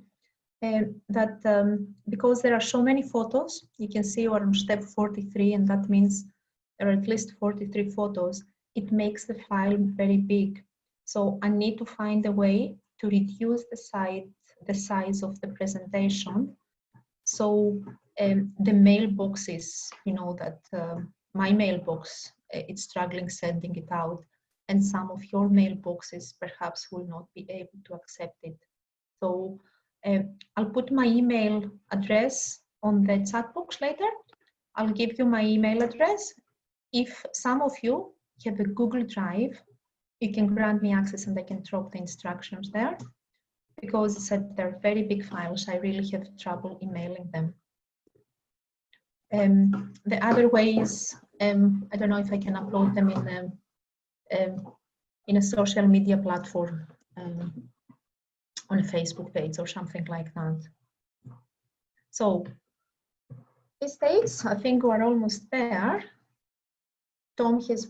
B: that because there are so many photos, you can see we're on step 43, and that means there are at least 43 photos. It makes the file very big. So I need to find a way to reduce the size of the presentation. So the mailboxes, you know, that my mailbox, it's struggling sending it out, and some of your mailboxes perhaps will not be able to accept it. So I'll put my email address on the chat box later. I'll give you my email address. If some of you have a Google Drive, you can grant me access and I can drop the instructions there, because they're very big files. I really have trouble emailing them. The other way is, I don't know if I can upload them in a social media platform, on a Facebook page or something like that. So these days, I think we're almost there. Tom has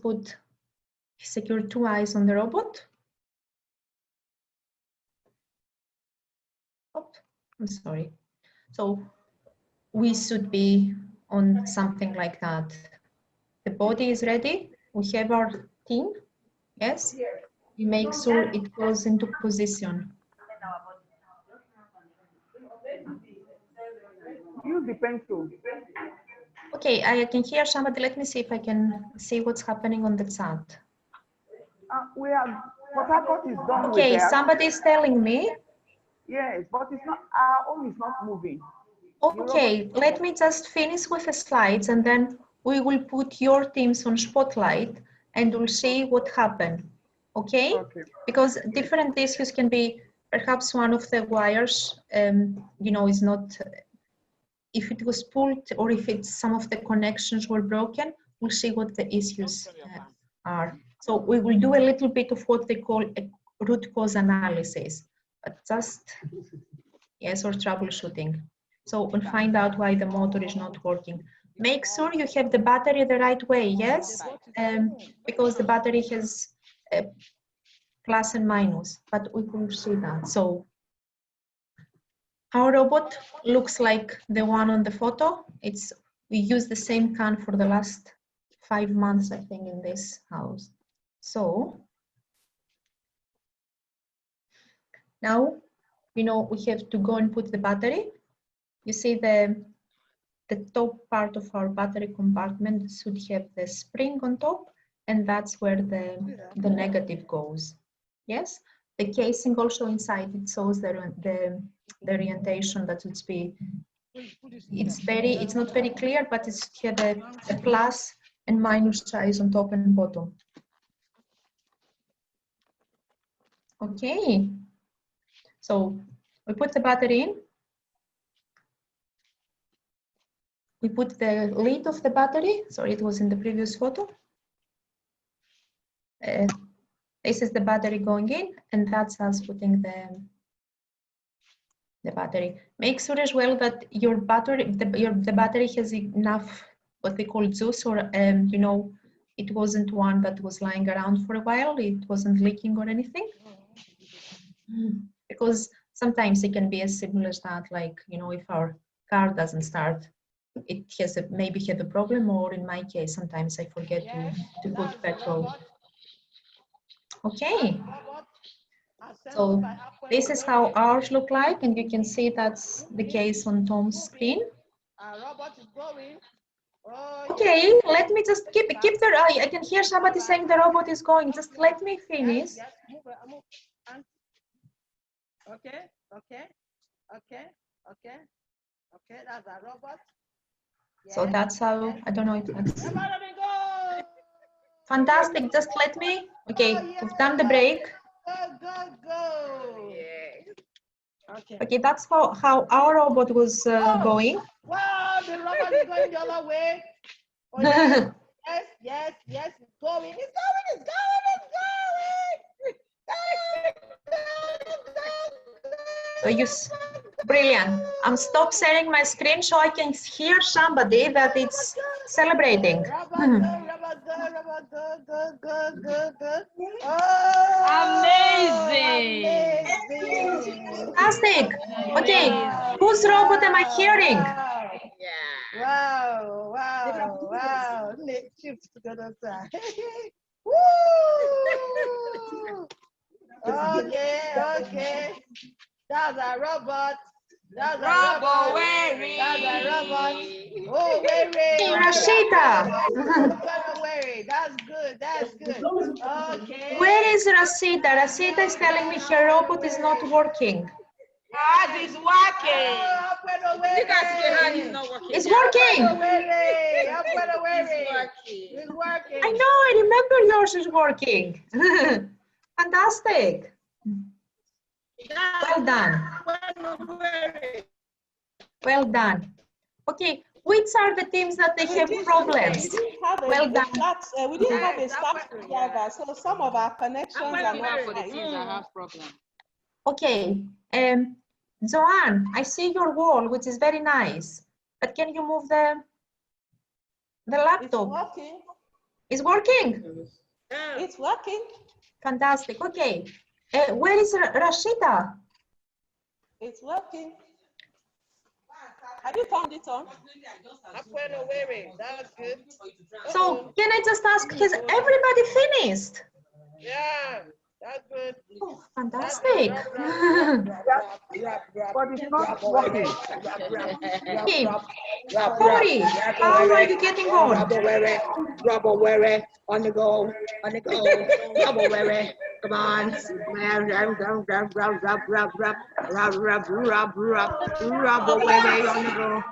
B: secured 2 eyes on the robot. Oh, I'm sorry. So we should be on something like that. The body is ready. We have our team. Yes. We make sure it goes into position.
U: Use the pencil.
B: Okay, I can hear somebody. Let me see if I can see what's happening on the chat.
U: We have, Port Harcourt is done
B: okay,
U: with that.
B: Somebody is telling me.
U: Yes, but it's not, our own is not moving.
B: Okay, let me just finish with the slides and then we will put your teams on spotlight and we'll see what happened. Okay? Because different issues can be, perhaps one of the wires, you know, is not, if it was pulled or if it's some of the connections were broken, we'll see what the issues are. So we will do a little bit of what they call a root cause analysis, but just, yes, or troubleshooting. So we'll find out why the motor is not working. Make sure you have the battery the right way, yes? Because the battery has plus and minus, but we will see that. So our robot looks like the one on the photo. We use the same can for the last 5 months, I think, in this house. So now, you know, we have to go and put the battery. You see the top part of our battery compartment should have the spring on top, and that's where the negative goes. Yes, the casing also inside, it shows the orientation that should be, it's not very clear, but it's here the plus and minus size on top and bottom. Okay, so we put the battery in. We put the lid of the battery. Sorry, it was in the previous photo. This is the battery going in, and that's us putting the battery. Make sure as well that your battery, the battery has enough what we call juice, or you know, it wasn't one that was lying around for a while. It wasn't leaking or anything, because sometimes it can be as simple as that. Like, you know, if our car doesn't start, it has maybe had a problem, or in my case, sometimes I forget to put petrol. Okay, so this is how ours look like, and you can see that's the case on Tom's screen. Okay, let me just keep the, I can hear somebody saying the robot is going. Just let me finish.
U: Okay, that's a robot.
B: So that's how, I don't know if that's fantastic. Just let me, okay, we've done the break.
U: Go.
B: Okay, that's how our robot was going.
U: Wow, the robot is going the other way. Oh, yes, yes, it's going.
B: So Brilliant. I'm stop sharing my screen so I can hear somebody that it's celebrating.
S: Amazing.
B: Fantastic. Okay, whose robot am I hearing?
U: Wow, wow, wow. Woo! Okay, okay. That's a robot. That's a robot. That's a robot. Oh, Wery.
B: Rashida.
U: That's good. That's good. Okay.
B: Where is Rashida? Rashida is telling me her robot is not working.
U: It's working. You guys see how he's not working.
B: It's working.
U: It's working.
B: I know, I remember yours is working. Fantastic. Well done. Well done. Okay, which are the teams that they have problems? Well done.
H: We didn't have a staff together, so some of our connections are not
L: For the teams that have problems.
B: Okay, Joanne, I see your wall, which is very nice, but can you move the laptop?
H: It's working.
B: It's working?
H: It's working.
B: Fantastic, okay. Where is Rashida?
H: It's working. Have you turned it on?
U: That's good.
B: So can I just ask, has everybody finished?
U: Yeah, that's good.
B: Oh, fantastic.
U: But it's not working.
B: Okay. Corey, how are you getting on?
U: Rubber weary, on the go, rubber weary. Come on, rub, weary on the go.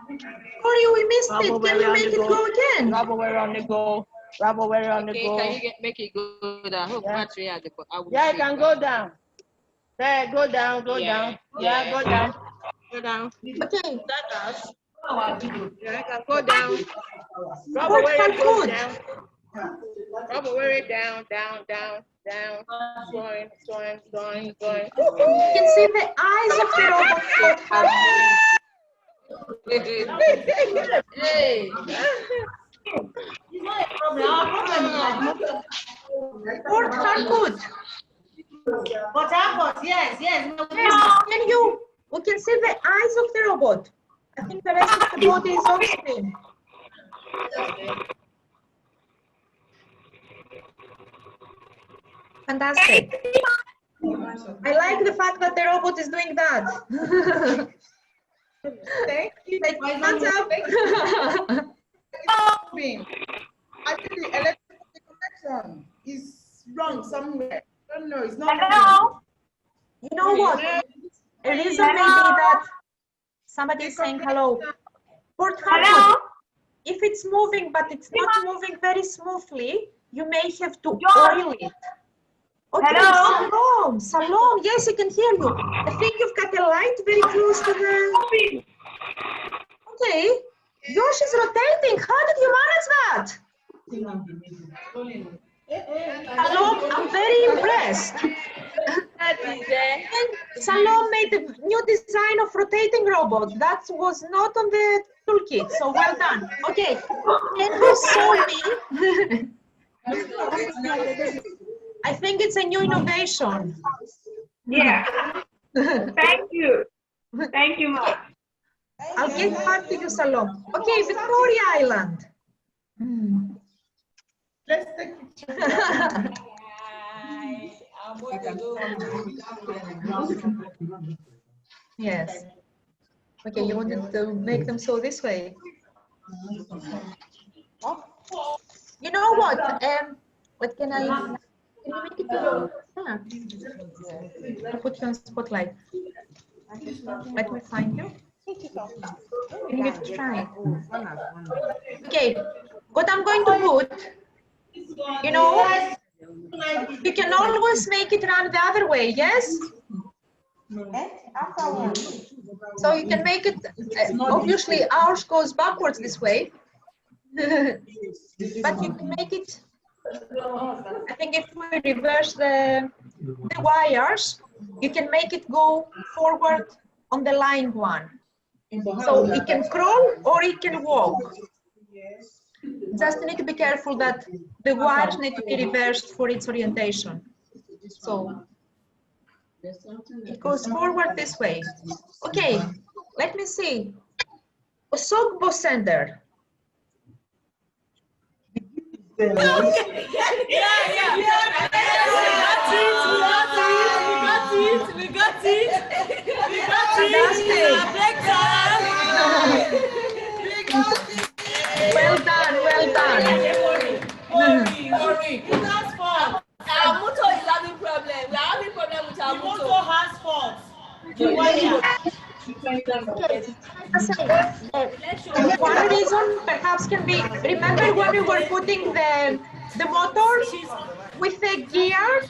B: Corey, we missed it. Can you make it go again?
U: Rubber weary on the go. Rubber weary on the go.
L: Can you make it go down? Hope battery has the.
U: Yeah, it can go down. There, go down, go down. Yeah, go down. Go down.
B: Okay.
U: Yeah, it can go down. Rubber weary goes down. Rubber weary down, down, down. Down, going.
B: You can see the eyes of the robot.
U: Hey.
B: Port Harcourt.
U: Port Harcourt, yes.
B: Can you? We can see the eyes of the robot. I think the rest of the body is off screen. Fantastic. I like the fact that the robot is doing that.
U: Thank you.
B: Like, hands up.
Q: I think the electrical connection is wrong somewhere. I don't know. It's not.
B: Hello? You know what? A reason may be that somebody is saying hello. Port Harcourt, if it's moving but it's not moving very smoothly, you may have to oil it. Okay, Salom, yes, I can hear you. I think you've got a light very close to the... Okay, yours is rotating. How did you manage that? Salom, I'm very impressed. Salom made a new design of rotating robot. That was not on the toolkit, so well done. Okay, can you show me? I think it's a new innovation.
G: Yeah. Thank you. Thank you, Mark.
B: I'll get back to you, Salom. Okay, Victoria Island.
Q: Let's take it.
B: Yes. Okay, you wanted to make them so this way. You know what? What can I? Can you make it? I'll put you on spotlight. Let me find you. Can you give it a try? Okay. What I'm going to put, you know, you can always make it run the other way, yes? So you can make it, obviously ours goes backwards this way, but you can make it, I think if we reverse the wires, you can make it go forward on the lying one. So it can crawl or it can walk. Just need to be careful that the wires need to be reversed for its orientation. So it goes forward this way. Okay, let me see. Osogbo sender.
S: Yeah. We got it.
B: Well done, well done.
S: Worry. It has fault. Our motor is having problem. We are having problem with our motor. The motor has fault.
B: One reason perhaps can be, remember when we were putting the motor with the gear,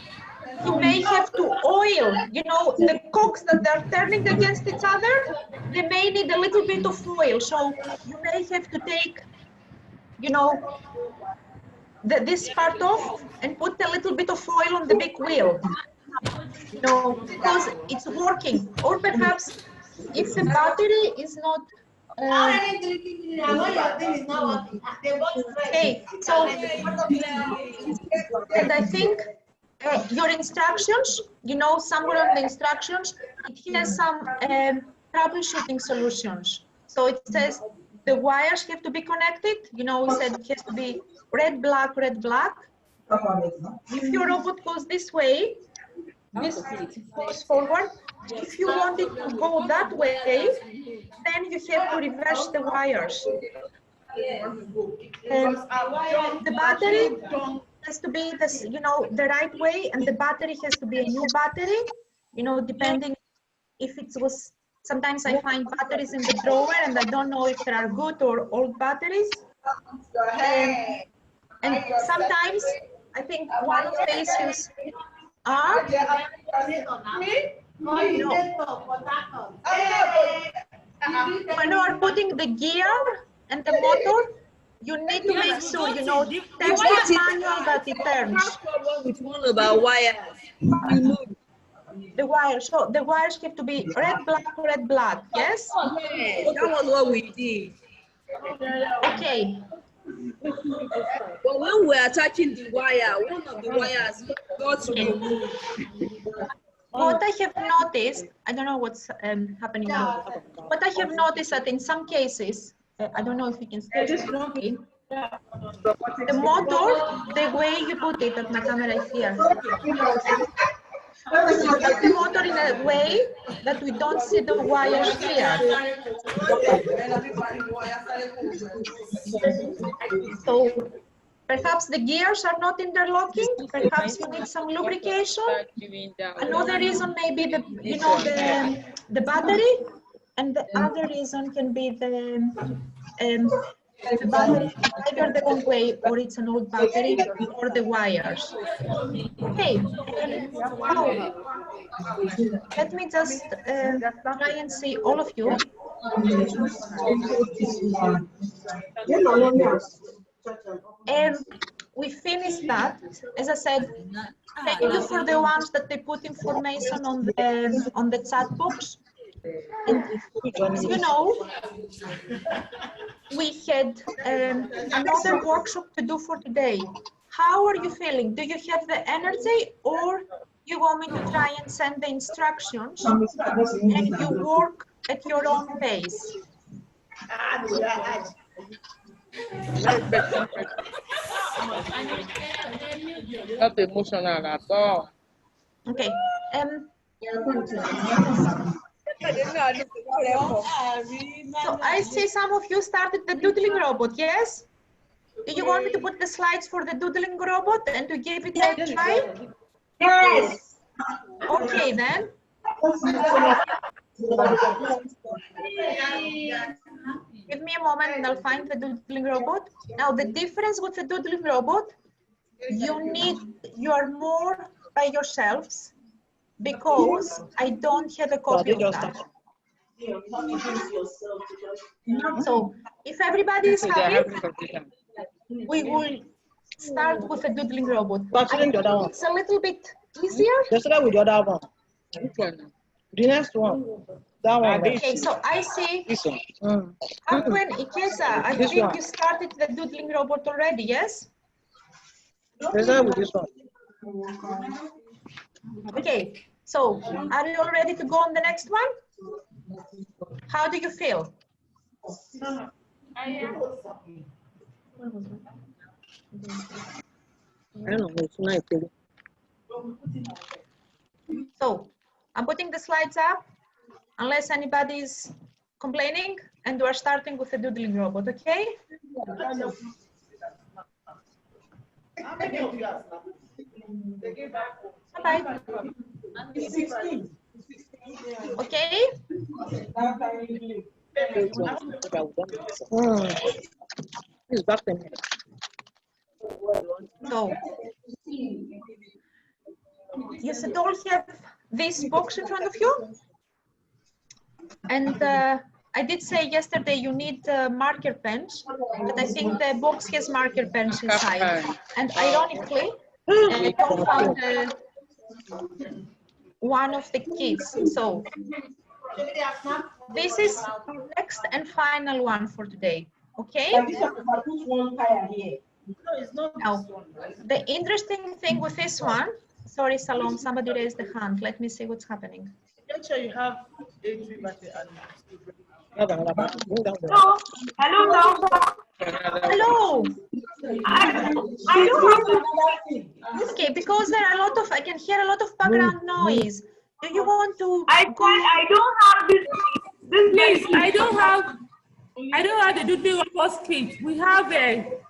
B: you may have to oil, you know, the cogs that they're turning against each other, they may need a little bit of oil. So you may have to take, you know, this part off and put a little bit of oil on the big wheel. You know, because it's working. Or perhaps if the battery is not okay, so and I think your instructions, you know, somewhere on the instructions, it has some troubleshooting solutions. So it says the wires have to be connected. You know, we said it has to be red, black, red, black. If your robot goes this way, this goes forward. If you want it to go that way, then you have to reverse the wires. The battery has to be this, you know, the right way, and the battery has to be a new battery, you know, depending if it was, sometimes I find batteries in the drawer and I don't know if they are good or old batteries. And sometimes I think one of the issues are, when you are putting the gear and the motor, you need to make sure, you know, test the manual that it turns.
S: With one of our wires.
B: The wires, so the wires have to be red, black, yes?
S: Okay, that was what we did.
B: Okay.
S: But when we are attaching the wire, one of the wires got removed.
B: What I have noticed, I don't know what's happening now, but I have noticed that in some cases, I don't know if you can see it, the motor, the way you put it, that my camera is here, put the motor in a way that we don't see the wires here. So perhaps the gears are not interlocking. Perhaps you need some lubrication. Another reason may be the, you know, the battery, and the other reason can be the battery either the wrong way, or it's an old battery, or the wires. Okay. Let me just try and see all of you. We finished that. As I said, thank you for the ones that they put information on the chat box. And as you know, we had another workshop to do for today. How are you feeling? Do you have the energy, or you want me to try and send the instructions and you work at your own pace?
L: Not emotional at all.
B: Okay. So I see some of you started the doodling robot, yes? Do you want me to put the slides for the doodling robot and to give it a try?
I: Yes.
B: Okay then. Give me a moment and I'll find the doodling robot. Now the difference with the doodling robot, you are more by yourselves, because I don't have a copy of that. So if everybody is happy, we will start with the doodling robot. It's a little bit easier.
L: With the other one.
R: The next one. That one.
B: Okay, so I see.
R: This one.
B: Akwen Ikeza, I
R: This
B: think
R: one.
B: you started the doodling robot already, yes?
R: Let's with this one.
B: Okay, so are you all ready to go on the next one? How do you feel?
O: I don't know, it's nice.
B: So I'm putting the slides up, unless anybody's complaining, and we're starting with the doodling robot, okay?
Q: How many of you are
B: Bye. Okay?
O: It's back in here.
B: So you should all have this box in front of you. And I did say yesterday you need marker pens, but I think the box has marker pens inside. And ironically, Tom found one of the kids. So this is next and final one for today. Okay? Now, the interesting thing with this one, sorry, Salom, somebody raised the hand. Let me see what's happening.
Q: Make sure you have A3 battery and
U: Hello, doctor.
B: Hello.
U: I don't have
B: Okay, because there are a lot of, I can hear a lot of background noise. Do you want to?
U: I don't have this.
J: Please, I don't have the doodling robot kit. We have a.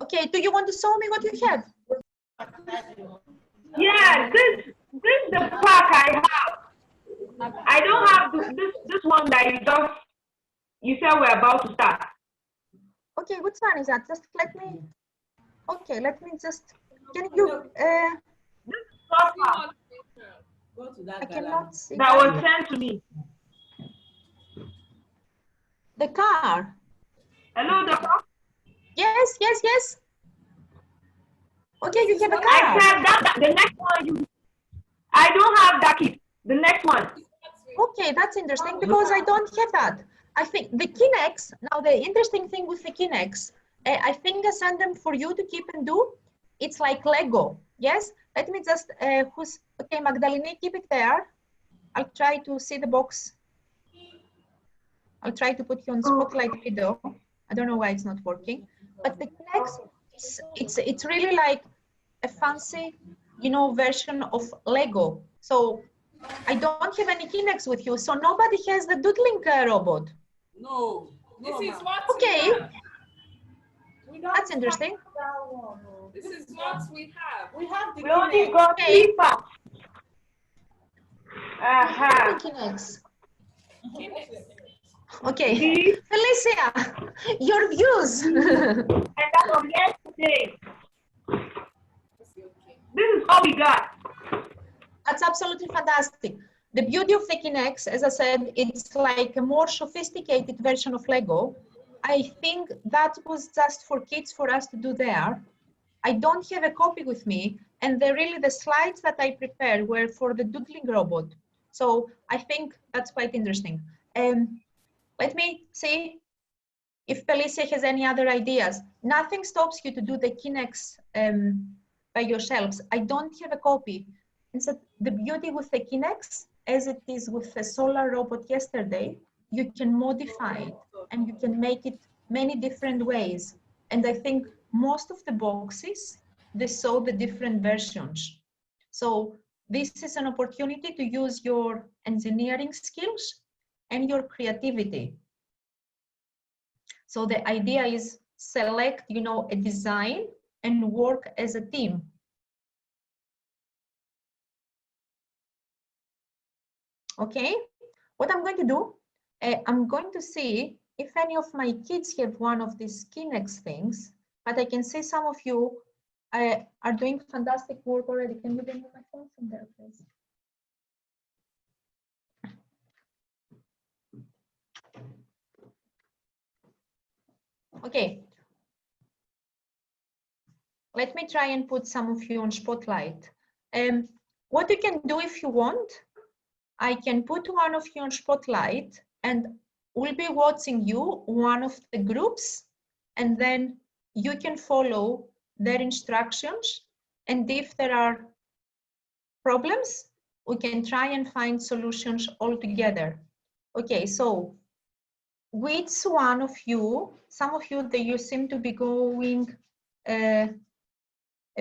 B: Okay, do you want to show me what you have?
U: Yeah, this is the pack I have. I don't have this one that you said we're about to start.
B: Okay, which one is that? Just let me. Okay, let me just. Can you? I cannot see.
U: That was sent to me.
B: The car.
U: Hello, doctor.
B: Yes, yes, yes. Okay, you have a car.
U: I said that the next one I don't have that kit. The next one.
B: Okay, that's interesting because I don't have that. I think the Kinex, now the interesting thing with the Kinex, I think I send them for you to keep and do. It's like Lego, yes? Let me just, okay, Magdalene, keep it there. I'll try to see the box. I'll try to put you on spotlight video. I don't know why it's not working, but the Kinex, it's really like a fancy, version of Lego. So I don't have any Kinex with you, so nobody has the doodling robot.
J: No. This is what
B: okay. That's interesting.
J: This is what we have.
U: We have the only got three parts.
B: Kinex. Okay. Felicia, your views.
U: And that was yesterday. This is all we got.
B: That's absolutely fantastic. The beauty of the Kinex, as I said, it's like a more sophisticated version of Lego. I think that was just for kids for us to do there. I don't have a copy with me, and the slides that I prepared were for the doodling robot. So I think that's quite interesting. Let me see if Felicia has any other ideas. Nothing stops you to do the Kinex by yourselves. I don't have a copy. And so the beauty with the Kinex, as it is with the solar robot yesterday, you can modify it and you can make it many different ways. And I think most of the boxes, they show the different versions. So this is an opportunity to use your engineering skills and your creativity. So the idea is select, a design and work as a team. Okay, what I'm going to do, I'm going to see if any of my kids have one of these Kinex things, but I can see some of you are doing fantastic work already. Can you bring me my phone from there, please? Okay. Let me try and put some of you on spotlight. What you can do if you want, I can put one of you on spotlight and we'll be watching you, one of the groups, and then you can follow their instructions. And if there are problems, we can try and find solutions all together. Okay, so which one of you, some of you that you seem to be going a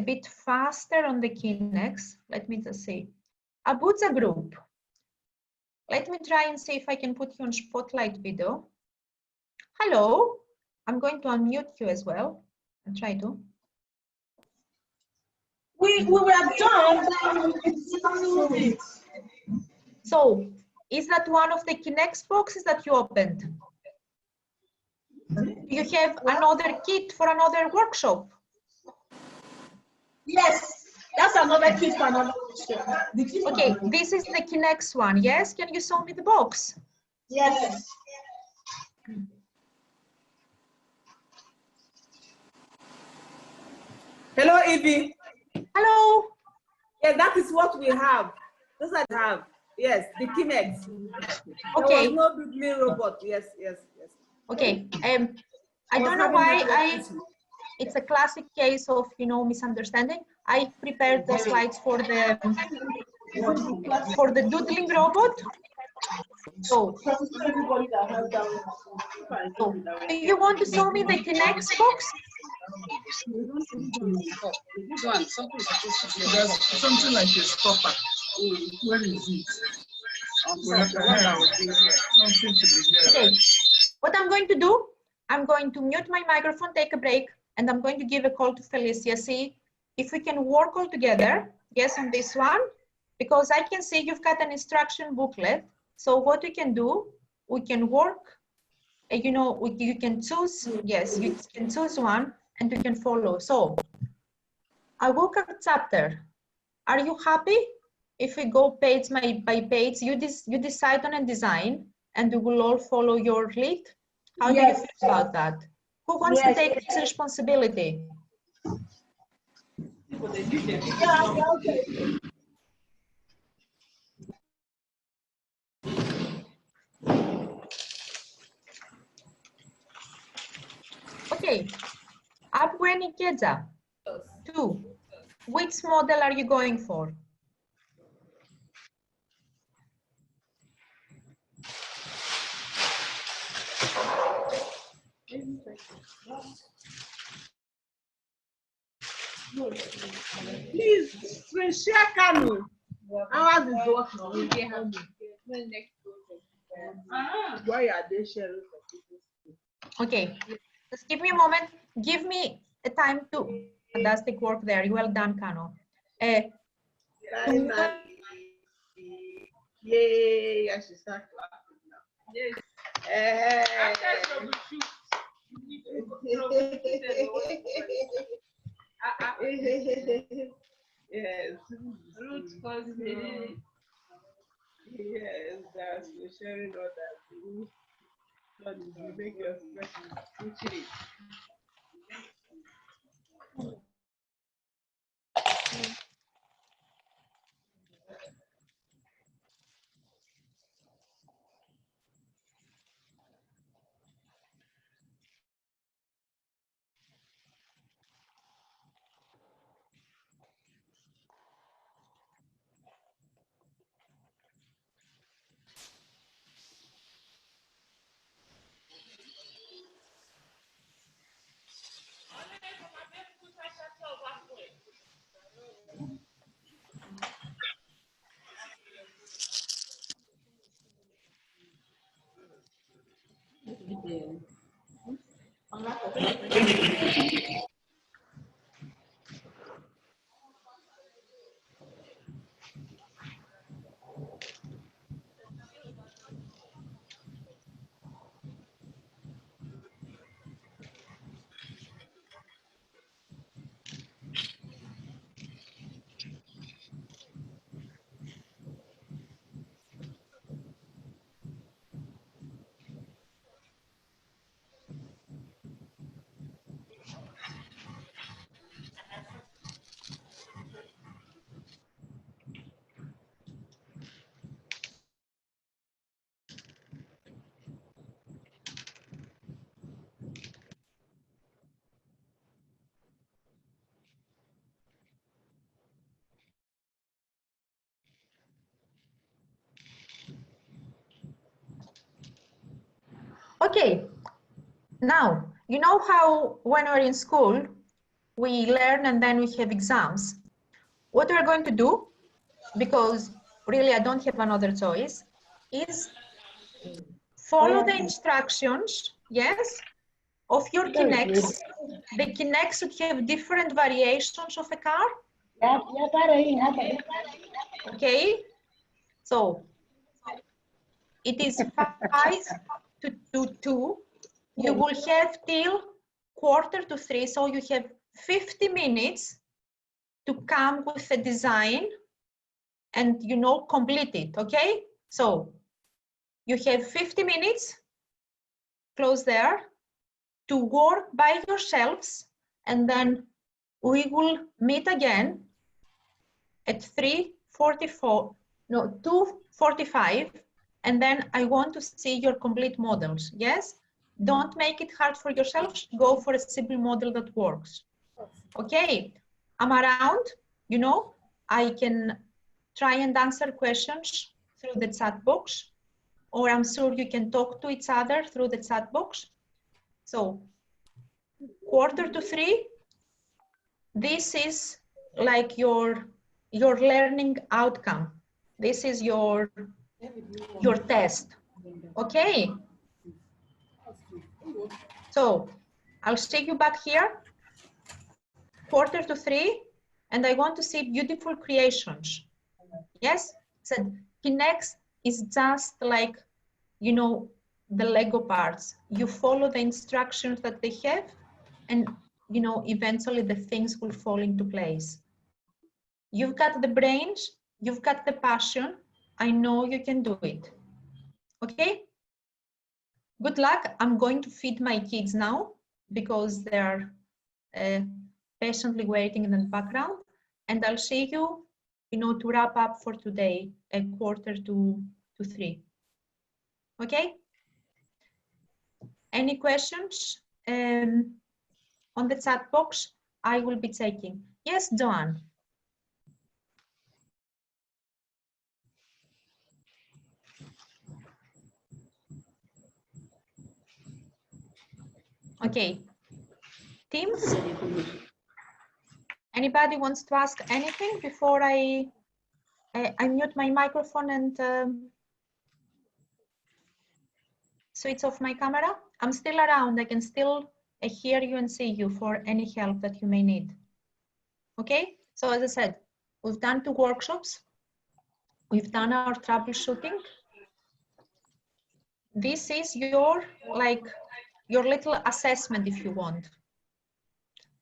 B: bit faster on the Kinex, let me just see. Abuja group. Let me try and see if I can put you on spotlight video. Hello, I'm going to unmute you as well. I'll try to.
I: We were done.
B: So, is that one of the Kinex boxes that you opened? Do you have another kit for another workshop?
I: Yes, that's another kit for another workshop.
B: Okay, this is the Kinex one, yes? Can you show me the box?
I: Yes.
E: Hello, Evie.
B: Hello.
E: Yeah, that is what we have. That's what we have. Yes, the Kinex.
B: Okay.
E: There was no doodling robot. Yes, yes, yes.
B: Okay. I don't know why it's a classic case of, you know, misunderstanding. I prepared the slides for the doodling robot. So, do you want to show me the Kinex box?
R: This one, something like a stopper. Where is it?
B: Okay. What I'm going to do, I'm going to mute my microphone, take a break, and I'm going to give a call to Felicia, see if we can work all together, yes, on this one, because I can see you've got an instruction booklet. So what we can do, we can work, you know, you can choose, yes, you can choose one and you can follow. So I will cut chapter. Are you happy if we go page by page? You decide on a design and we will all follow your lead. How do you feel about that? Who wants to take this responsibility? Okay, Abweni Keza, 2. Which model are you going for?
U: Please, share Kanu. Ours is working.
R: Why are they sharing?
B: Okay, just give me a moment. Give me a time to fantastic work there. Well done, Kano.
U: Yay, I should start clapping now. Yes. Yes. Root cause yes, that's for sharing all that. God, you make your expression.
B: Okay, now, you know how when we're in school, we learn and then we have exams. What we're going to do, because really I don't have another choice, is follow the instructions, yes, of your Kinects. The Kinects should have different variations of a car. Okay, so it is 5 to 2. You will have till 2:45, so you have 50 minutes to come with a design and, you know, complete it, okay? So you have 50 minutes, close there, to work by yourselves, and then we will meet again at 2:45, and then I want to see your complete models, yes? Don't make it hard for yourselves, go for a simple model that works. Okay, I'm around, you know, I can try and answer questions through the chat box, or I'm sure you can talk to each other through the chat box. So 2:45, this is like your learning outcome. This is your test, okay? So I'll take you back here, 2:45, and I want to see beautiful creations. Yes, said Kinects is just like, you know, the Lego parts. You follow the instructions that they have, and, you know, eventually the things will fall into place. You've got the brains, you've got the passion. I know you can do it. Okay? Good luck. I'm going to feed my kids now because they're patiently waiting in the background, and I'll see you, you know, to wrap up for today at 2:45. Okay? Any questions on the chat box? I will be taking. Yes, Joanne. Okay. Teams? Anybody wants to ask anything before I mute my microphone and switch off my camera? I'm still around. I can still hear you and see you for any help that you may need. Okay, so as I said, we've done 2 workshops. We've done our troubleshooting. This is your, like, your little assessment if you want,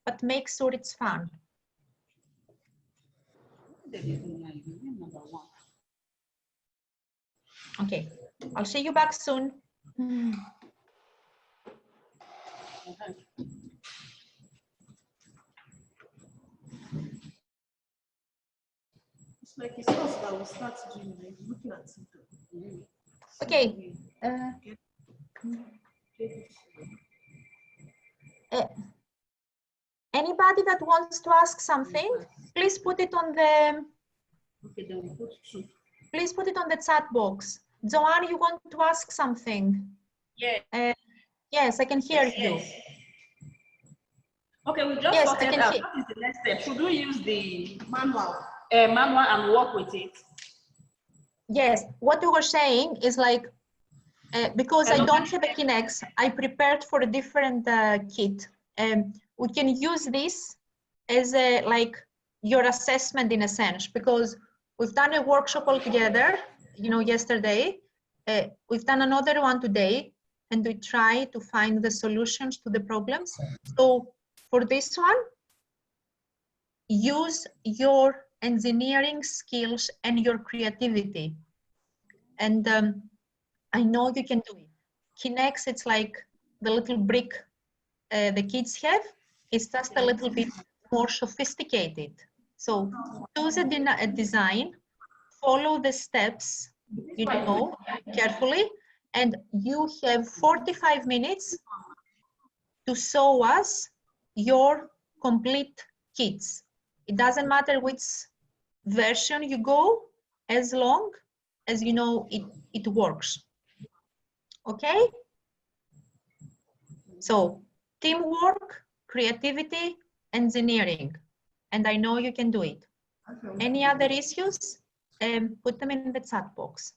B: but make sure it's fun. Okay, I'll see you back soon.
D: It's like it's us that will start doing, like, looking at it.
B: Okay. Anybody that wants to ask something, please put it on the.
D: Okay, then we put 2.
B: Please put it on the chat box. Joanne, you want to ask something?
N: Yeah.
B: Yes, I can hear you.
N: Okay, we just sorted out. What is the next step? Should we use the manual and work with it?
B: Yes, what you were saying is like, because I don't have a Kinects, I prepared for a different kit. We can use this as a, like, your assessment in a sense, because we've done a workshop all together, you know, yesterday. We've done another one today, and we try to find the solutions to the problems. So for this one, use your engineering skills and your creativity. And I know you can do it. Kinects, it's like the little brick the kids have. It's just a little bit more sophisticated. So choose a design, follow the steps, you know, carefully, and you have 45 minutes to show us your complete kits. It doesn't matter which version you go, as long as you know it works. Okay? So teamwork, creativity, engineering, and I know you can do it. Any other issues? Put them in the chat box.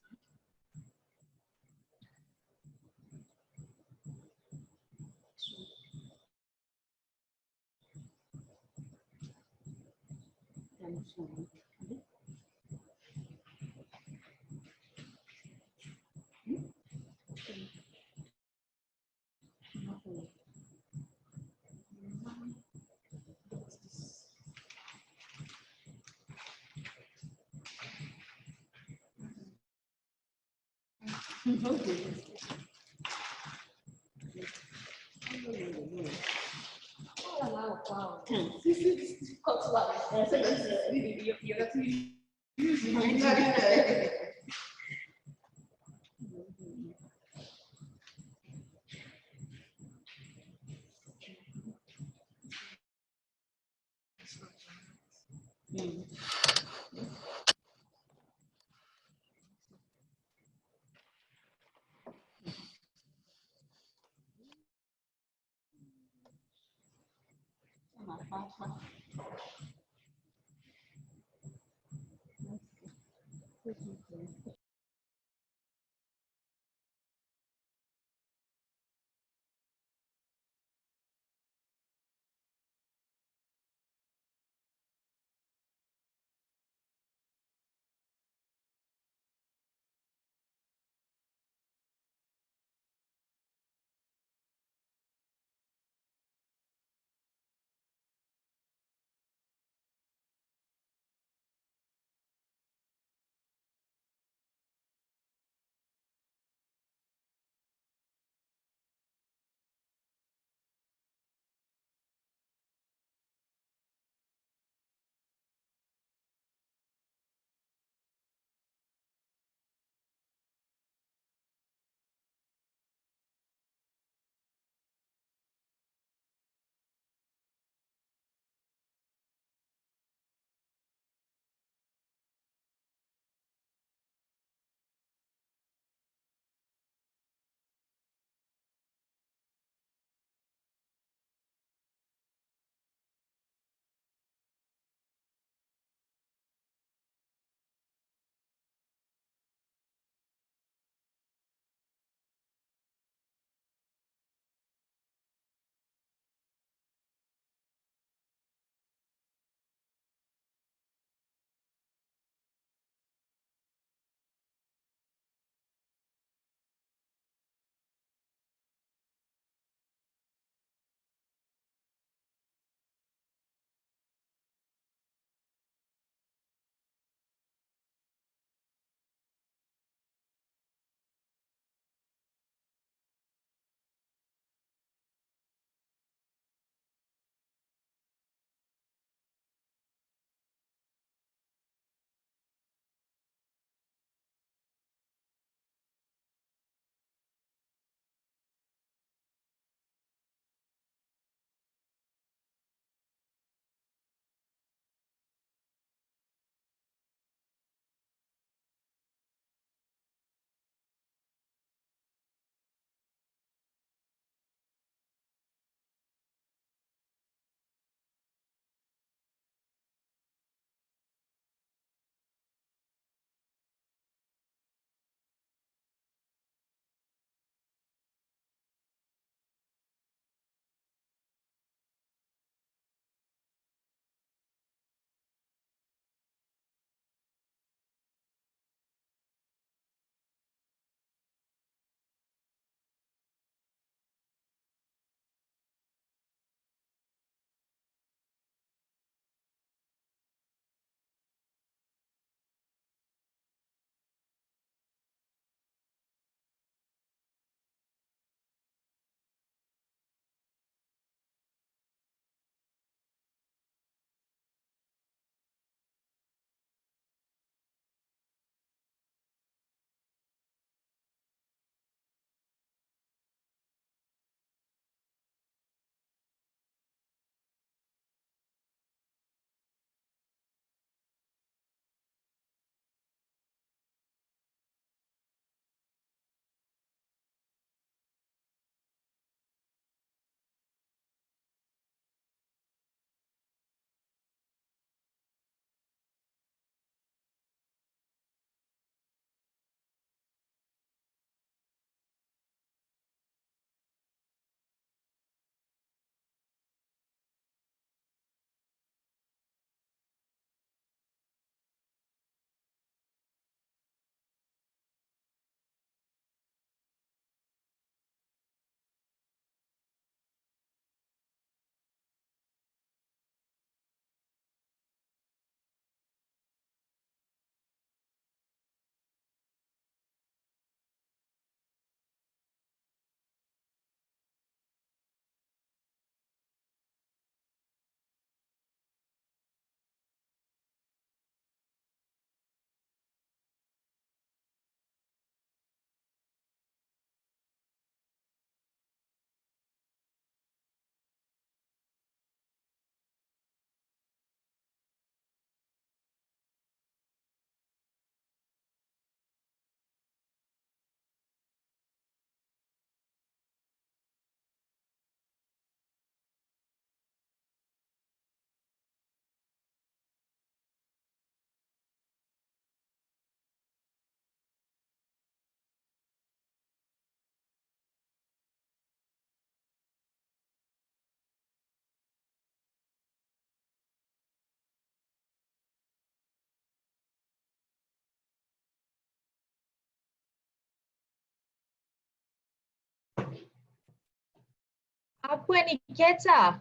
B: Apueniketa,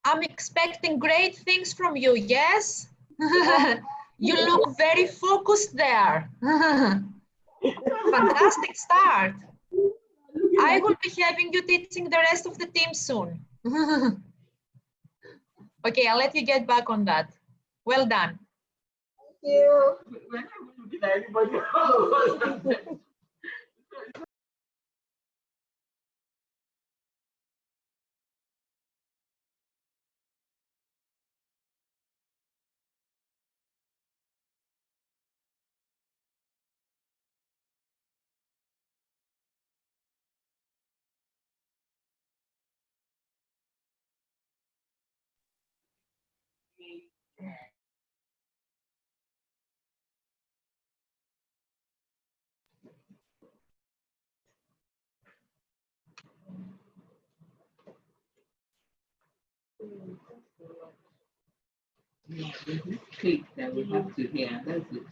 B: I'm expecting great things from you, yes? You look very focused there. Fantastic start. I will be having you teaching the rest of the team soon. Okay, I'll let you get back on that. Well done.
U: Thank you.
R: Click that we have to hear. That's it.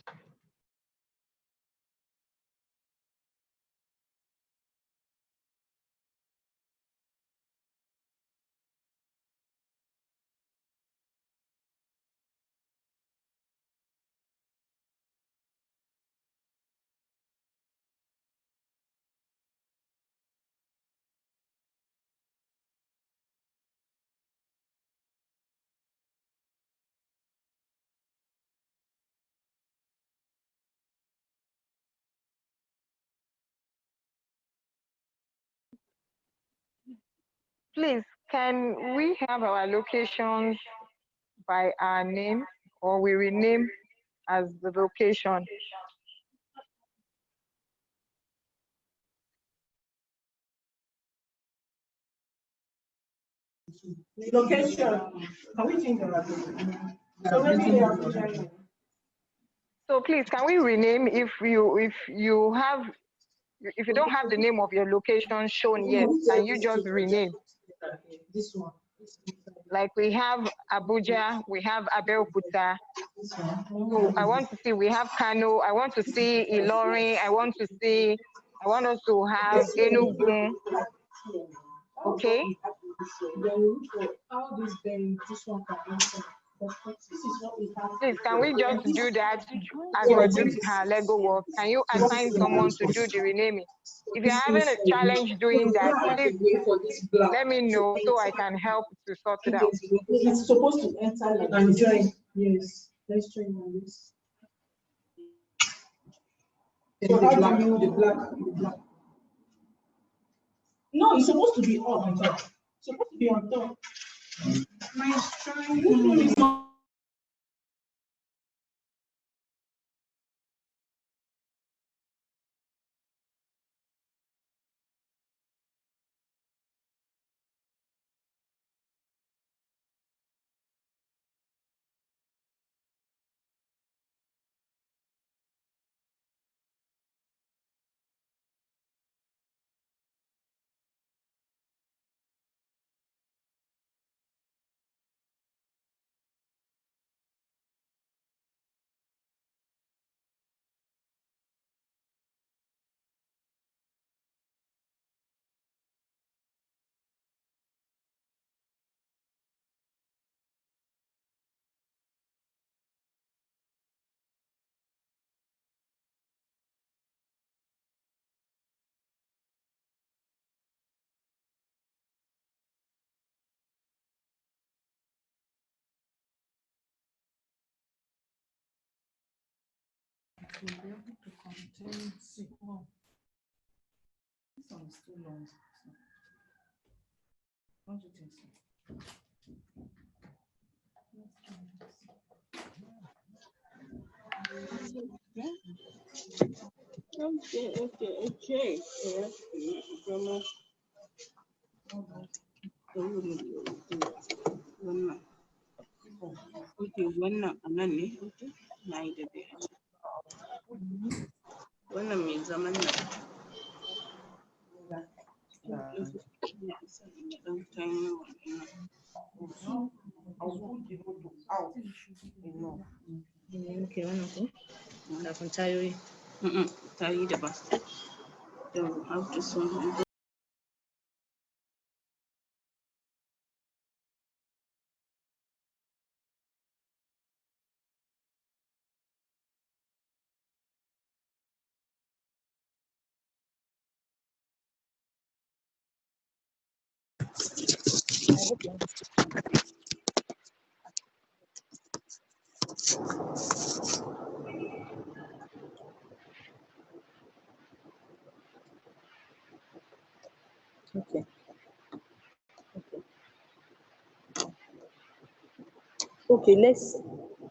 T: Please, can we have our locations by our name, or we rename as the location?
D: Location. Can we change our location? So maybe they have to.
T: So please, can we rename if you don't have the name of your location shown yet, can you just rename?
D: This one.
T: Like we have Abuja, we have Abeokuta. So I want to see, we have Kano, I want to see Ilorin, I want us to have Enugu. Okay. Please, can we just do that as we're doing our Lego work? Can you assign someone to do the renaming? If you're having a challenge doing that, please let me know so I can help to sort it out.
D: It's supposed to enter and join. Yes, let's join on this. So how do you the black? No, it's supposed to be up on top. It's supposed to be on top. Nice try. To be able to contain signal. This one is too long. Don't you think so?
U: Okay. Okay, wannan a nan ne, na yi da bai. Wannan mai zaman nan.
O: Okay, wannan ko? Kafin tayoyi.
U: Tayi daban. Yau, how to
P: Okay. Okay,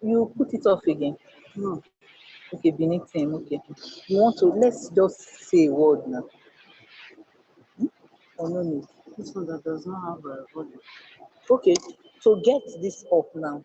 P: you put it off again. No. Okay, beneath him. Okay. Let's just say a word now. Or no need. This one that does not have a volume. Okay, so get this up now.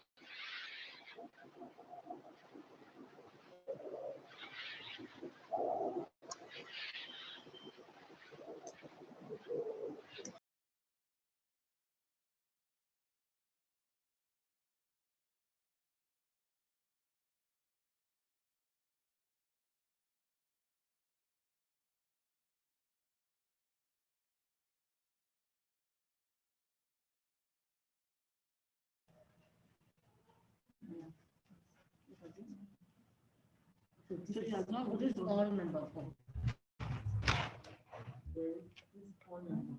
D: This is all number 4. This is all number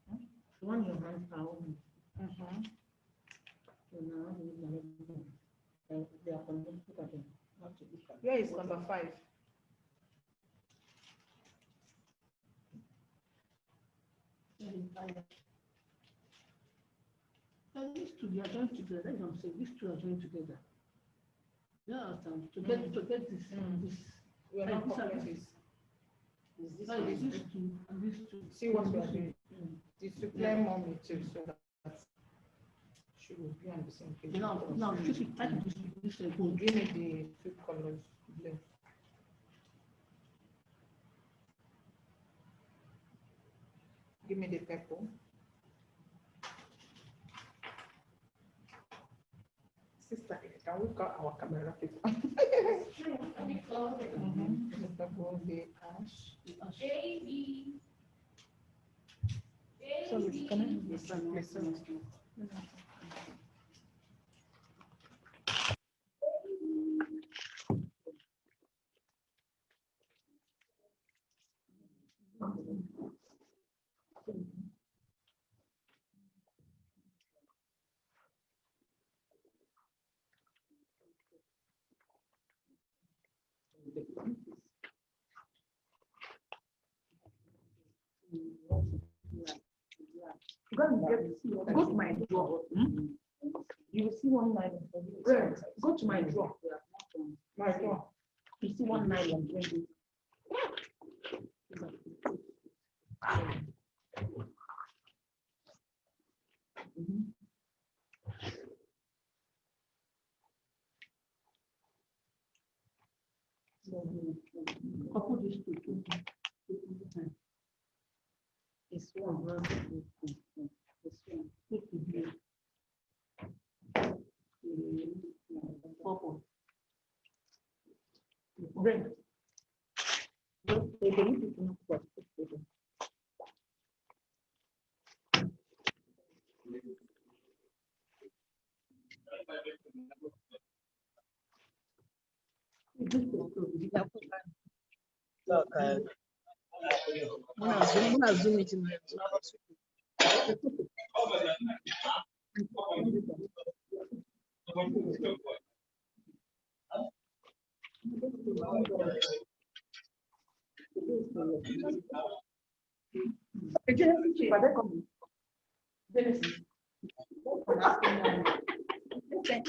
D: 4. The one your hands are open. So now we manage them. They are connected again.
Q: Where is number 5?
D: So these two, they are joined together. That's what I'm saying. These two are joined together. Yeah, to get this.
Q: We are not copying this. These two and these two. See what we are doing. This to play mommy too, so that she will be on the same page.
D: Now, try to this gold.
Q: Give me the 2 colors. Blue. Give me the purple. Sister, can we call our camera people? The purple, the ash. Sorry, can I?
D: Go to my drawer. You will see one line. Go to my drawer. My drawer. You see one line and bring it. Couple these two. This one. This one. Purple. Red.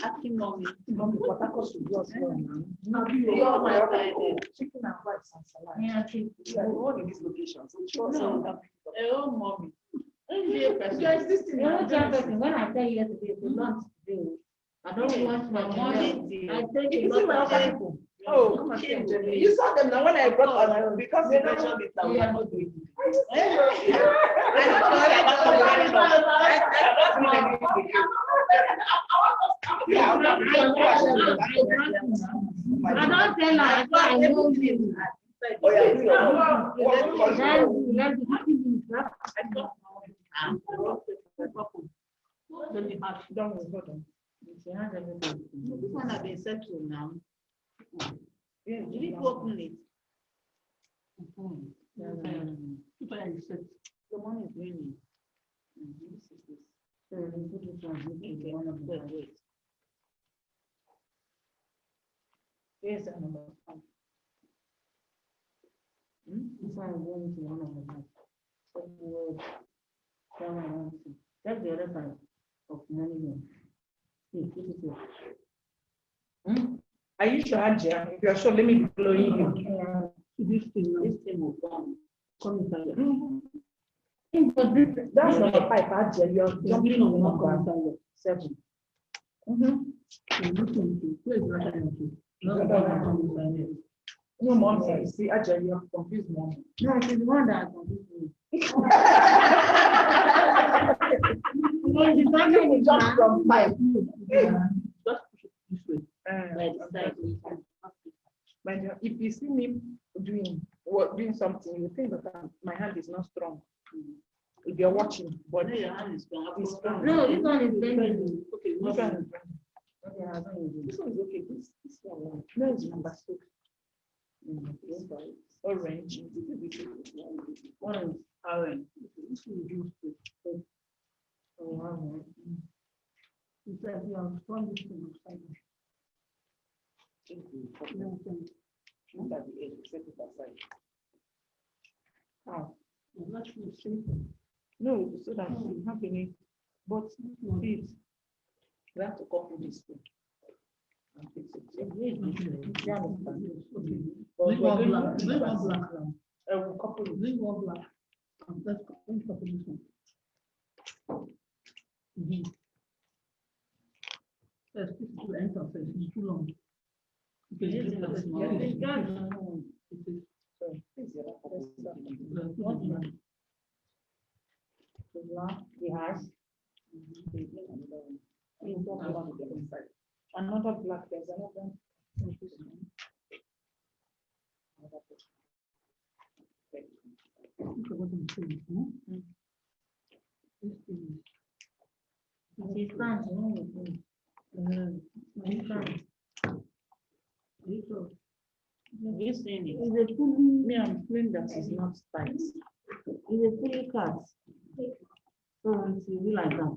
D: Asking mommy. What I cost to just now. Chicken and rice and salad. Yeah, all in this location. So oh, mommy. Guys, this thing.
I: When I tell you yesterday, it's not today. I don't want my money. I take it.
Q: You see my other people. Oh, you saw them now when I brought on because you mentioned it now. We are not doing it.
I: I don't tell her, I know you.
D: This one has been settled now. Yeah, did it open it? The money is raining. So we put this one, this is one of the ones. Here's another one. This one is going to one of the ones. That's the other side of money here. See, put it here.
Q: Are you sure, Ajay? If you're sure, let me be blowing you.
D: This thing will come inside.
Q: But that's not a pipe, Ajay. You're jumping on number 7. No, mom, see, Ajay, you have confused mom.
D: No, it is one that confused me.
Q: Just from pipe.
D: Just push it this way.
Q: If you see me doing something, you think that my hand is not strong. If you're watching, but
D: your hand is strong.
Q: It's strong.
D: No, this one is bending.
Q: Okay, this one is bending. This one is okay. This one, no, is number 6. Orange.
D: One is orange. This is used to. It's like you have strong this thing outside.
Q: Look at the edge, set it aside.
D: I'm not sure.
Q: No, so that you have any, but please, we have to couple this thing. And fix it. You understand? But
D: Bring
Q: we're
D: one
Q: going
D: black.
Q: to
D: Bring one black now.
Q: we'll couple it.
D: Bring one black. Let's couple this one. Let's put it to the end of it. It's too long. Okay, yes, it is.
Q: Another black, there's another.
D: This thing is
Q: Me, I'm feeling that is not tight.
D: a fully cut. So it will be like that.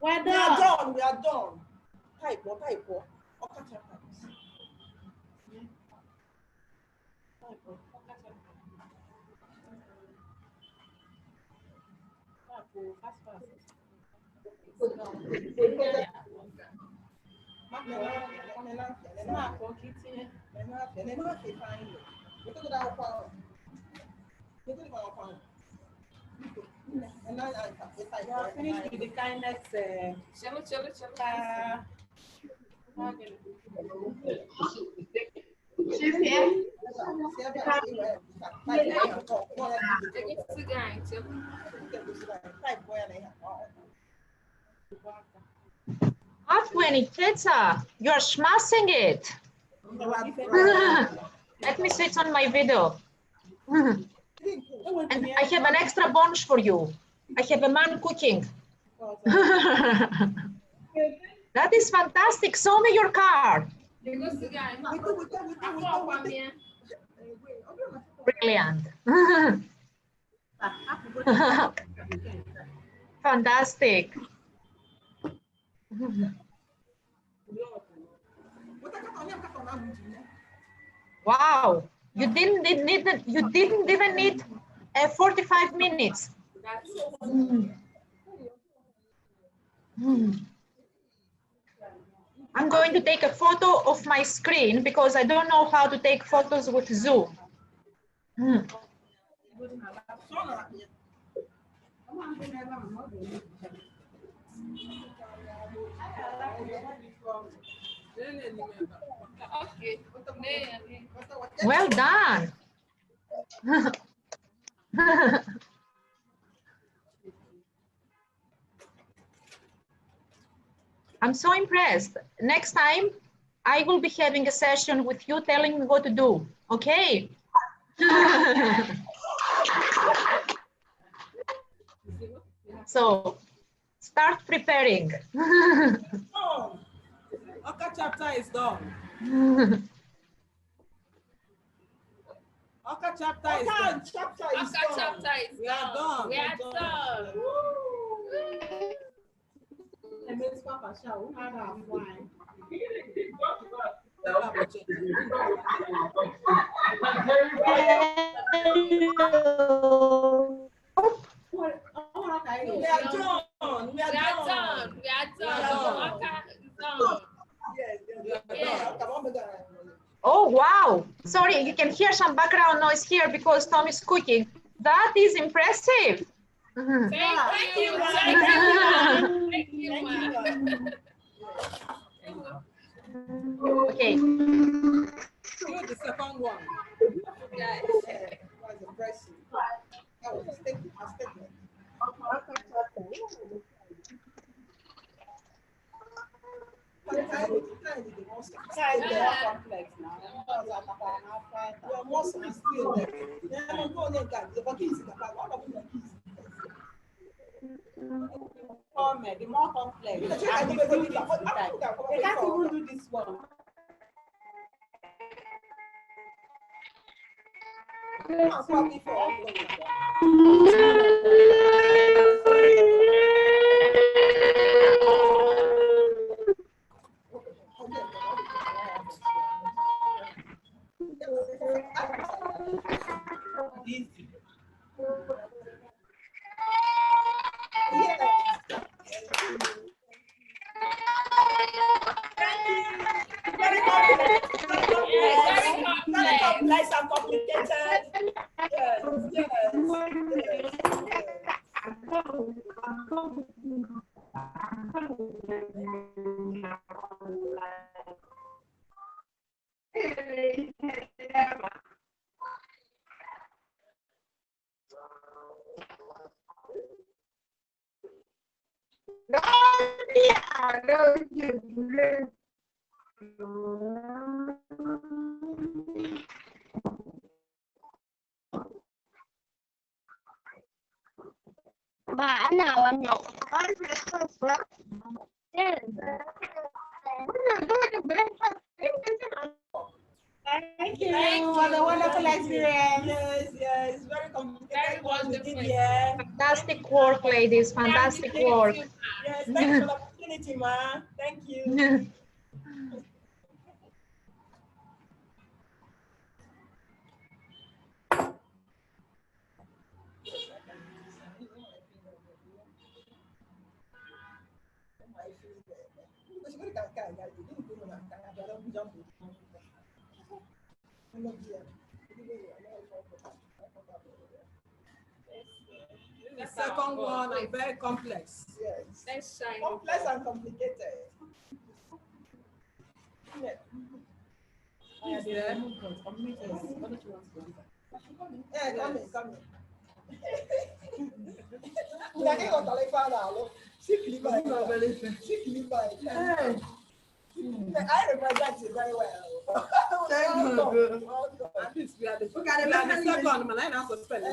U: We're done. We are done. Type. Finish with the kindness.
N: Chalo.
B: Afweni, Ketsa, you're smashing it. Let me switch on my video. And I have an extra bonus for you. I have a man cooking. That is fantastic. Show me your car. Brilliant. Fantastic. Wow, you didn't even need 45 minutes. I'm going to take a photo of my screen because I don't know how to take photos with Zoom. Well done. I'm so impressed. Next time, I will be having a session with you telling me what to do, okay? So, start preparing.
Q: Oka chapter is done. Oka chapter is done. We are done.
S: We are done.
B: Oh, wow. Sorry, you can hear some background noise here because Tom is cooking. That is impressive.
S: Thank you.
B: Okay.
Q: You're the second one.
S: Yes.
Q: Was impressive. That was a statement. Complex now. The more complex. They can't even do this one. Very complex and complicated. Thank you. What a wonderful experience. Yes, very complicated.
B: Fantastic work, ladies. Fantastic work.
Q: Yes, thanks for the opportunity, ma. Thank you. The second one is very complex. Yes. Complex and complicated. Yes. Yeah. Yeah, come in. I represent you very well. Thank you. At least we are the second man. I have to spend it.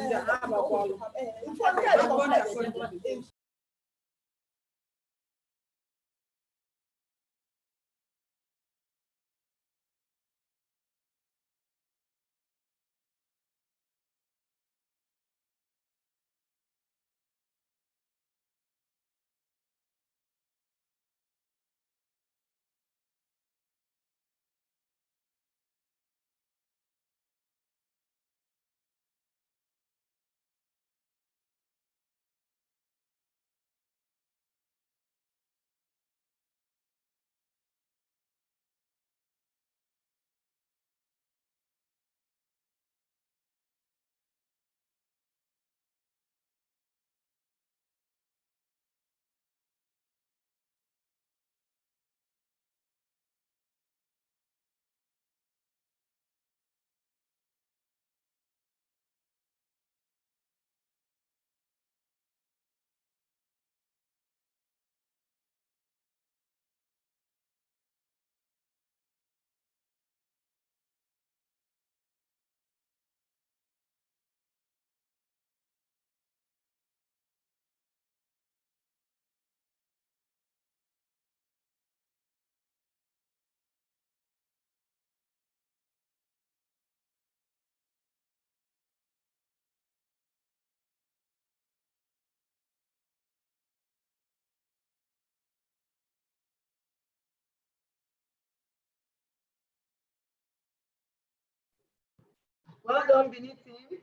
Q: Well done, Benin team.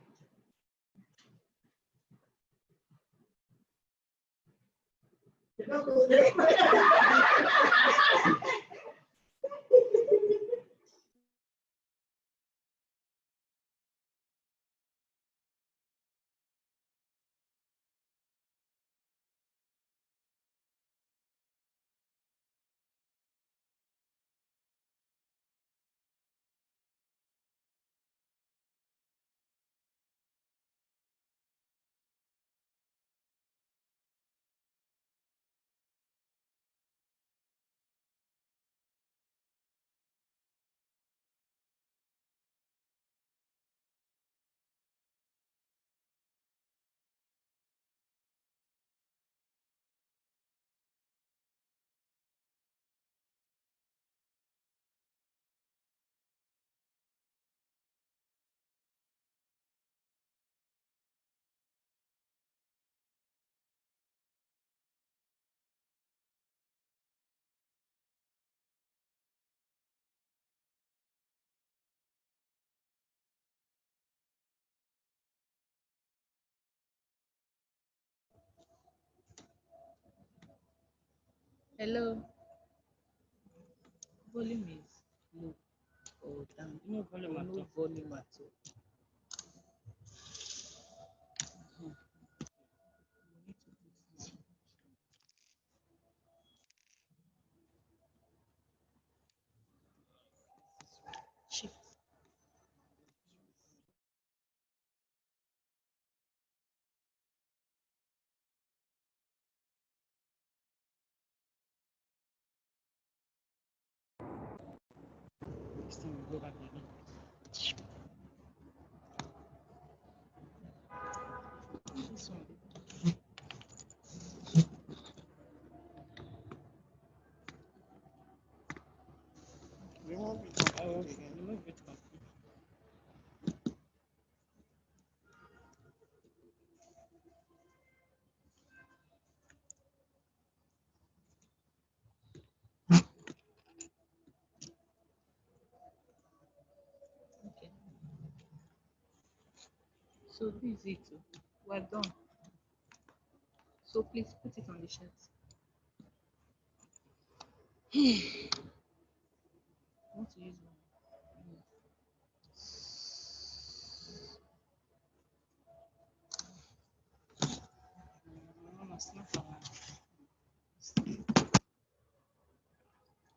O: Hello. Volume is low or down. No volume at all. Volume at all. Shift. Next time we go back again. This one. Remove it completely again. Remove it completely. Okay. So this is it. We're done. So please put it on the shirt. I want to use one. No, it's not for now.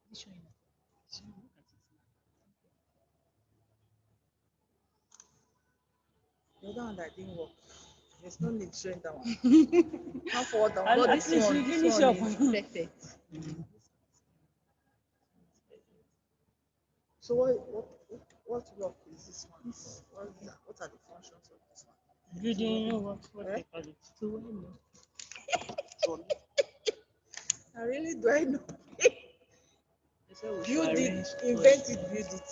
O: This one. So look at it.
U: The other one that didn't work. There's no need showing that one. Come forward that one.
D: At
U: But
D: least
U: this
D: you
U: one
D: finish up.
U: is perfect. So what work is this one? What are the functions of this one?
D: Building, what they call it?
U: I really do I know. Build it,
D: arrange
U: invent it, build it.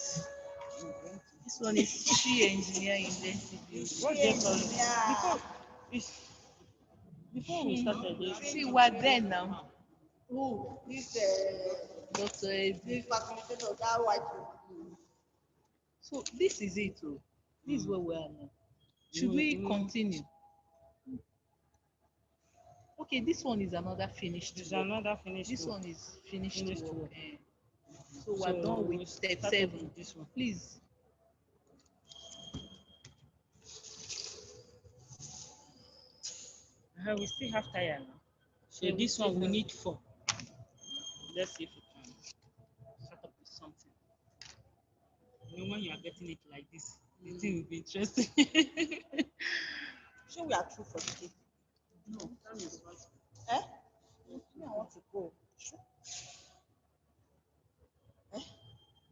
O: This one is tree engineer invented.
D: What they call it? Before we started,
O: See, we're there now.
U: Who? This
O: Dr. Ebi.
U: this facilitator, that white one.
O: So this is it. Oh. This is where we are now. Should we continue? Okay, this one is another finished
D: It's
O: work.
D: another finished
O: This
D: work.
O: one is finished work.
D: work.
O: So we're done with step 7.
D: This one.
O: Please.
D: We still have tire now. So this one we need 4. Let's see if we can start up with something. You know, when you are getting it like this, the thing will be interesting.
U: Sure, we are true for the day.
D: No, that is what.
U: Eh? Me, I want to go. Sure.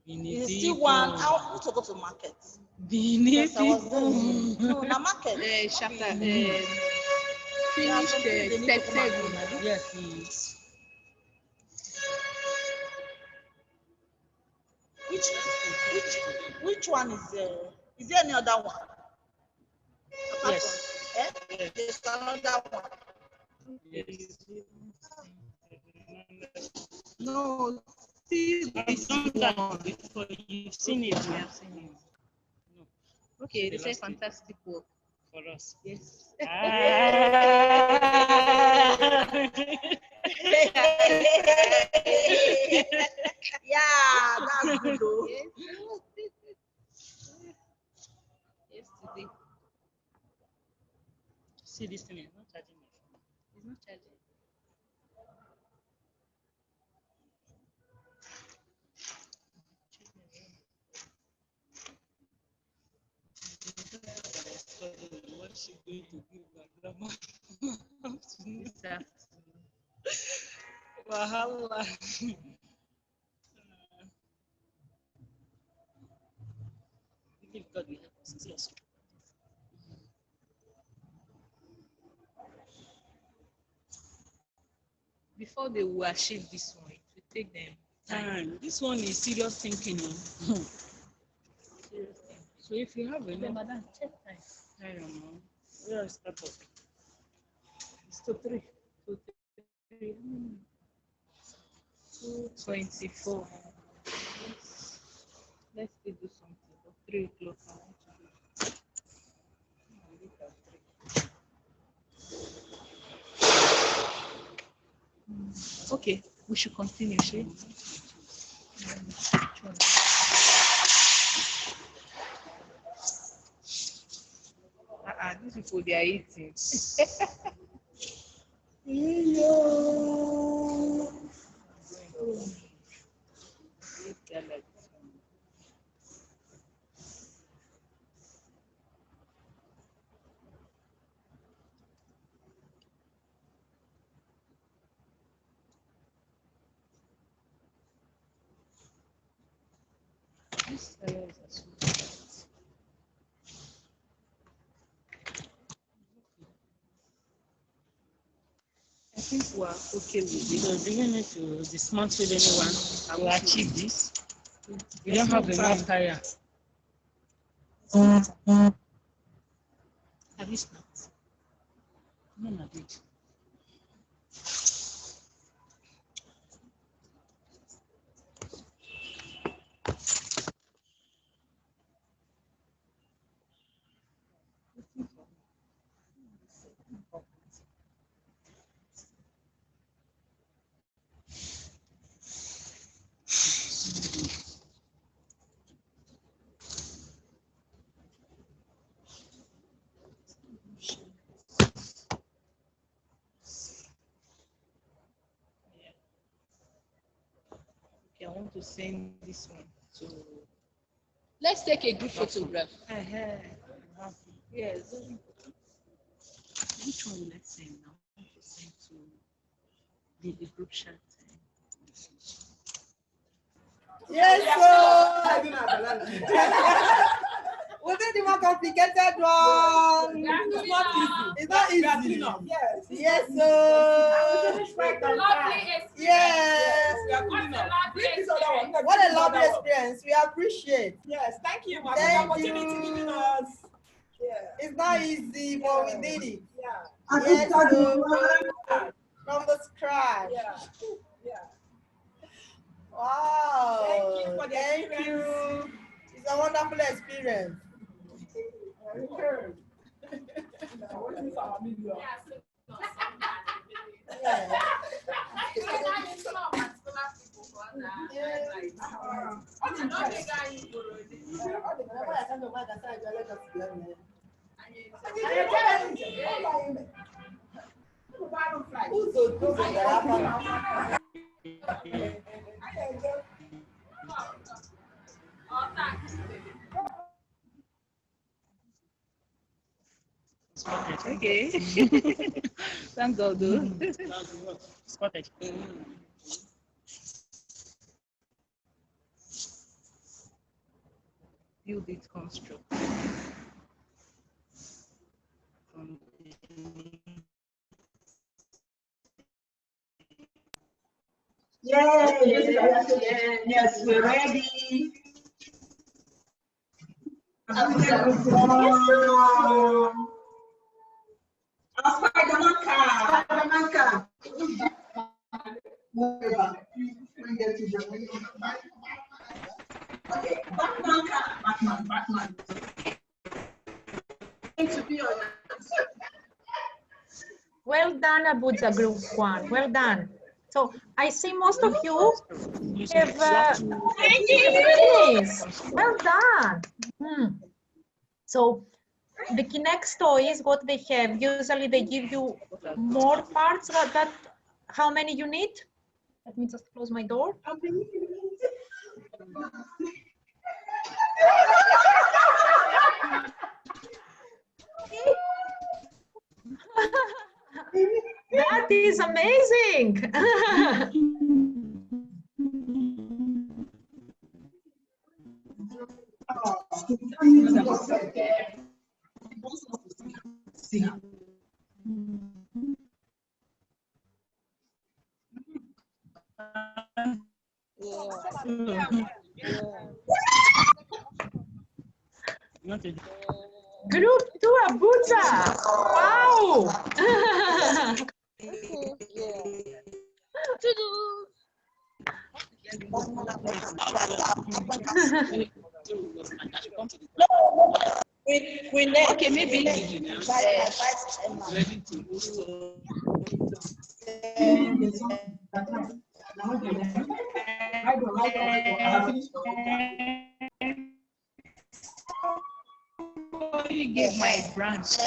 U: It's still one. I want to go to market. Yes, I was doing. No, na market.
O: Chapter finished step 7.
D: Yes.
U: Which one is there any other one? Apart
D: Yes.
U: from, there's another one.
D: Yes.
U: No, see this one.
D: Before you've seen it, we have seen it. No.
O: Okay, this is fantastic work.
D: For us.
O: Yes.
U: Yeah, that's good. Though.
O: Yesterday.
D: See, this thing is not charging my phone.
O: It's not charging.
D: What she going to give my grandma? Wahala. If God will help us, yes.
O: Before they will achieve this one, it will take them
D: time. This one is serious thinking.
O: serious thing.
D: So if you have enough,
O: Madam, check time.
D: I don't know. Where is that?
O: It's to 3. 2:24. Let's still do something. But 3 o'clock. I want to do. Okay, we should continue, shall we? These people, they are eating. This area is as I think we are okay with this.
D: So do you need to dismantle anyone that will achieve this? We don't have enough tire.
O: Have you snapped?
D: No, I did.
O: Okay, I want to send this one to. Let's take a group photograph. Yes. Which one will I send now? I want to send to the group chat.
E: Yes, was it the more complicated one? It's not easy. It's not easy. Yes. Yes, yes. What a lovely experience. We appreciate.
Q: Yes, thank you, Mama.
E: Thank
Q: For the opportunity given us. Yeah.
E: It's not easy, but we did it.
Q: Yeah.
E: Yes, from the scratch.
Q: Yeah. Yeah.
E: Wow.
Q: Thank you for the
E: Thank
Q: experience.
E: you. It's a wonderful experience.
O: Okay. Thank God. Spotted. Build it construct.
U: Yes, we're ready. Spider-Man. Okay, Batman.
B: Well done, Abuja Group 1. Well done. So I see most of you have finished. Well done. So the Kinect toys, what they have, usually they give you more parts. That how many you need? Let me just close my door. That is amazing. Group 2 Abuja. Wow.
U: Okay, maybe.
O: You gave my branch.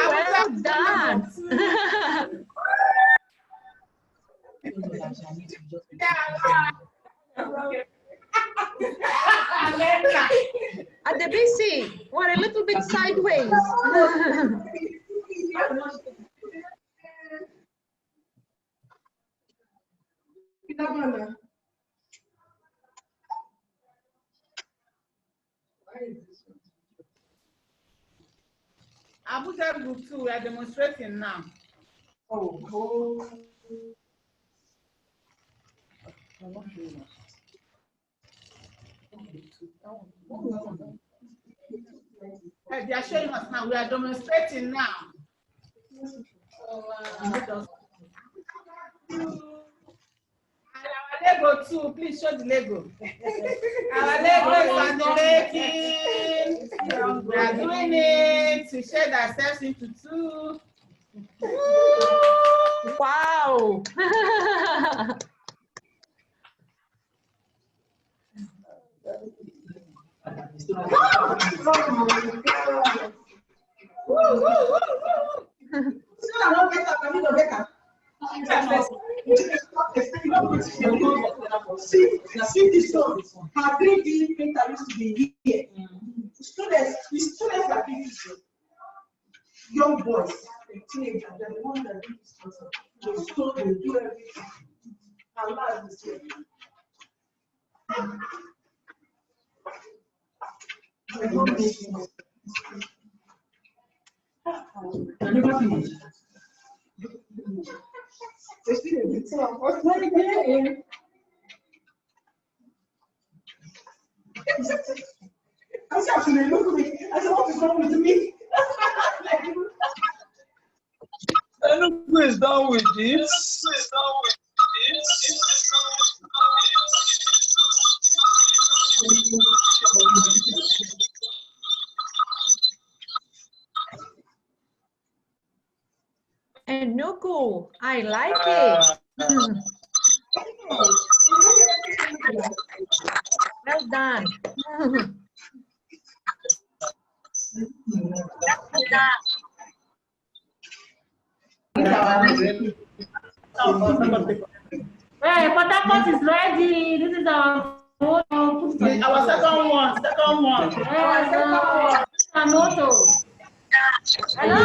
B: Well done. At the BC, we're a little bit sideways.
Q: Abuja Group 2, we are demonstrating now. They are showing us now. We are demonstrating now. And our Lego too. Please show the Lego. Our Lego is on the making. We are doing it to shade ourselves into two.
B: Wow.
D: See this one. Her 3D printer used to be here. Students like this, young boys, teenagers, they're the ones that do this concept. They store, they do everything. Allah is here. I don't make it. I never finish. I said, actually, look at me. I said, what is wrong with me?
R: Who is done with this?
B: And Nuku, I like it. Well done.
U: Hey, Port Harcourt is ready. This is our second one. Our motto. Hello.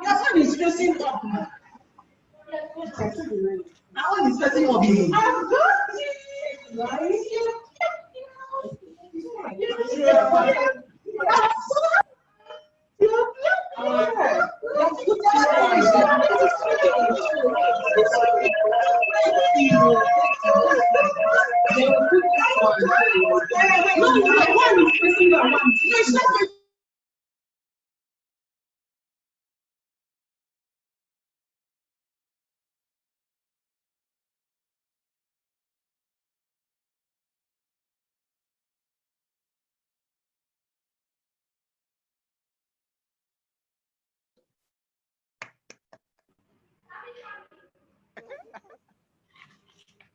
D: Your son is facing up. That one is facing up. I've got it.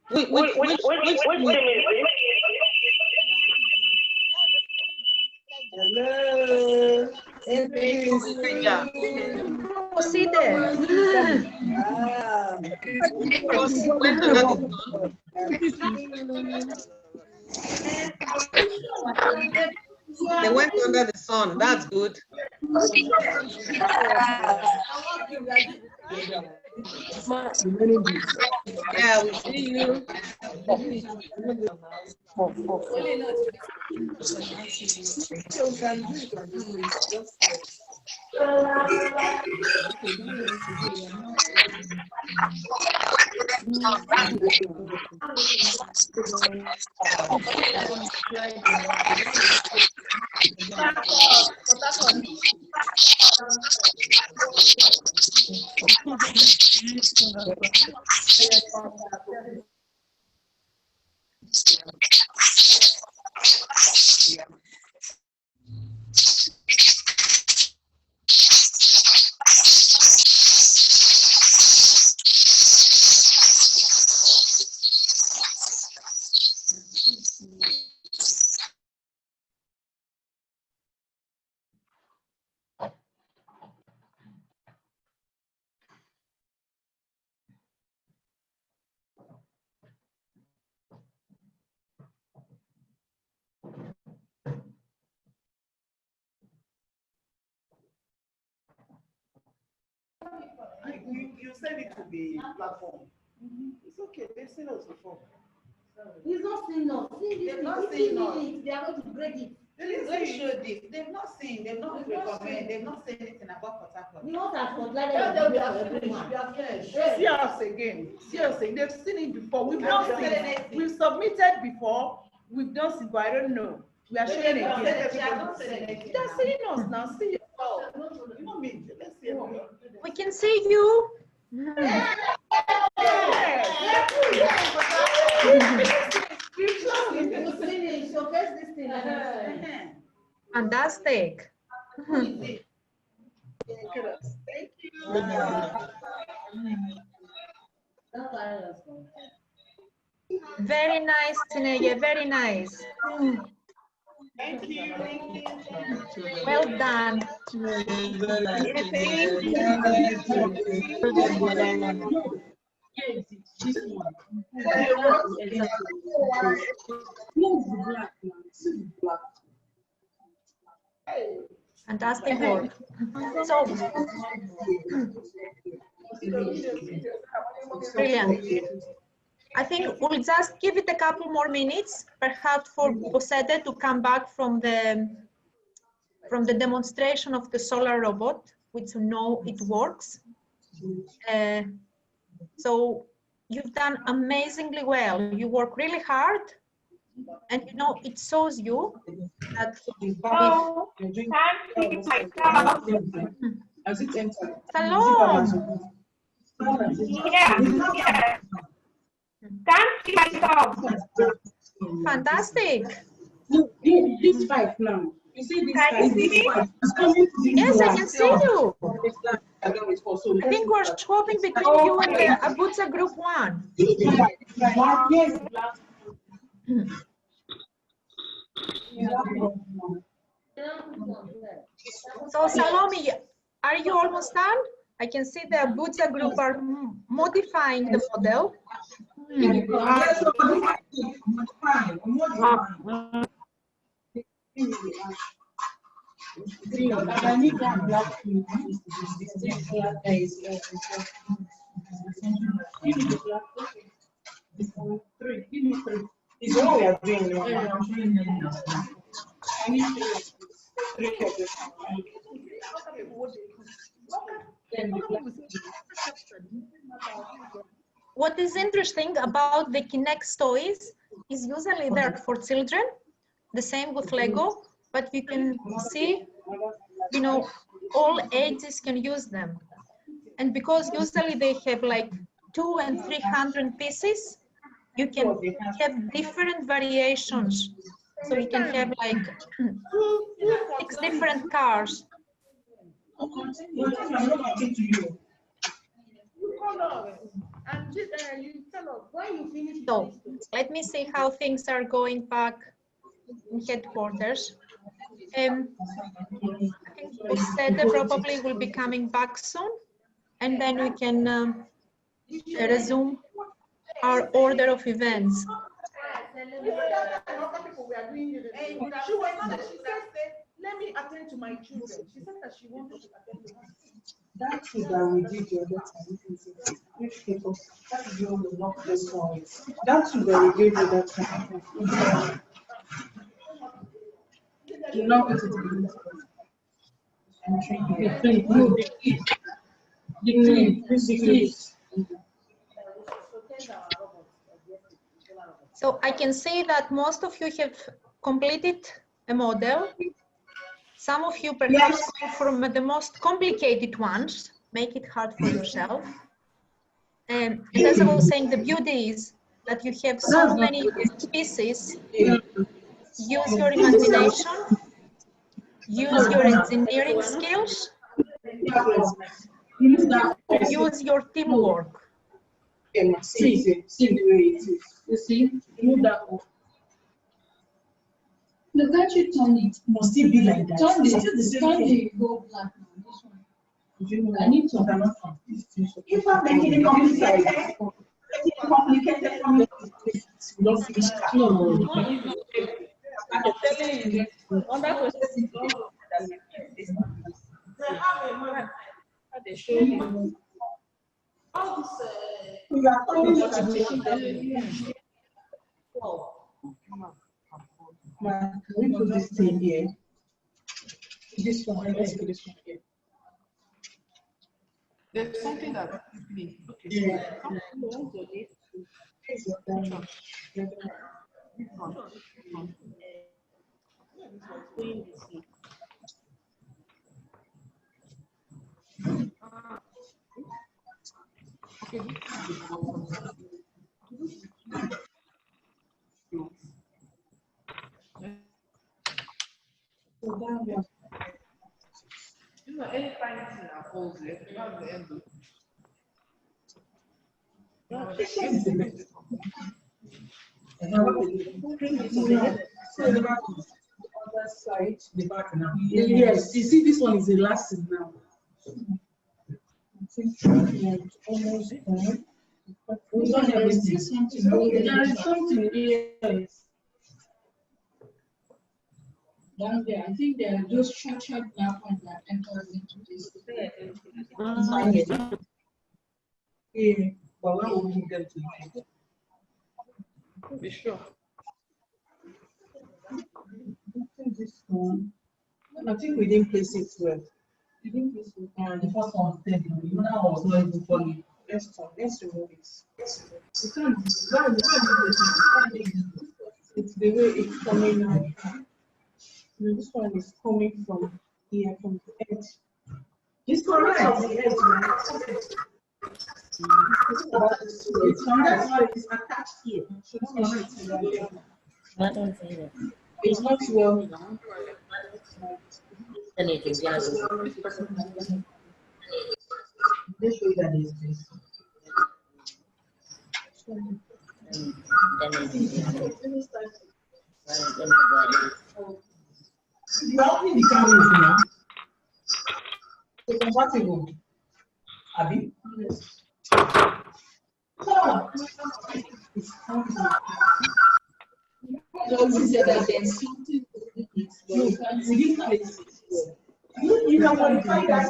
F: Which thing is it?
D: Hello.
B: Oh, see there.
F: They went under the sun. That's good. Yeah, we see you.
D: You said it to the platform. It's okay. They've seen us before.
U: He's not seen us.
D: They've not seen us.
U: They are going to break it.
D: Let's show this. They've not seen. They've not recommended. They've not said anything about Port Harcourt.
U: We want us to
D: See us again. See us again. They've seen it before. We've not seen it. We've submitted before. We've done it, but I don't know. We are showing again. They're seeing us now. See yourself. You know me. Let's see.
B: We can see you.
D: Yes.
B: Fantastic.
A: Thank you.
B: Very nice, Tineye, very nice.
U: Thank you.
B: Well done. Fantastic work. So, brilliant. I think we'll just give it a couple more minutes, perhaps for Bosete to come back from the demonstration of the solar robot, which we know it works. So you've done amazingly well. You work really hard, and you know it shows you that. Hello.
U: Yeah. Can't see myself.
B: Fantastic.
U: This five now. You see this five?
B: Yes, I can see you. I think we're swapping between you and the Abuja Group 1. So Salome, are you almost done? I can see the Abuja Group are modifying the model.
R: It's what we are doing now.
B: What is interesting about the Kinex toys is usually they're for children, the same with Lego, but you can see, you know, all ages can use them. And because usually they have like 200 and 300 pieces, you can have different variations. So you can have like 6 different cars. So let me see how things are going back in headquarters. I think Bosete probably will be coming back soon, and then we can resume our order of events.
D: Let me attend to my children. She said that she wanted to attend to her.
R: That's what we did the other time. That is what we not this one. That's what we gave you that time. You know what it is.
B: So I can see that most of you have completed a model. Some of you perhaps go from the most complicated ones, make it hard for yourself. And as I was saying, the beauty is that you have so many pieces. Use your imagination, use your engineering skills, use your teamwork.
R: See the way it is. You see, move that one.
U: Look, can't you turn it? Must it be like that? Turn it, go black. I need to.
R: If I'm making it complicated, for me. Don't finish.
U: I'm telling you, on that question, they show you. All this,
R: Can we put this thing here? This one, let's put this one here.
D: There's something that okay.
R: Yeah.
U: So
D: You know, anytime thing oppose it, that's the end of
R: Other side, the back now. Yes, you see, this one is elastic now. I think it's almost done. We don't have something. There is something here. Down there, I think there are just structured black ones that enters into this. Yeah, but when will we get to it?
D: Be sure.
R: This one, I think we didn't place it well. We didn't place it well. The first one, the other one was not even funny. Let's remove it. You can't, it's the way it's coming out. This one is coming from here, from the edge. This correct of the edge, right? That's why it's attached here. It's not well. You are opening the cameras now. It's compatible. Abi? Yes. Just said that there's something to it, but you can't see it. You can modify that.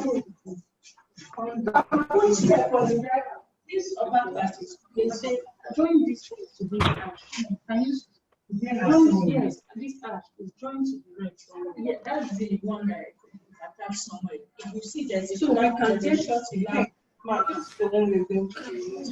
R: This upper class is, they say, join this one to this ash. Can you? Yes, this ash is joined to the right. Yeah, that's the one that is attached somewhere. If you see there's a so we can just shut it down. This is the one we're going to use.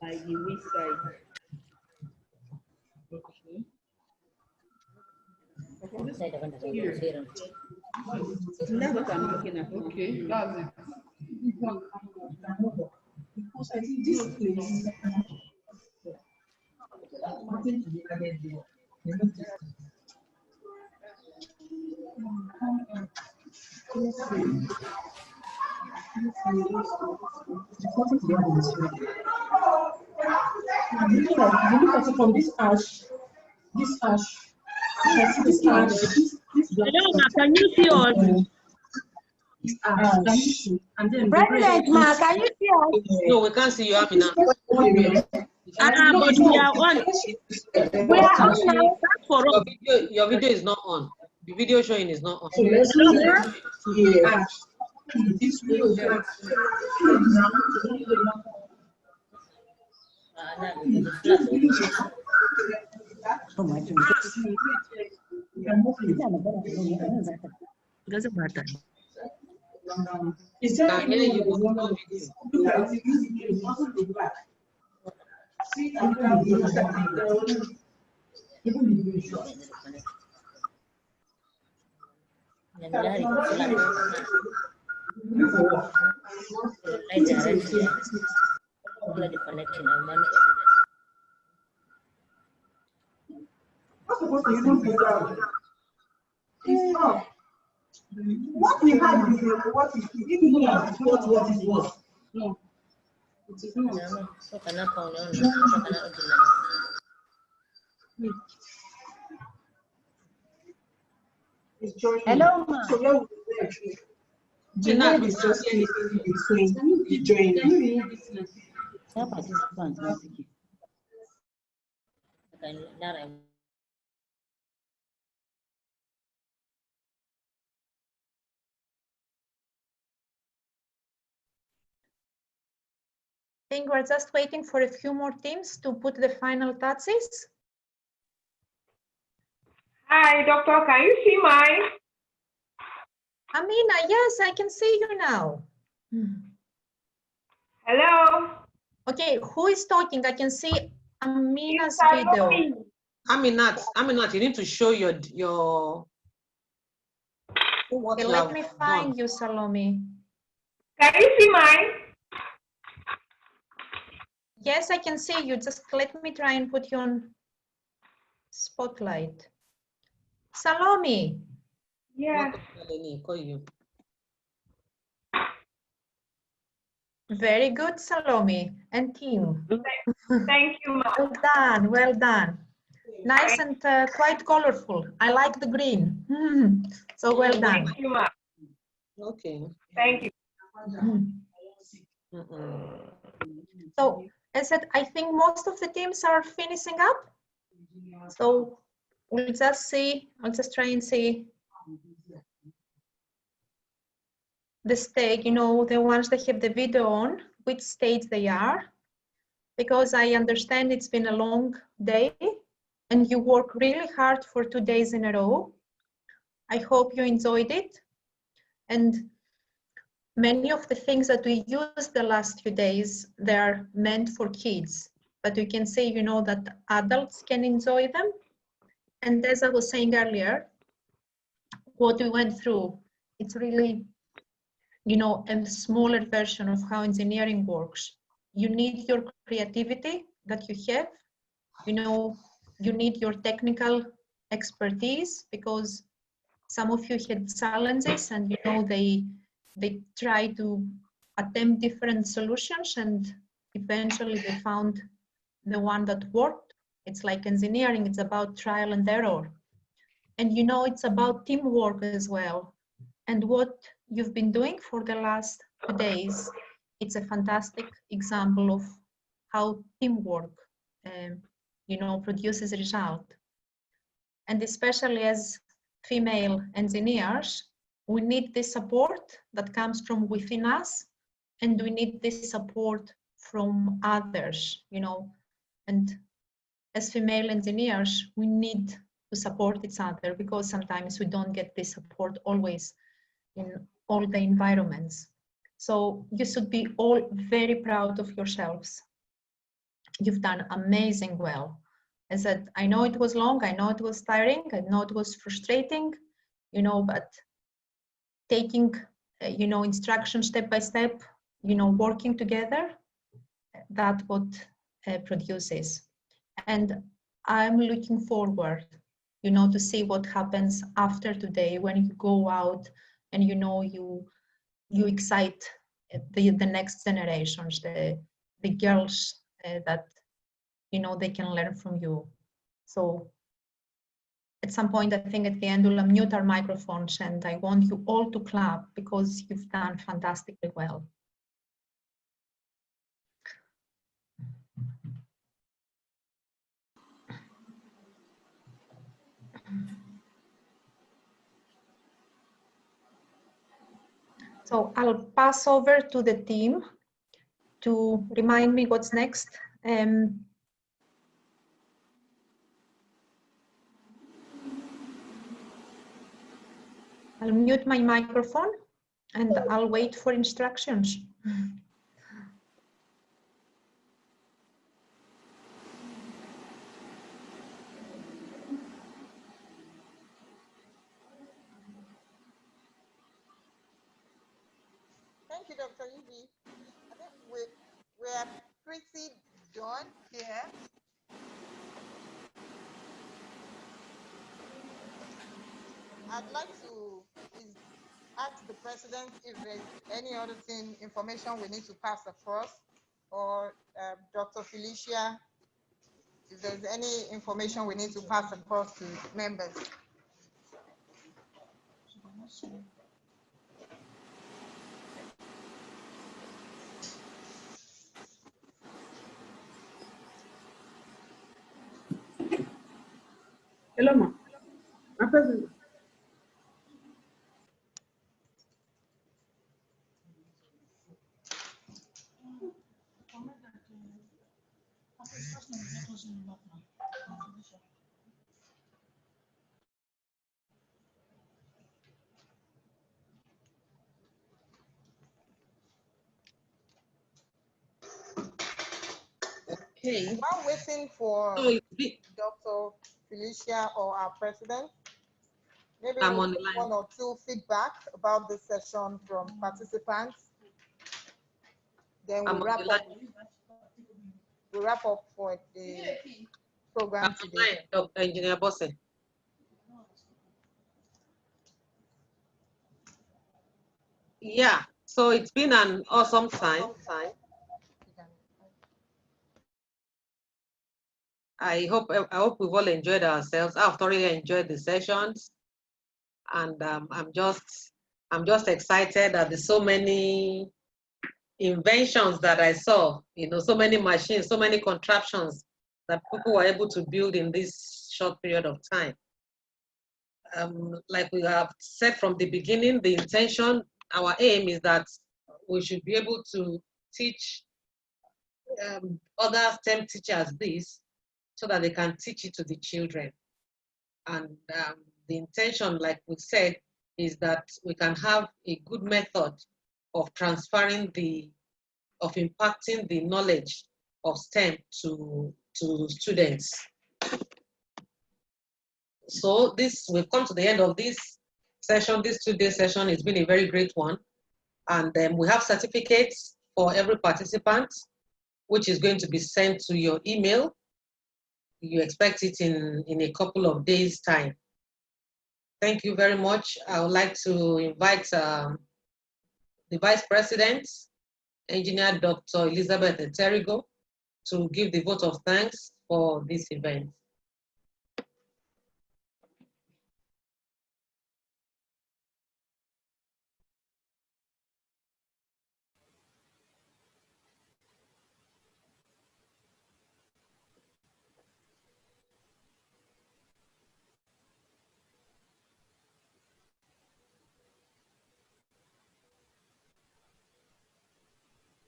N: By the wayside. That's what I'm looking at.
D: Okay, that's it.
R: Because I think this place. You look at it from this ash, this ash, this ash, this black.
I: Can you see us?
R: This ash, can you see? And then
I: President Ma, can you see us?
F: No, we can't see you, Amina.
I: But we are on. We are on now. That's for us.
F: Your video is not on. The video showing is not on.
R: So let's see the ash. This will
L: Oh my God. It doesn't matter.
R: Is there any you look at it, it wasn't the black. See, I'm going to even the blue shot. It's not. What we had before, what is it? Even though I thought what it was. No. It is not. It's joining.
I: Hello, ma.
R: So now the word is just anything between the joining. Can you remove this?
B: think we're just waiting for a few more teams to put the final touches.
G: Hi, doctor. Can you see mine?
B: Amina, yes, I can see you now.
G: Hello.
B: Okay, who is talking? I can see Amina's
G: It's
B: video.
F: Aminat, you need to show your what
B: Okay,
F: you
B: let
F: have
B: me
F: done.
B: find you, Salome.
G: Can you see mine?
B: Yes, I can see you. Just let me try and put you on spotlight. Salome.
G: Yes.
B: Very good, Salome and team.
G: Thank you, ma'am.
B: Well done, well done. Nice and quite colorful. I like the green. So well done.
G: Thank you, ma'am.
F: Okay.
G: Thank you.
B: So as I said, I think most of the teams are finishing up. So we'll just see, I'll just try and see the stage, you know, the ones that have the video on, which stage they are, because I understand it's been a long day and you work really hard for 2 days in a row. I hope you enjoyed it. And many of the things that we used the last few days, they're meant for kids, but we can say, you know, that adults can enjoy them. And as I was saying earlier, what we went through, it's really, you know, a smaller version of how engineering works. You need your creativity that you have, you know, you need your technical expertise, because some of you had challenges and, you know, they try to attempt different solutions and eventually they found the one that worked. It's like engineering, it's about trial and error. And you know, it's about teamwork as well. And what you've been doing for the last 2 days, it's a fantastic example of how teamwork, you know, produces result. And especially as female engineers, we need this support that comes from within us, and we need this support from others, you know. And as female engineers, we need to support each other, because sometimes we don't get this support always in all the environments. So you should be all very proud of yourselves. You've done amazing well. As I said, I know it was long, I know it was tiring, I know it was frustrating, you know, but taking, you know, instruction step by step, you know, working together, that's what produces. And I'm looking forward, you know, to see what happens after today when you go out and, you know, you excite the next generations, the girls that, you know, they can learn from you. So at some point, I think at the end, we'll unmute our microphones and I want you all to clap because you've done fantastically well. So I'll pass over to the team to remind me what's next. I'll mute my microphone and I'll wait for instructions.
A: Thank you, Dr. Evie. I think we're pretty done here. I'd like to ask the president if there's any other thing, information we need to pass across, or Dr. Felicia, if there's any information we need to pass across to members.
D: Hello, ma. My president.
F: Okay.
A: While waiting for Dr. Felicia or our president, maybe
F: I'm
A: we'll
F: on the
A: take
F: line.
A: 1 or 2 feedback about this session from participants. Then
F: I'm
A: we'll
F: on
A: wrap
F: the
A: up.
F: line.
A: We'll wrap up for the program
F: I'm
A: today.
F: online, Dr. Engineer Bosse. Yeah, so it's been an awesome time. I hope we've all enjoyed ourselves. I've thoroughly enjoyed the sessions, and I'm just excited that there's so many inventions that I saw. You know, so many machines, so many contraptions that people were able to build in this short period of time. Like we have said from the beginning, the intention, our aim is that we should be able to teach other STEM teachers this so that they can teach it to the children. And the intention, like we said, is that we can have a good method of transferring of impacting the knowledge of STEM to students. So we've come to the end of this session. This 2-day session has been a very great one. And we have certificates for every participant, which is going to be sent to your email. You expect it in a couple of days' time. Thank you very much. I would like to invite the Vice President, Engineer Dr. Elizabeth Eterigo, to give the vote of thanks for this event.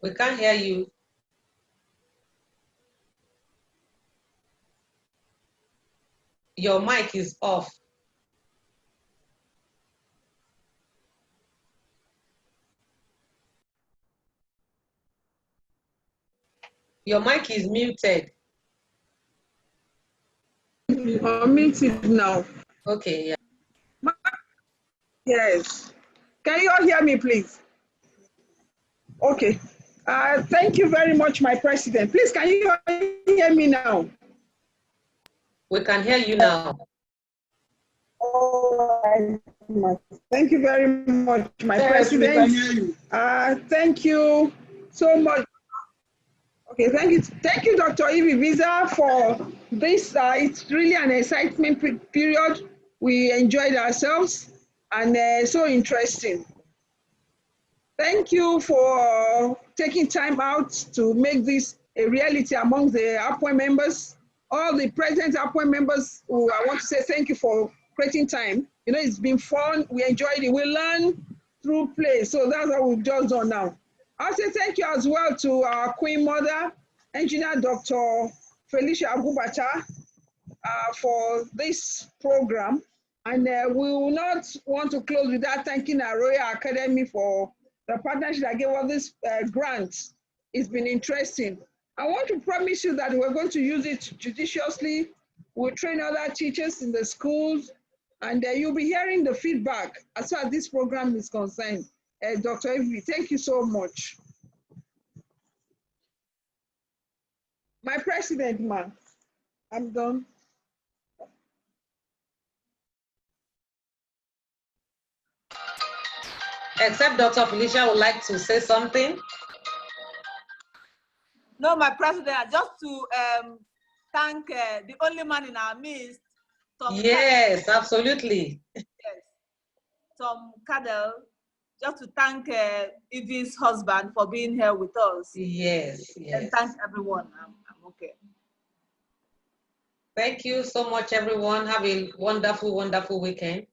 F: We can't hear you. Your mic is off. Your mic is muted.
D: Unmuted now.
F: Okay, yeah.
D: Yes. Can you all hear me, please? Okay. Thank you very much, my president. Please, can you hear me now?
F: We can hear you now.
D: All right. Thank you very much, my president.
Q: We can hear you.
D: Thank you so much. Okay, thank you, Dr. Evie Visa, for this. It's really an excitement period. We enjoyed ourselves and so interesting. Thank you for taking time out to make this a reality among the APWE members. All the present APWE members, who I want to say thank you for creating time. You know, it's been fun. We enjoyed it. We learn through play. So that's what we've just done now. I'll say thank you as well to our Queen Mother, Engineer Dr. Felicia Abubacha, for this program. And we will not want to close without thanking our Royal Academy for the partnership that gave us this grant. It's been interesting. I want to promise you that we're going to use it judiciously. We'll train other teachers in the schools, and you'll be hearing the feedback as far as this program is concerned. Dr. Evie, thank you so much. My president, ma, I'm done.
F: Except Dr. Felicia would like to say something.
K: No, my president, just to thank the only man in our midst, Tom.
F: Yes, absolutely.
K: Yes, Tom Cadell, just to thank Evie's husband for being here with us.
F: Yes, yes.
K: And thank everyone. I'm okay.
F: Thank you so much, everyone. Have a wonderful, wonderful weekend.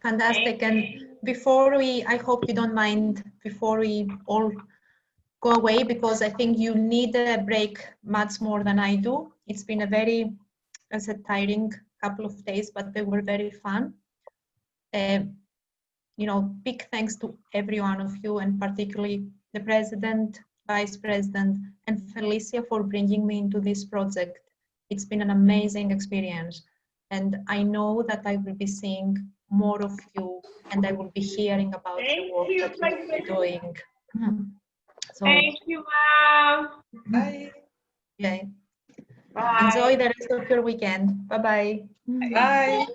B: Fantastic. And before I hope you don't mind, before we all go away because I think you need a break much more than I do. It's been a very, as a tiring couple of days, but they were very fun. You know, big thanks to every one of you, and particularly the president, vice president, and Felicia for bringing me into this project. It's been an amazing experience, and I know that I will be seeing more of you, and I will be hearing about the work that you're doing. So,
U: Thank you, ma'am.
B: bye. Yeah. Bye. Enjoy the rest of your weekend. Bye-bye.
F: Bye.
U: Bye.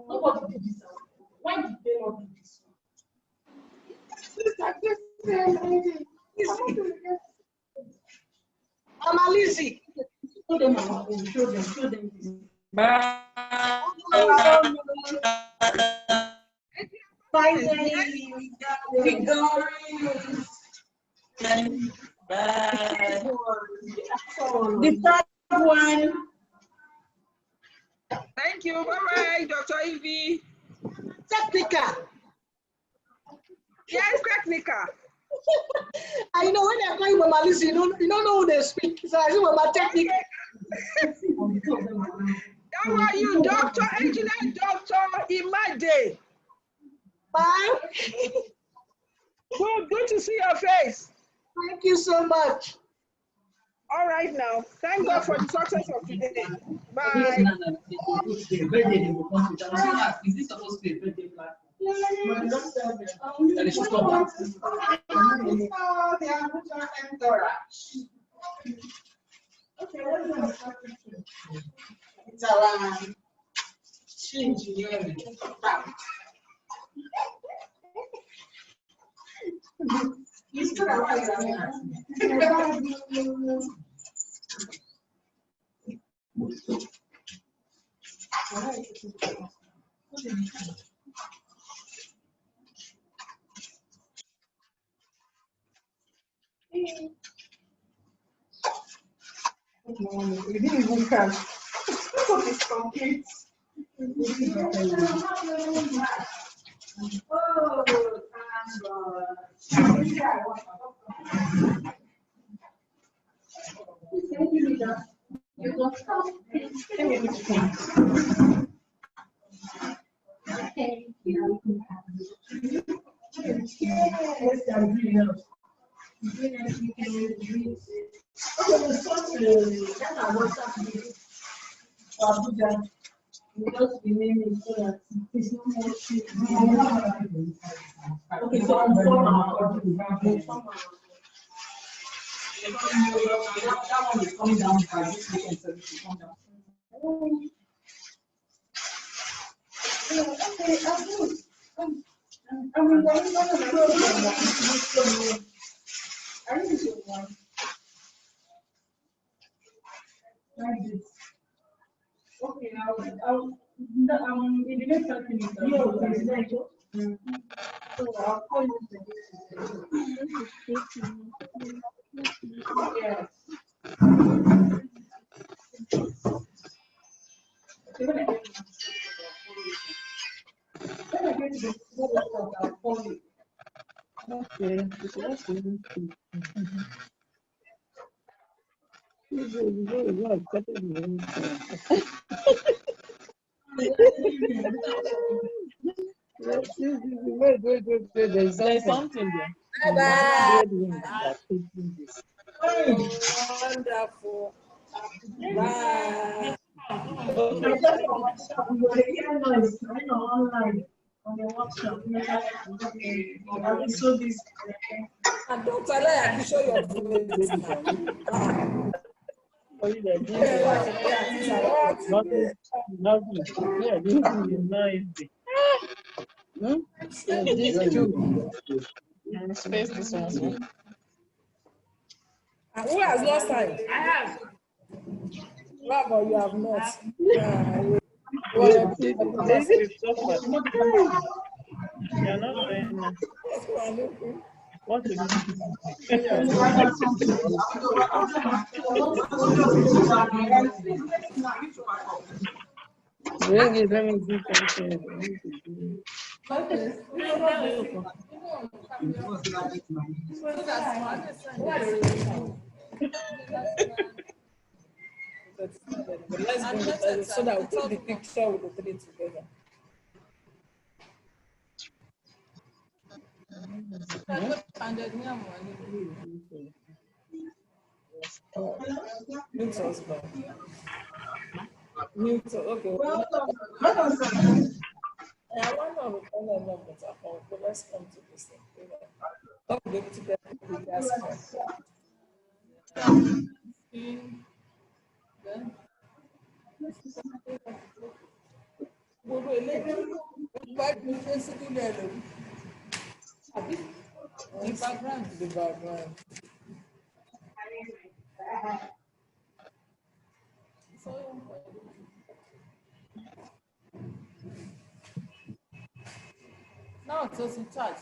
R: Nobody did this one. Why did they not do this one? Mama Lizzie. Show them our own. Show them this.
U: Bye.
R: Finally, the third one.
H: Thank you. Bye-bye, Dr. Evie.
R: Technical.
H: Yes, technical.
R: I know when I call you Mama Lizzie, you don't know who they speak. So I say Mama Technical.
H: How are you, Dr. Engineer Dr. Imade?
R: Fine.
H: Good to see your face.
R: Thank you so much.
H: All right now. Thank God for the success of today. Bye.
R: Is this supposed to be a birthday platform?
A: It's our engineering.
R: We didn't even catch. It's complete. Oh, thank Because the name is so that it's not more cheap. Okay, so I'm that one is coming down by this weekend, so it should come down. Okay, I'm good. I'm going to I need to one. Like this. Okay, I'll in the next 30 minutes. So I'll call you. Yes. When I get to the I'll call you. Okay, so that's good.
D: There's something there.
R: Bye-bye.
D: Wonderful. Bye.
R: Online on the workshop. So this.
D: And don't tell her to show your face.
Q: These two. Space this one.
D: Who has not signed? I have. Bravo, you have not.
Q: You're not
D: What to do? Bring it, let me do something. But let's bring it so that we put the picture with the three together. Mute husband. Mute, okay. I wonder if we can have better phone, but let's come to this thing. Don't be able to get the gas the background. The background. Now it says in charge.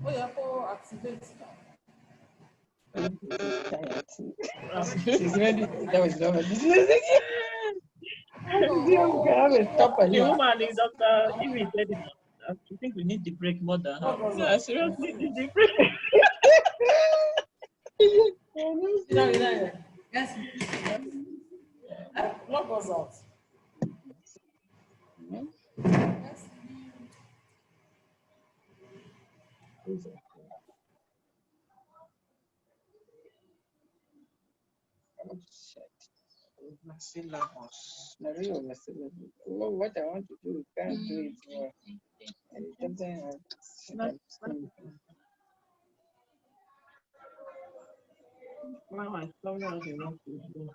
D: Oh, you have to activate She's ready. That was over.
M: The woman is Dr. Ivy said it. I think we need the break more than her. I seriously need the break.
D: Yes. What goes out? Yes. What I want to do, can't do it. Something
M: Wow, I love how they want to do.